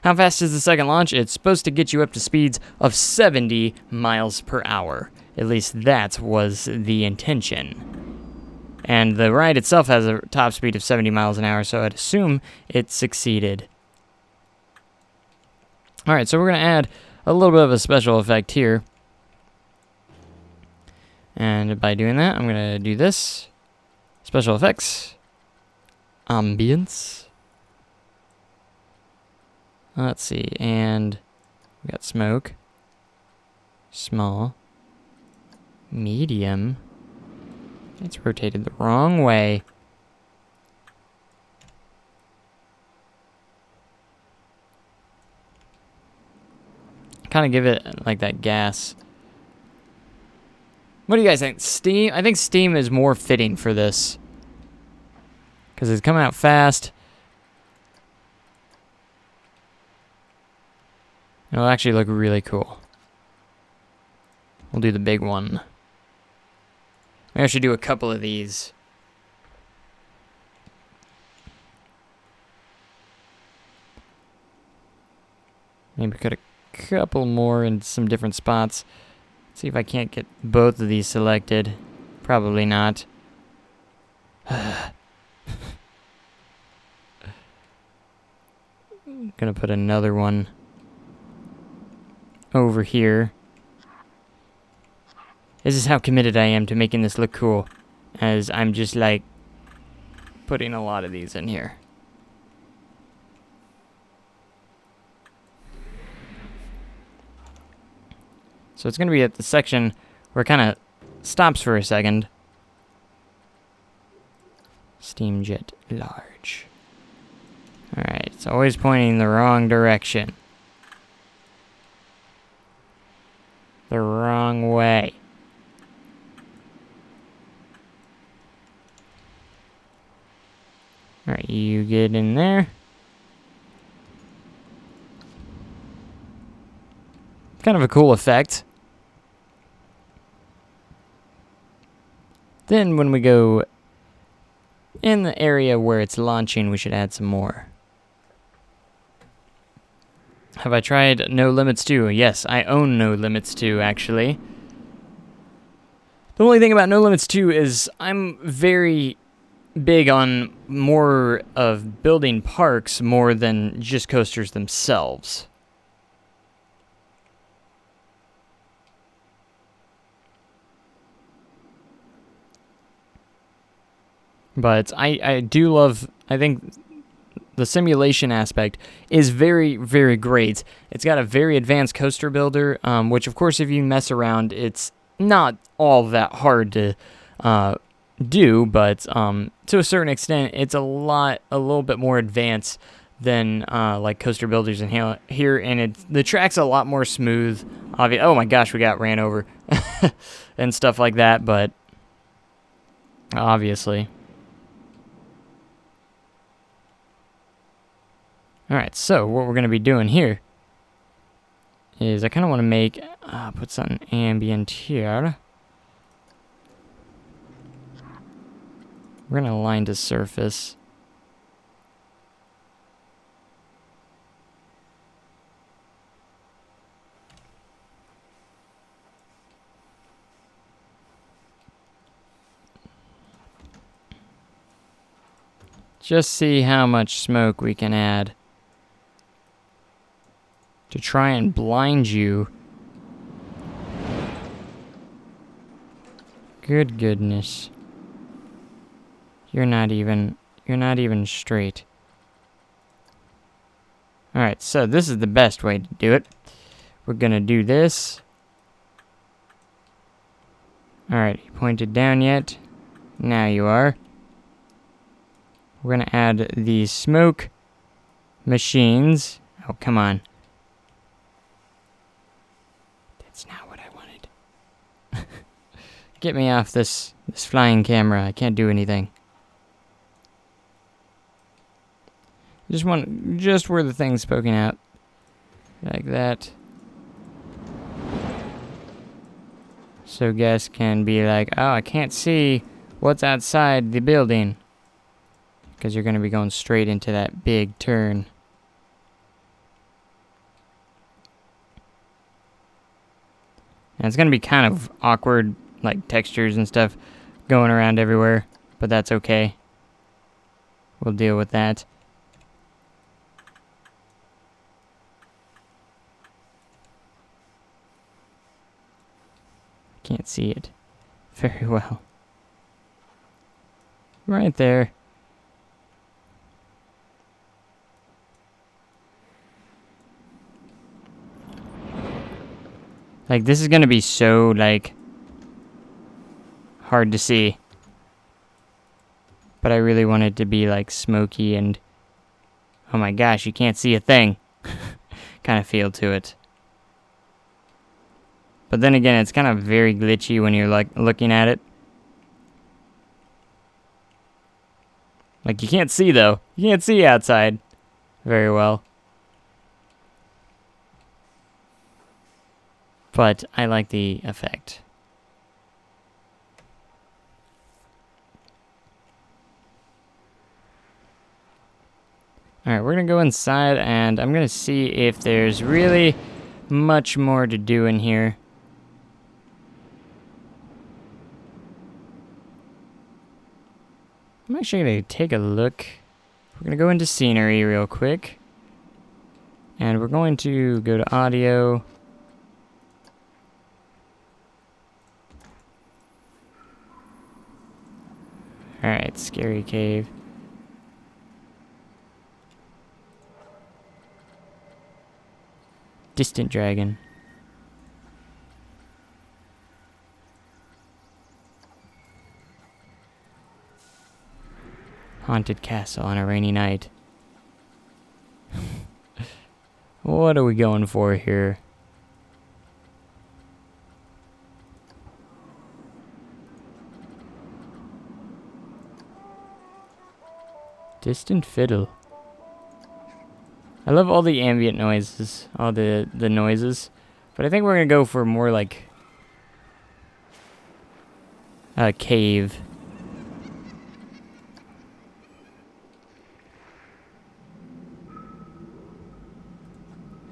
How fast is the second launch? It's supposed to get you up to speeds of 70 miles per hour. At least that was the intention. And the ride itself has a top speed of 70 miles an hour, so I'd assume it succeeded. Alright, so we're going to add a little bit of a special effect here. And by doing that, I'm going to do this. Special effects. Ambience. Let's see, and we got smoke. Small. Medium. It's rotated the wrong way. Kind of give it like that gas. What do you guys think? Steam? I think steam is more fitting for this. Because it's coming out fast. It'll actually look really cool. We'll do the big one. Maybe I should do a couple of these. Maybe cut a couple more in some different spots. See if I can't get both of these selected. Probably not. Gonna put another one over here. This is how committed I am to making this look cool, as I'm just like putting a lot of these in here. So it's going to be at the section where it kind of stops for a second. Steam jet large. Alright, it's always pointing the wrong direction. The wrong way. Alright, you get in there. Kind of a cool effect. Then when we go in the area where it's launching, we should add some more. Have I tried No Limits 2? Yes, I own No Limits 2, actually. The only thing about No Limits 2 is I'm very big on more of building parks more than just coasters themselves. But I do love, I think the simulation aspect is very, very great. It's got a very advanced coaster builder, which of course if you mess around, it's not all that hard to do, but to a certain extent, it's a little bit more advanced than like coaster builders in here, and the track's a lot more smooth. Oh my gosh, we got ran over and stuff like that, but obviously. Alright, so what we're going to be doing here is I kind of want to make, put something ambient here. We're going to align to surface. just see how much smoke we can add to try and blind you. Good goodness. You're not even straight. Alright, so this is the best way to do it. We're gonna do this. Alright, you pointed down yet? Now you are. We're gonna add the smoke machines. Oh, come on. That's not what I wanted. Get me off this flying camera. I can't do anything. Just where the thing's poking out. Like that. So guests can be like, oh, I can't see what's outside the building. Because you're going to be going straight into that big turn. And it's going to be kind of awkward, like textures and stuff going around everywhere. But that's okay. We'll deal with that. Can't see it very well. Right there. Like, this is gonna be so, like, hard to see. But I really want it to be, like, smoky and... oh my gosh, you can't see a thing. Kind of feel to it. But then again, it's kind of very glitchy when you're, like, looking at it. Like, you can't see, though. You can't see outside very well. But I like the effect. Alright, we're gonna go inside and I'm gonna see if there's really much more to do in here. I'm actually gonna take a look. We're gonna go into scenery real quick. And we're going to go to audio. Alright, scary cave. Distant dragon. Haunted castle on a rainy night. What are we going for here? Distant fiddle. I love all the ambient noises, all the noises, but I think we're gonna go for more like a cave.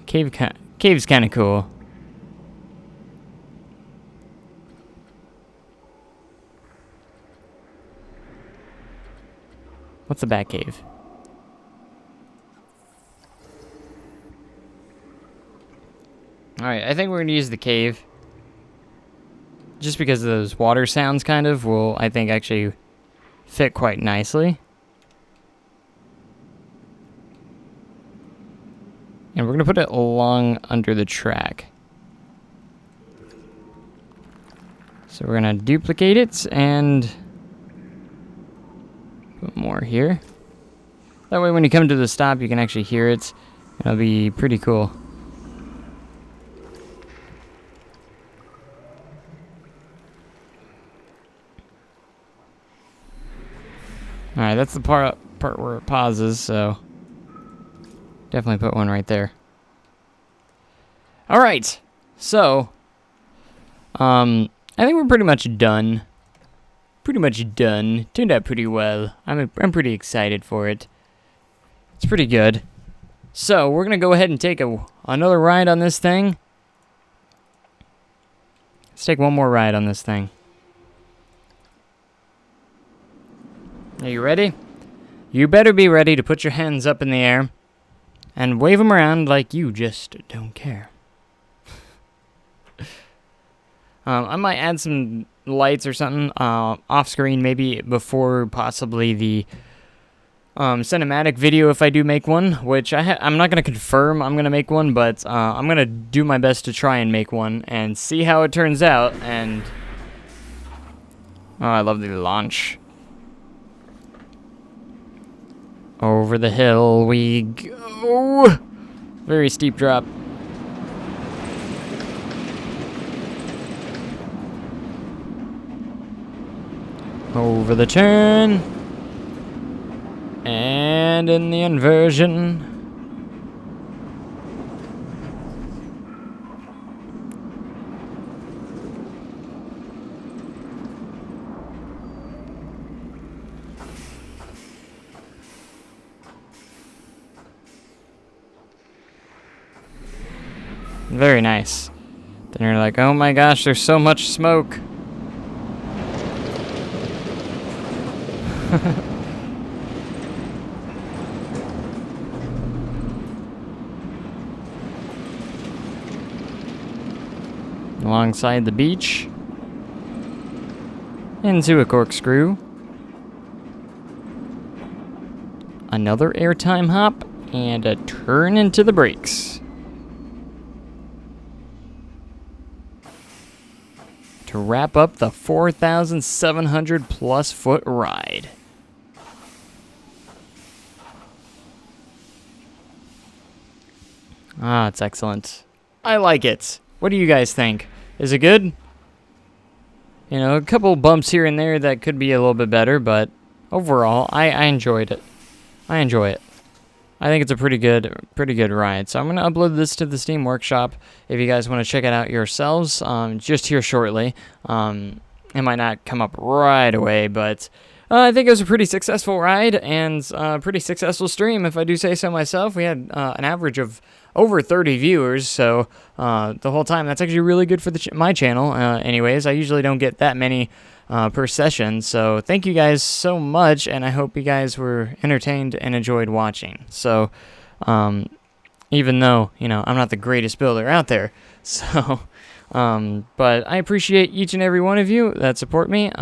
Cave's kind of cool. What's a bat cave? Alright, I think we're gonna use the cave. Just because those water sounds kind of will, I think, actually fit quite nicely. And we're gonna put it along under the track. So we're gonna duplicate it and put more here. That way when you come to the stop, you can actually hear it. It'll be pretty cool. Alright, that's the part where it pauses, so definitely put one right there. Alright, so I think we're pretty much done. Turned out pretty well. I'm pretty excited for it. It's pretty good. So we're gonna go ahead and take another ride on this thing. Let's take one more ride on this thing. Are you ready? you better be ready to put your hands up in the air and wave them around like you just don't care. I might add some lights or something off screen, maybe before possibly the cinematic video if I do make one, which I'm not going to confirm I'm going to make one, but I'm going to do my best to try and make one and see how it turns out. And oh, I love the launch. Over the hill we go. Very steep drop. Over the turn. And in the inversion. Very nice. Then you're like, oh my gosh, there's so much smoke. Alongside the beach. Into a corkscrew. Another airtime hop. And a turn into the brakes. To wrap up the 4,700 plus foot ride. Ah, it's excellent. I like it. What do you guys think? Is it good? You know, a couple bumps here and there that could be a little bit better, but overall, I enjoyed it. I enjoy it. I think it's a pretty good ride. So I'm gonna upload this to the Steam Workshop if you guys want to check it out yourselves. Just here shortly. It might not come up right away, but I think it was a pretty successful ride and a pretty successful stream, if I do say so myself. We had an average of over 30 viewers, so the whole time. That's actually really good for my channel. Anyways, I usually don't get that many per session, so thank you guys so much, and I hope you guys were entertained and enjoyed watching. So, even though, you know, I'm not the greatest builder out there, so, but I appreciate each and every one of you that support me.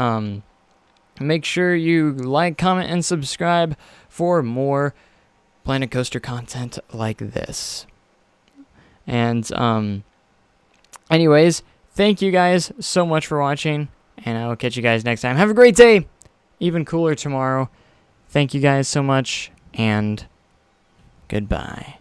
Make sure you like, comment, and subscribe for more Planet Coaster content like this. And, anyways, thank you guys so much for watching, and I will catch you guys next time. Have a great day! Even cooler tomorrow. Thank you guys so much, and goodbye.